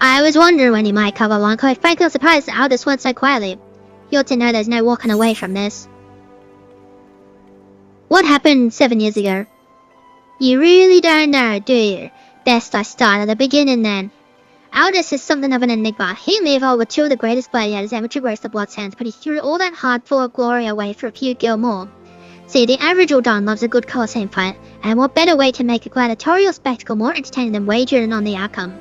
[SPEAKER 1] I was wondering when you might come along. Quite frankly, I'm surprised that Aldous went so quietly. You ought to know there's no walking away from this. What happened 7 years ago? You really don't know, do you? Best I start at the beginning then. Aldous is something of an enigma. He may have over two of the greatest gladiators ever to grace the Bloodsands, but he threw all that hard-fought glory away for a few Gilmore. See, the average Uldan loves a good Colosseum fight, and what better way to make a gladiatorial spectacle more entertaining than wagering on the outcome?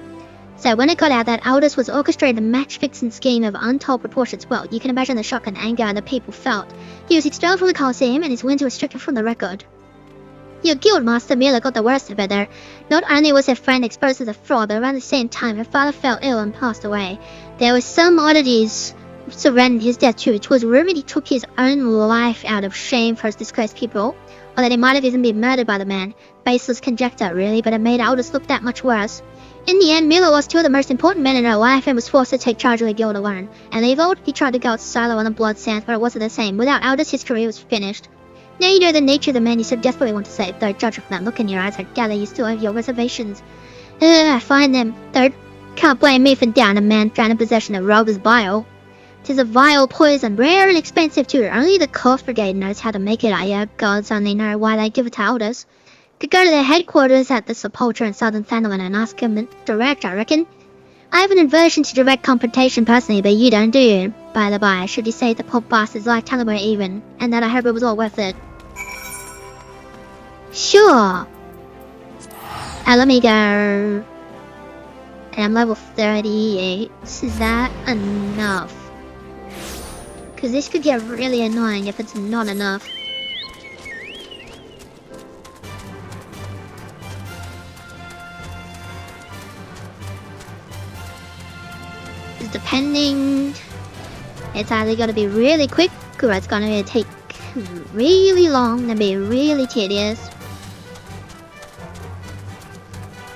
[SPEAKER 1] So when it got out that Aldous was orchestrating a match-fixing scheme of untold proportions, well, you can imagine the shock and anger the people felt. He was expelled from the Colosseum, and his wins were stricken from the record. Your guildmaster Mila got the worst of it there. Not only was her friend exposed as a fraud, but around the same time her father fell ill and passed away. There were some oddities surrounding his death too. It was rumored he took his own life out of shame for his disgraced people, or that he might have even been murdered by the man. Baseless conjecture, really, but it made Aldous look that much worse. In the end, Mila lost two of the most important men in her life and was forced to take charge of the guild alone. And evil, he tried to go out solo on the Bloodsands, but it wasn't the same. Without Aldous, his career was finished. Now you know the nature of the man you so desperately want to save, though judging from that look in your eyes, I gather you still have your reservations. I find them. Third, can't blame me for down a man found in possession of Rover's bile. 'Tis a vile poison, rare and expensive too. Only the Coast Brigade knows how to make it, gods only know why they give it to Aldous. Could go to their headquarters at the Sepulchre in Southern Thanalan and ask him direct, I reckon. I have an aversion to direct confrontation personally, but you don't, do you? By the by, should you say the poor bastard's lifetime were even, and that I hope it was all worth it? Sure. Let me go. I'm level 38. Is that enough? Because this could get really annoying if it's not enough. Depending, it's either going to be really quick or it's going to take really long and be really tedious.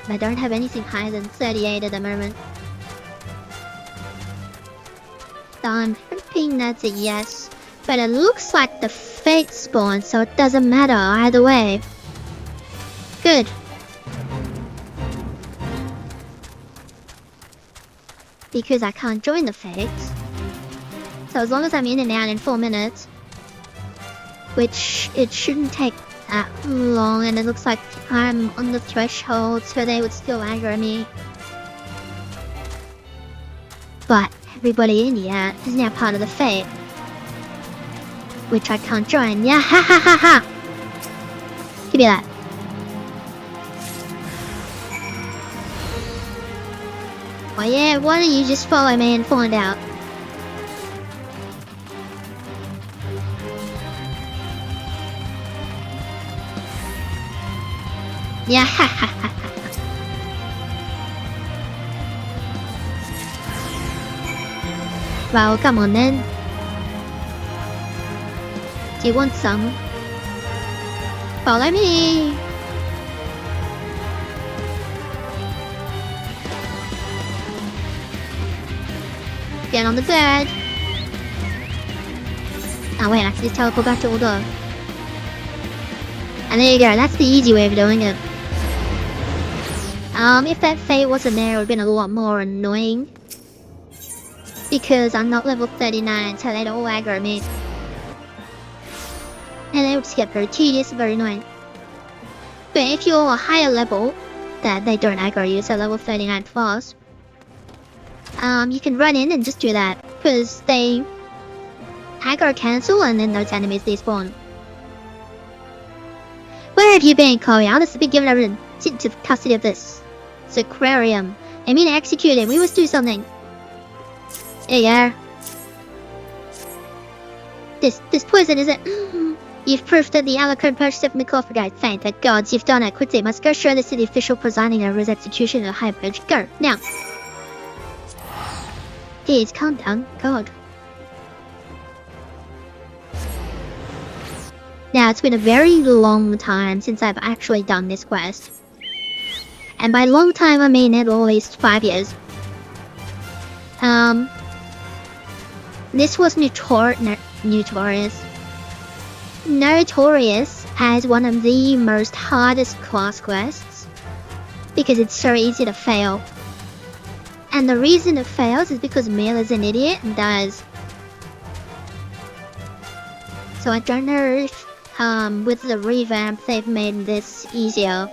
[SPEAKER 1] I don't have anything higher than 38 at the moment. So I'm hoping that's a yes. But it looks like the fate spawn, so it doesn't matter either way. Good. Because I can't join the fates. So as long as I'm in and out in 4 minutes, which it shouldn't take that long, and it looks like I'm on the threshold, so they would still anger me. But everybody in here is now part of the fate, which I can't join. Yeah, ha ha ha ha! Give me that. Oh yeah, why don't you just follow me and find out? Yeah, ha ha ha ha. Well, come on then. Do you want some? Follow me! Get on the bed. Oh wait, I can just teleport back to Order. And there you go, that's the easy way of doing it. If that fate wasn't there, it would have been a lot more annoying. Because I'm not level 39, so they'd all aggro me. And it would just get very tedious, very annoying. But if you're a higher level, that they don't aggro you, so level 39 plus, you can run in and just do that. Because they aggro cancel and then those enemies despawn. Where have you been, Chloe? I'll just be given into custody of this aquarium. I mean execute it. We must do something. There you are. This poison is it? You've proved that the Alucard purchase of McCoffrey. Thank the gods you've done it. Quickly, must go show this to the official presiding over his execution of the High Bridge. Go, now. Please, calm down. God. Now, it's been a very long time since I've actually done this quest. And by long time, I mean at least 5 years. This was notorious as one of the most hardest class quests. Because it's so easy to fail. And the reason it fails is because Mil is an idiot and does. So I don't know if with the revamp they've made this easier.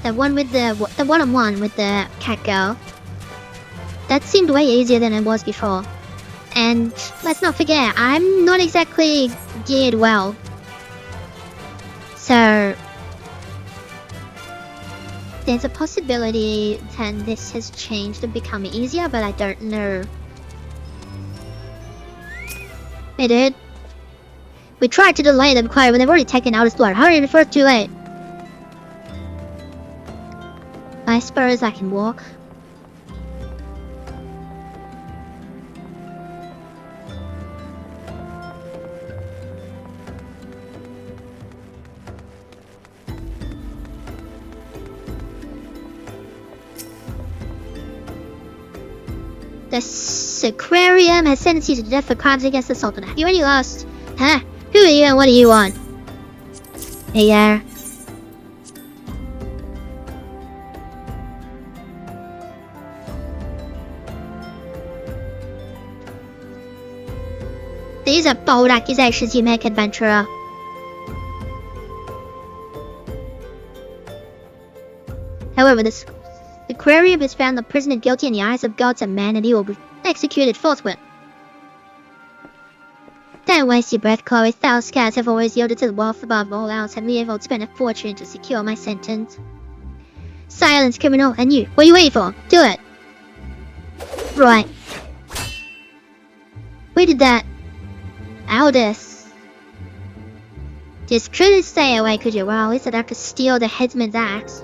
[SPEAKER 1] The one with the one-on-one with the cat girl. That seemed way easier than it was before. And let's not forget, I'm not exactly geared well. So there's a possibility that this has changed and become easier, but I don't know. Hey dude. We tried to delay them quiet when they've already taken out his blood. Hurry before it's too late. I suppose I can walk. The aquarium has sentenced you to death for crimes against the Sultan. Have you any lost? Huh? Who are you and what do you want? Hey there. These are bold accusations you make, adventurer. However, this aquarium has found the prisoner guilty in the eyes of gods and man, and he will be executed forthwith. Don't waste your breath, Chloe. Thou scouts have always yielded to the wealth above all else, and we have all spent a fortune to secure my sentence. Silence, criminal, and you. What are you waiting for? Do it. Right. We did that. Aldous. Just couldn't stay away, could you? Well, at least I'd have to steal the headsman's axe.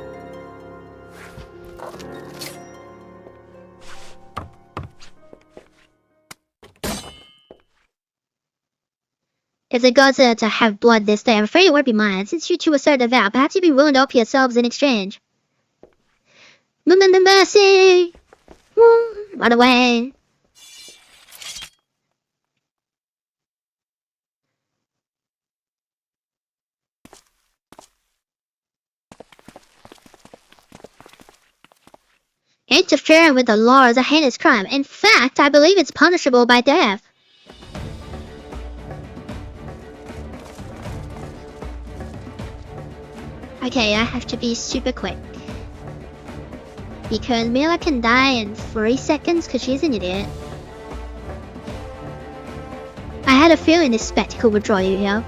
[SPEAKER 1] If the gods are to have blood this day, I'm afraid it won't be mine. Since you two are so devout, perhaps you'd be willing to offer yourselves in exchange. Mercy! Run away! Interfering with the law is a heinous crime. In fact, I believe it's punishable by death. Okay, I have to be super quick. Because Mila can die in 3 seconds because she's an idiot. I had a feeling this spectacle would draw you here.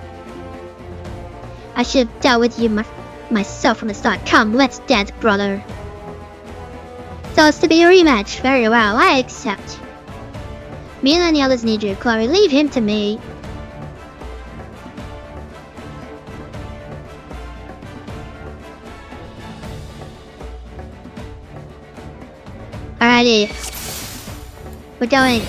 [SPEAKER 1] I should have dealt with you myself from the start. Come, let's dance, brother. So it's to be a rematch. Very well, I accept. Mila and the others need you, Chloe. Leave him to me. Alrighty. We're going.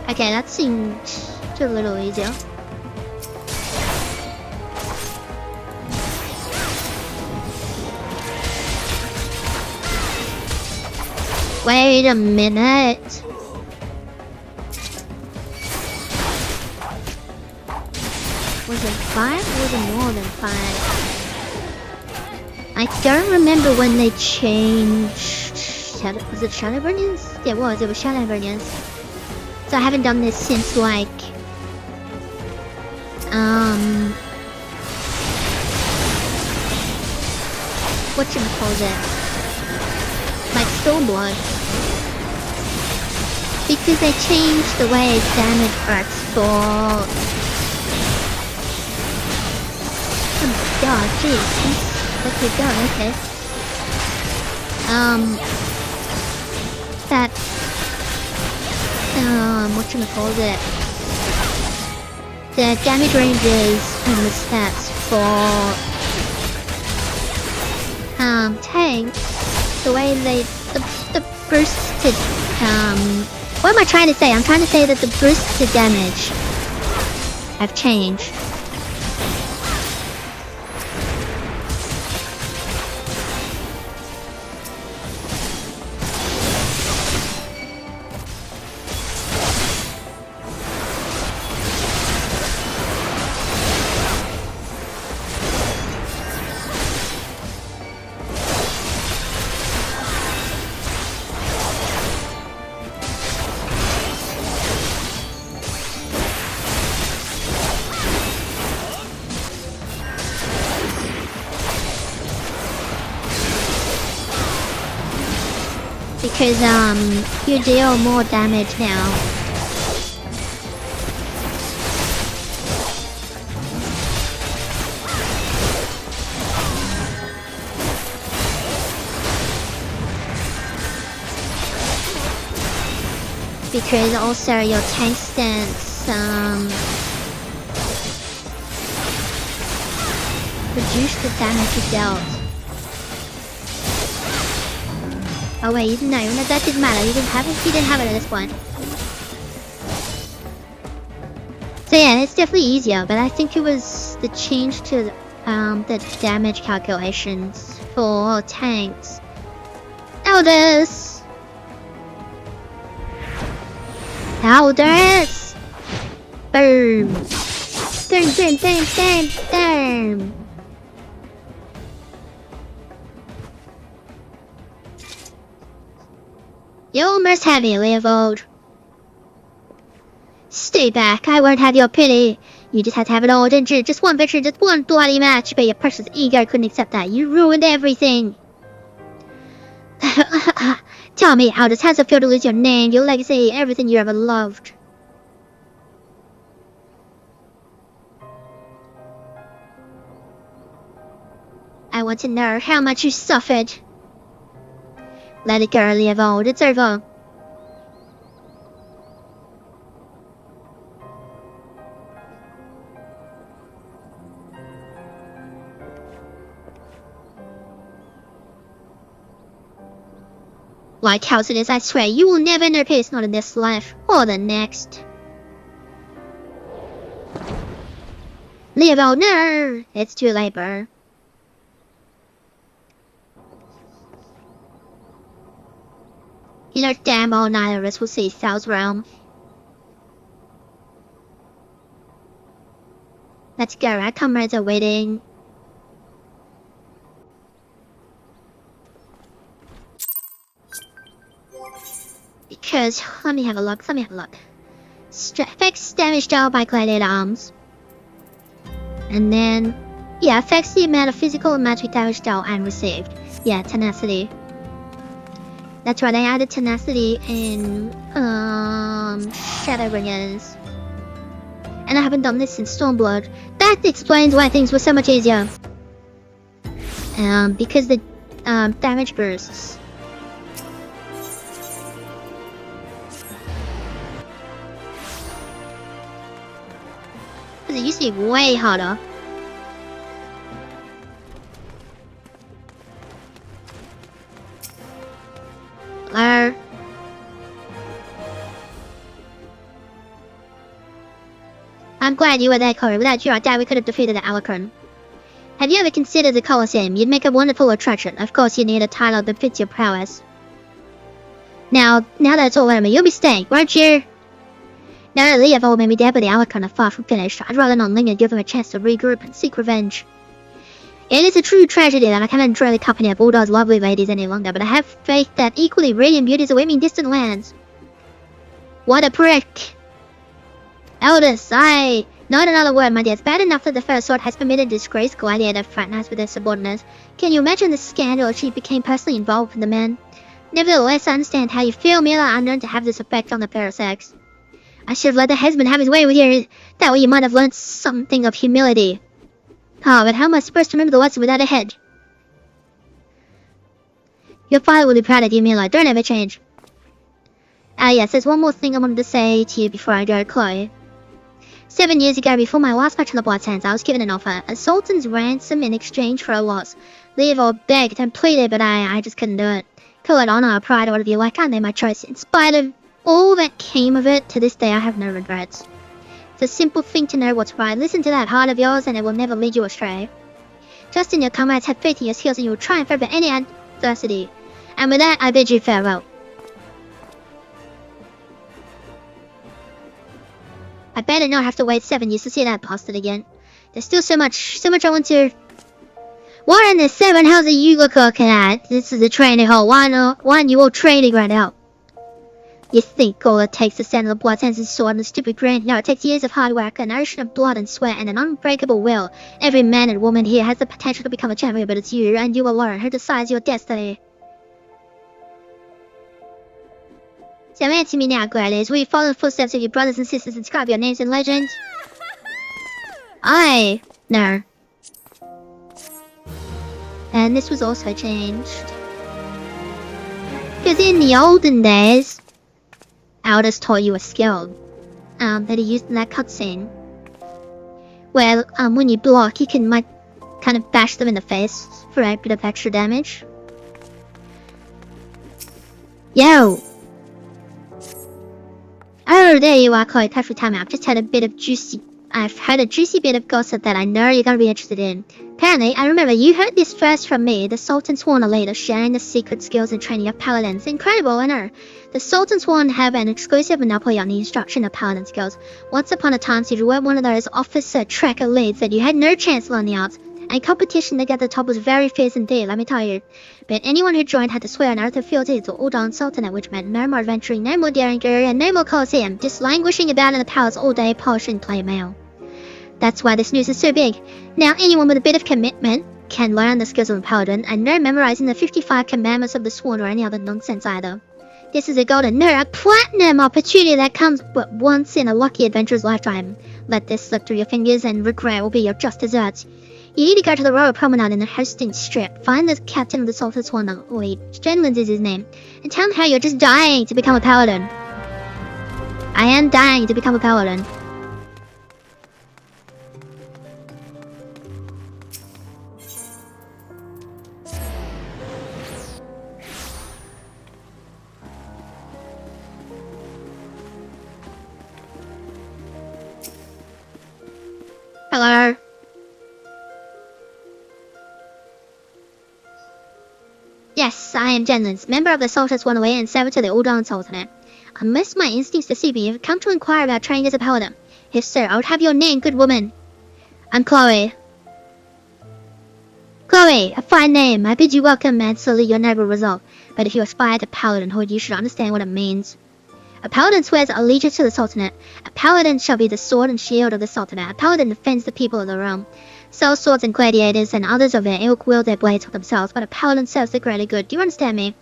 [SPEAKER 1] Okay, that seemed a little easier. Wait a minute. Was it 5 or was it more than 5? I don't remember when they changed. Was it Shadow Vernians? Yeah, it was Shadow Vernians. So I haven't done this since like whatchamacallit, like Stormblood, because they changed the way damage works for. Oh god, jeez, let's keep going. Okay. That whatchamacallit, the damage ranges and the stats for tanks, the way the bursted what am I trying to say? I'm trying to say that the bursted damage have changed. Because you deal more damage now. Because also your tank stance reduce the damage you dealt. Oh wait, no, that didn't matter. You didn't have it. You didn't have it at this point. So yeah, it's definitely easier. But I think it was the change to the damage calculations for tanks. Elders. Boom. Boom. You're almost heavily evolved. Stay back, I won't have your pity. You just had to have it all, didn't you? Just one victory, just one bloody match, but your precious ego couldn't accept that. You ruined everything. Tell me, how does it feel to lose your name, your legacy, everything you ever loved? I want to know how much you suffered. Let it go, Leovold. It's over. Like house it is, I swear, you will never know peace, not in this life or the next. Leovold, no! It's too late, bro. You know damn well neither of us will see Sal's realm. Let's go, our comrades are waiting. Because, let me have a look. Affects damage dealt by gladiator arms. And then, yeah, affects the amount of physical and magic damage dealt and received. Yeah, tenacity. That's right, I added tenacity in Shadowbringers. And I haven't done this since Stormblood. That explains why things were so much easier. Because the damage bursts. Because it used to be way harder. Hello? I'm glad you were there, Corey. Without you, I doubt we could have defeated the Alucard. Have you ever considered the Colosseum? You'd make a wonderful attraction. Of course, you need a title that fits your prowess. Now that's all over, you'll be staying, won't you? Now the EFO may be dead, but the hour kind of far from finished. I'd rather not linger and give them a chance to regroup and seek revenge. It is a true tragedy that I cannot enjoy the company of all those lovely ladies any longer, but I have faith that equally radiant beauties await me in distant lands. What a prick! Eldest, not another word, my dear. It's bad enough that the First Sword has permitted disgraced gladiator to fraternize with their subordinates. Can you imagine the scandal if she became personally involved with the men? Nevertheless, I understand how you feel, merely unknown to have this effect on the fair sex. I should have let the husband have his way with you. That way you might have learned something of humility. Oh, but how am I supposed to remember the lesson without a head? Your father will be proud of you, Mila. Don't ever change. Yes, there's one more thing I wanted to say to you before I go, Chloe. 7 years ago, before my last match in the Blood Sands, I was given an offer, a sultan's ransom in exchange for a loss. Levo begged and pleaded, but I just couldn't do it. Call it honor or pride or whatever you like, I made my choice. In spite of all that came of it, to this day I have no regrets. It's a simple thing to know what's right. Listen to that heart of yours and it will never lead you astray. Trust in your comrades, have faith in your skills, and you will triumph over any adversity. And with that, I bid you farewell. I better not have to wait 7 years to see that bastard again. There's still so much I want to... What in the 7 hells are you looking at? This is a training hall. Why you all training right now? You think all it takes to stand in the blood sands is sword and a stupid grin? No, it takes years of hard work, an ocean of blood and sweat, and an unbreakable will. Every man and woman here has the potential to become a champion, but it's you, and you alone, who decides your destiny. So answer me now, Gladys. Will you follow the footsteps of your brothers and sisters and inscribe your names in legends? No. And this was also changed. Because in the olden days, Aldous taught you a skill that he used in that cutscene. Well, when you block, you can kind of bash them in the face for a bit of extra damage. Yo! Oh, there you are, Chloe. Thanks for time out. I've heard a juicy bit of gossip that I know you're gonna be interested in. Apparently, I remember you heard this first from me. The Sultan Sworn are later sharing the secret skills and training of paladins. Incredible, I know. The Sultan Sworn have an exclusive monopoly on the instruction of paladin skills. Once upon a time, if you were one of those officer tracker leads, that you had no chance to learn the arts. And competition to get the top was very fierce indeed, let me tell you. But anyone who joined had to swear an oath of fealty to Uldan Sultanate, which meant no more adventuring, no more daring, and no more Colosseum, just languishing about in the palace all day, polishing play mail. That's why this news is so big. Now anyone with a bit of commitment can learn the skills of a paladin, and no memorizing the 55 commandments of the Sworn or any other nonsense either. This is a golden, no, a platinum opportunity that comes but once in a lucky adventurer's lifetime. Let this slip through your fingers and regret will be your just desserts. You need to go to the Royal Promenade in the Hastings Strip, find the captain of the Sultan Sworn, Jenlins is his name, and tell him how you're just dying to become a paladin. I am dying to become a paladin. Hello. Yes, I am Jenlins, member of the Sultan Sworn and servant to the Uldan Sultanate. Unless my instincts deceive me, you've come to inquire about training as a paladin. If so, I would have your name, good woman. I'm Chloe. Chloe, a fine name. I bid you welcome and salute your noble resolve. But if you aspire to paladinhood, you should understand what it means. A paladin swears allegiance to the Sultanate. A paladin shall be the sword and shield of the Sultanate. A paladin defends the people of the realm. Sells swords and gladiators and others of their ilk wield their blades for themselves, but a paladin serves the greater good. Do you understand me?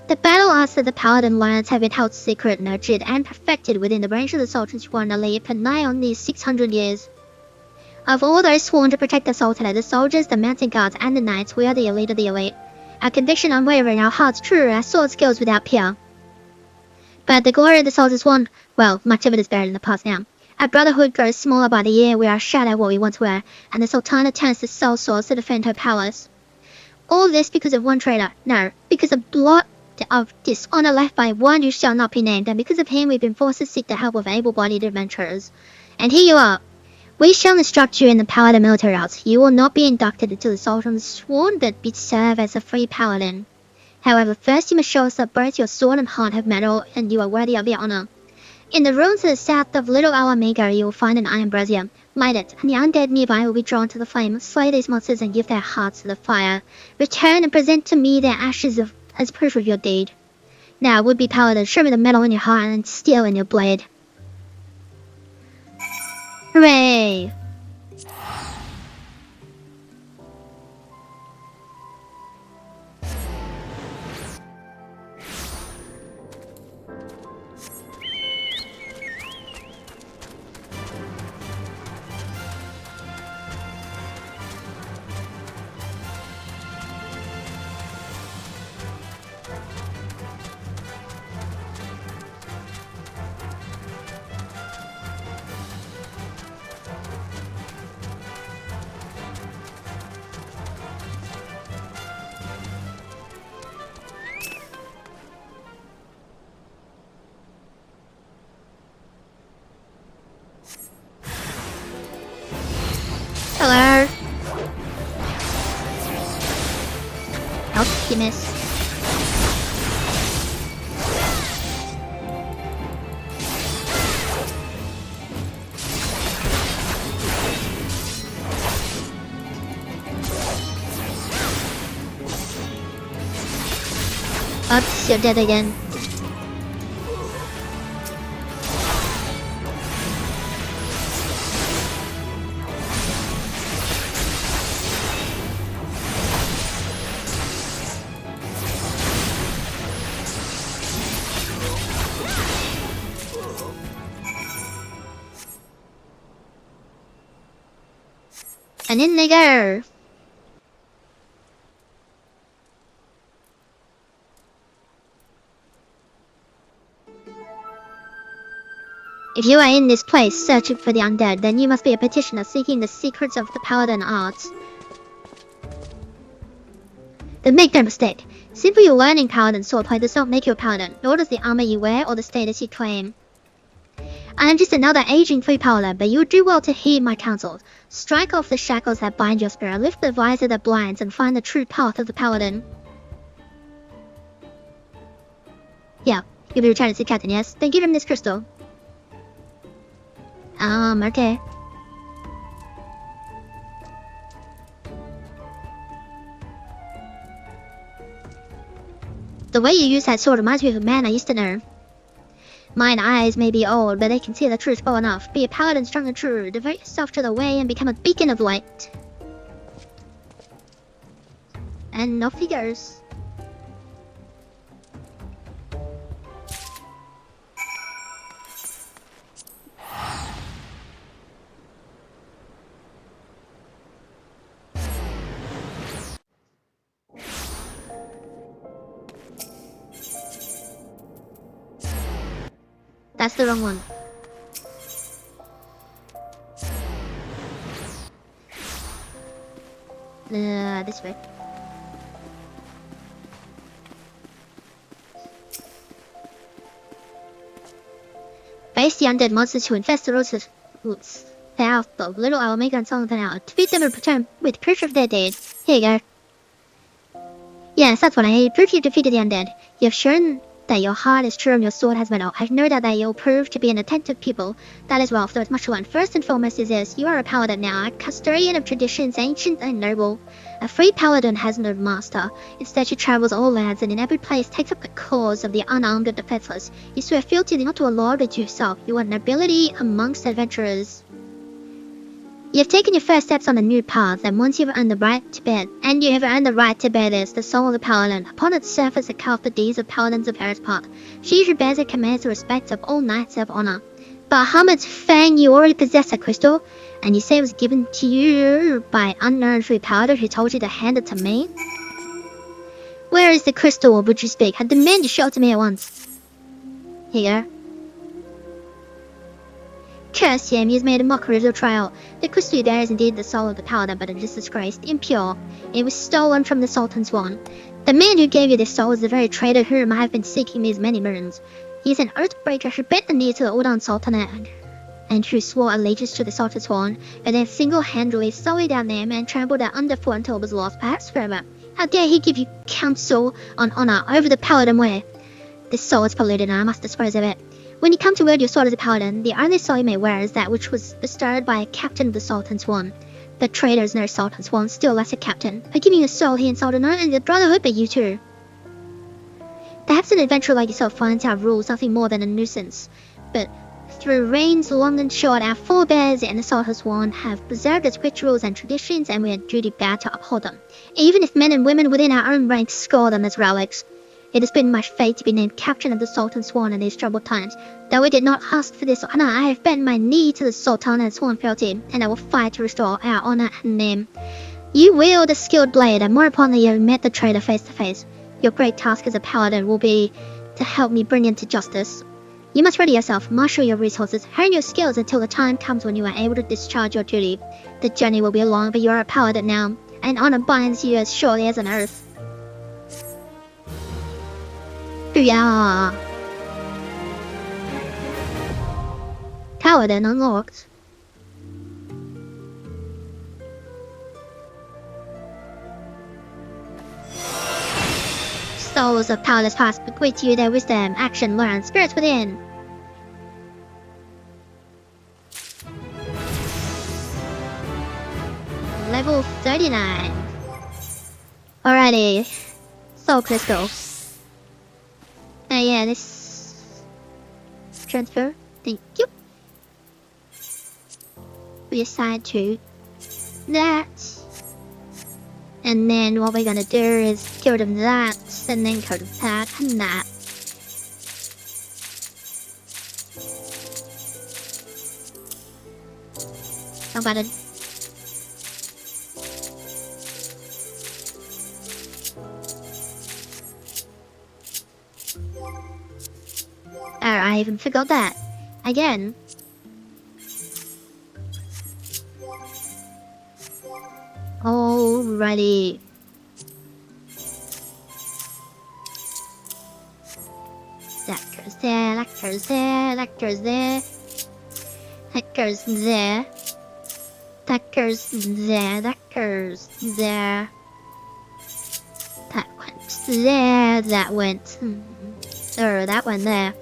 [SPEAKER 1] The battle arts that the paladin learns have been held secret, nurtured, and perfected within the range of the Sultan's Sworn elite for nigh on these 600 years. Of all those sworn to protect the Sultanate, the soldiers, the mountain guards, and the knights, we are the elite of the elite. Our conviction unwavering, our hearts true, our sword skills without peer. But the glory of the Sultan's Sworn, well, much of it is buried in the past now. Our brotherhood grows smaller by the year, we are a shadow of what we once were, and the Sultana turns to sell swords to defend her palace. All this because of one traitor. No, because of blood of dishonor left by one who shall not be named, and because of him we've been forced to seek the help of able-bodied adventurers. And here you are. We shall instruct you in the paladin military arts. You will not be inducted into the Sultan's Sworn, but be served as a free paladin. However, first you must show us that both your sword and heart have metal, and you are worthy of the honor. In the ruins to the south of Little Owl Maker, you will find an iron brazier. Light it, and the undead nearby will be drawn to the flame. Slay these monsters and give their hearts to the fire. Return and present to me their ashes as proof of your deed. Now, would-be paladin, show me the metal in your heart and steel in your blade. Hooray! Hello. Oh, you missed. Oops, you're dead again. And in they go! If you are in this place searching for the undead, then you must be a petitioner seeking the secrets of the paladin arts. Then make no mistake, simply you learning paladin swordplay does not make you a paladin, nor does the armor you wear or the status you claim. I am just another aging free paladin, but you would do well to heed my counsels. Strike off the shackles that bind your spirit, lift the visor that blinds, and find the true path of the paladin. Yeah, you'll be returning to the captain, yes? Then give him this crystal. Okay. The way you use that sword reminds me of a man I used to know. Mine eyes may be old, but they can see the truth well enough. Be a paladin strong and true. Devote yourself to the way and become a beacon of light. And off he goes. That's the wrong one. This way. Face the undead monsters who infest the roads south of Little Owl Maker and something out. Defeat them and return with proof of their deed. Here you go. Yes, that's what I need. Proof you defeated the undead. You have shown that your heart is true and your sword has metal. I have no doubt that you'll prove to be an attentive people. That is well, though it's much to learn. First and foremost is this: you are a paladin now, a custodian of traditions, ancient and noble. A free paladin has no master. Instead, she travels all lands and in every place takes up the cause of the unarmed and defenseless. You swear fealty not to a lord but to yourself. You are nobility amongst adventurers. You have taken your first steps on a new path, and once you've earned the right to bear, this, the soul of the paladin. Upon its surface are carved the deeds of paladins of Paris Park. She who bears it commands the respect of all knights of honor. But Hamid's Fang, you already possess a crystal, and you say it was given to you by an unknown free paladin who told you to hand it to me? Where is the crystal, or would you speak? I demand you show it to me at once. Here you go. Curse him, he has made a mockery of your trial. The crystal there is indeed the soul of the paladin, but it is disgraced, impure. It was stolen from the Sultan's wand. The man who gave you this soul is the very traitor whom I have been seeking these many moons. He is an oathbreaker who bent the knee to the Udan Sultanate, and who swore allegiance to the Sultan's wand, but then single-handedly sullied our name and trampled it underfoot until it was lost, perhaps forever. How dare he give you counsel on honor over the paladin way? This soul is polluted and I must dispose of it. When you come to wield your sword as a paladin, the only soul you may wear is that which was bestowed by a captain of the Sultan's Sworn. The traitor is no Sultan's Sworn, still less a captain. By giving you a soul, he insulted not only the brotherhood but you too. Perhaps an adventurer like yourself finds our rules nothing more than a nuisance, but through reigns long and short, our forebears and the Sultan's Sworn have preserved its rich rules and traditions, and we are duty bound to uphold them, even if men and women within our own ranks score them as relics. It has been my fate to be named captain of the Sultan's Sworn in these troubled times. Though I did not ask for this honor, I have bent my knee to the Sultan and sworn fealty, and I will fight to restore our honor and name. You wield a skilled blade, and more importantly, you have met the traitor face to face. Your great task as a paladin will be to help me bring him to justice. You must ready yourself, marshal your resources, hone your skills until the time comes when you are able to discharge your duty. The journey will be long, but you are a paladin now, and honor binds you as surely as an oath. Yeah. Paladin unlocked. Souls of powerless past bequeath you their wisdom, action learned, spirits within. Level 39. Alrighty. Soul crystal. Yeah, this transfer. Thank you. We assign to that. And then what we're gonna do is kill them that, and then kill them that and that. I'm gonna I even forgot that. Again. Alrighty. That goes there, that goes there, that goes there. That goes there. That goes there, that goes there. That went there, that went... Or that went there.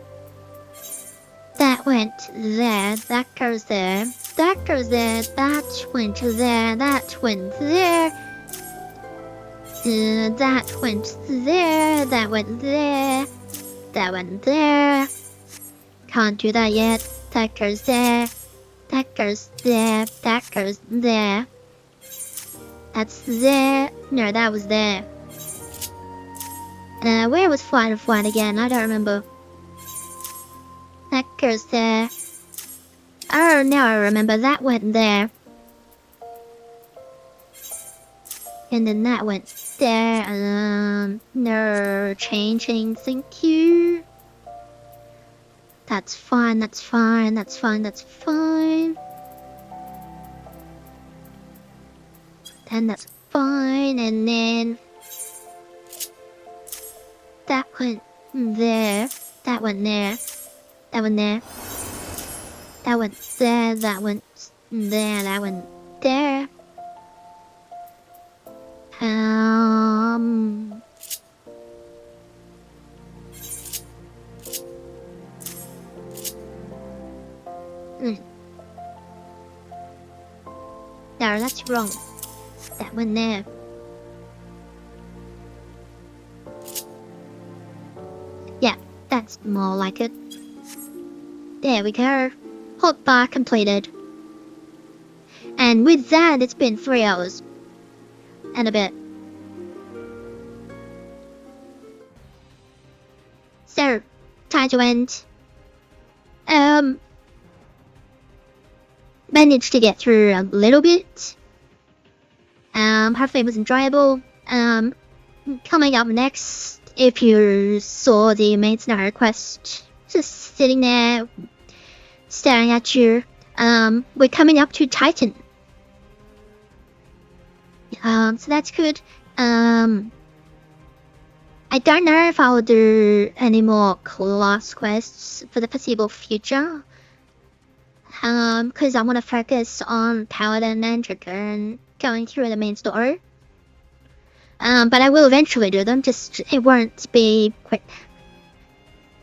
[SPEAKER 1] That went there, that goes there, that goes there, that went there, that went there, that went there, that went there, that went there. Can't do that yet. That goes there, that goes there, that goes there. That's there. No, that was there. Where was Flight of Flight again? I don't remember. That goes there. Oh, now I remember. That went there. And then that went there. No changing. Thank you. That's fine. That's fine. That's fine. That's fine. Then that's fine. And then that went there. That went there. That went there. That went there. That went there. That went there. No, that's wrong. That went there. Yeah, that's more like it. There we go. Hotbar completed. And with that, it's been 3 hours. And a bit. So, time to end. Managed to get through a little bit. Hopefully it was enjoyable. Coming up next, if you saw the Maidens quest, just sitting there, staring at you, we're coming up to Titan. So that's good. I don't know if I'll do any more class quests for the foreseeable future. Because I want to focus on Paladin and Trigger and going through the main story. But I will eventually do them, just it won't be quick.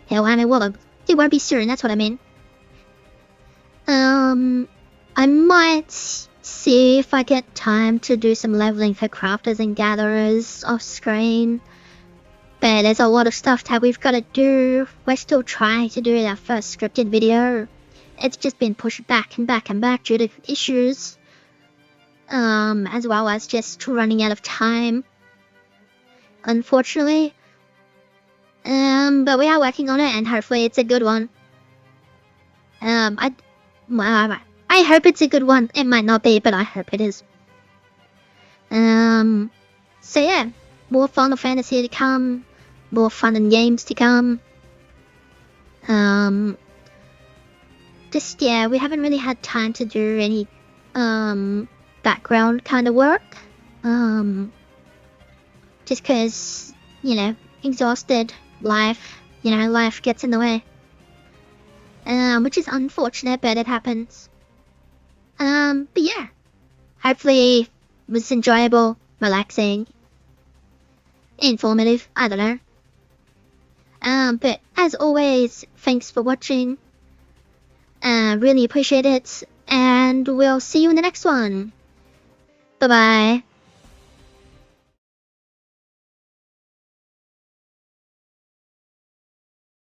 [SPEAKER 1] Hell, I mean, well, it won't be soon, that's what I mean. I might see if I get time to do some leveling for crafters and gatherers off screen. But there's a lot of stuff that we've got to do. We're still trying to do our first scripted video. It's just been pushed back and back and back due to issues. As well as just running out of time, unfortunately. But we are working on it, and hopefully it's a good one. I hope it's a good one. It might not be, but I hope it is. So yeah, more Final Fantasy to come, more fun and games to come. Just yeah, we haven't really had time to do any background kind of work. Just cause, exhausted, life gets in the way. Which is unfortunate, but it happens. But yeah, hopefully it was enjoyable, relaxing, informative, I don't know. But as always, thanks for watching. Really appreciate it, and we'll see you in the next one. Bye-bye.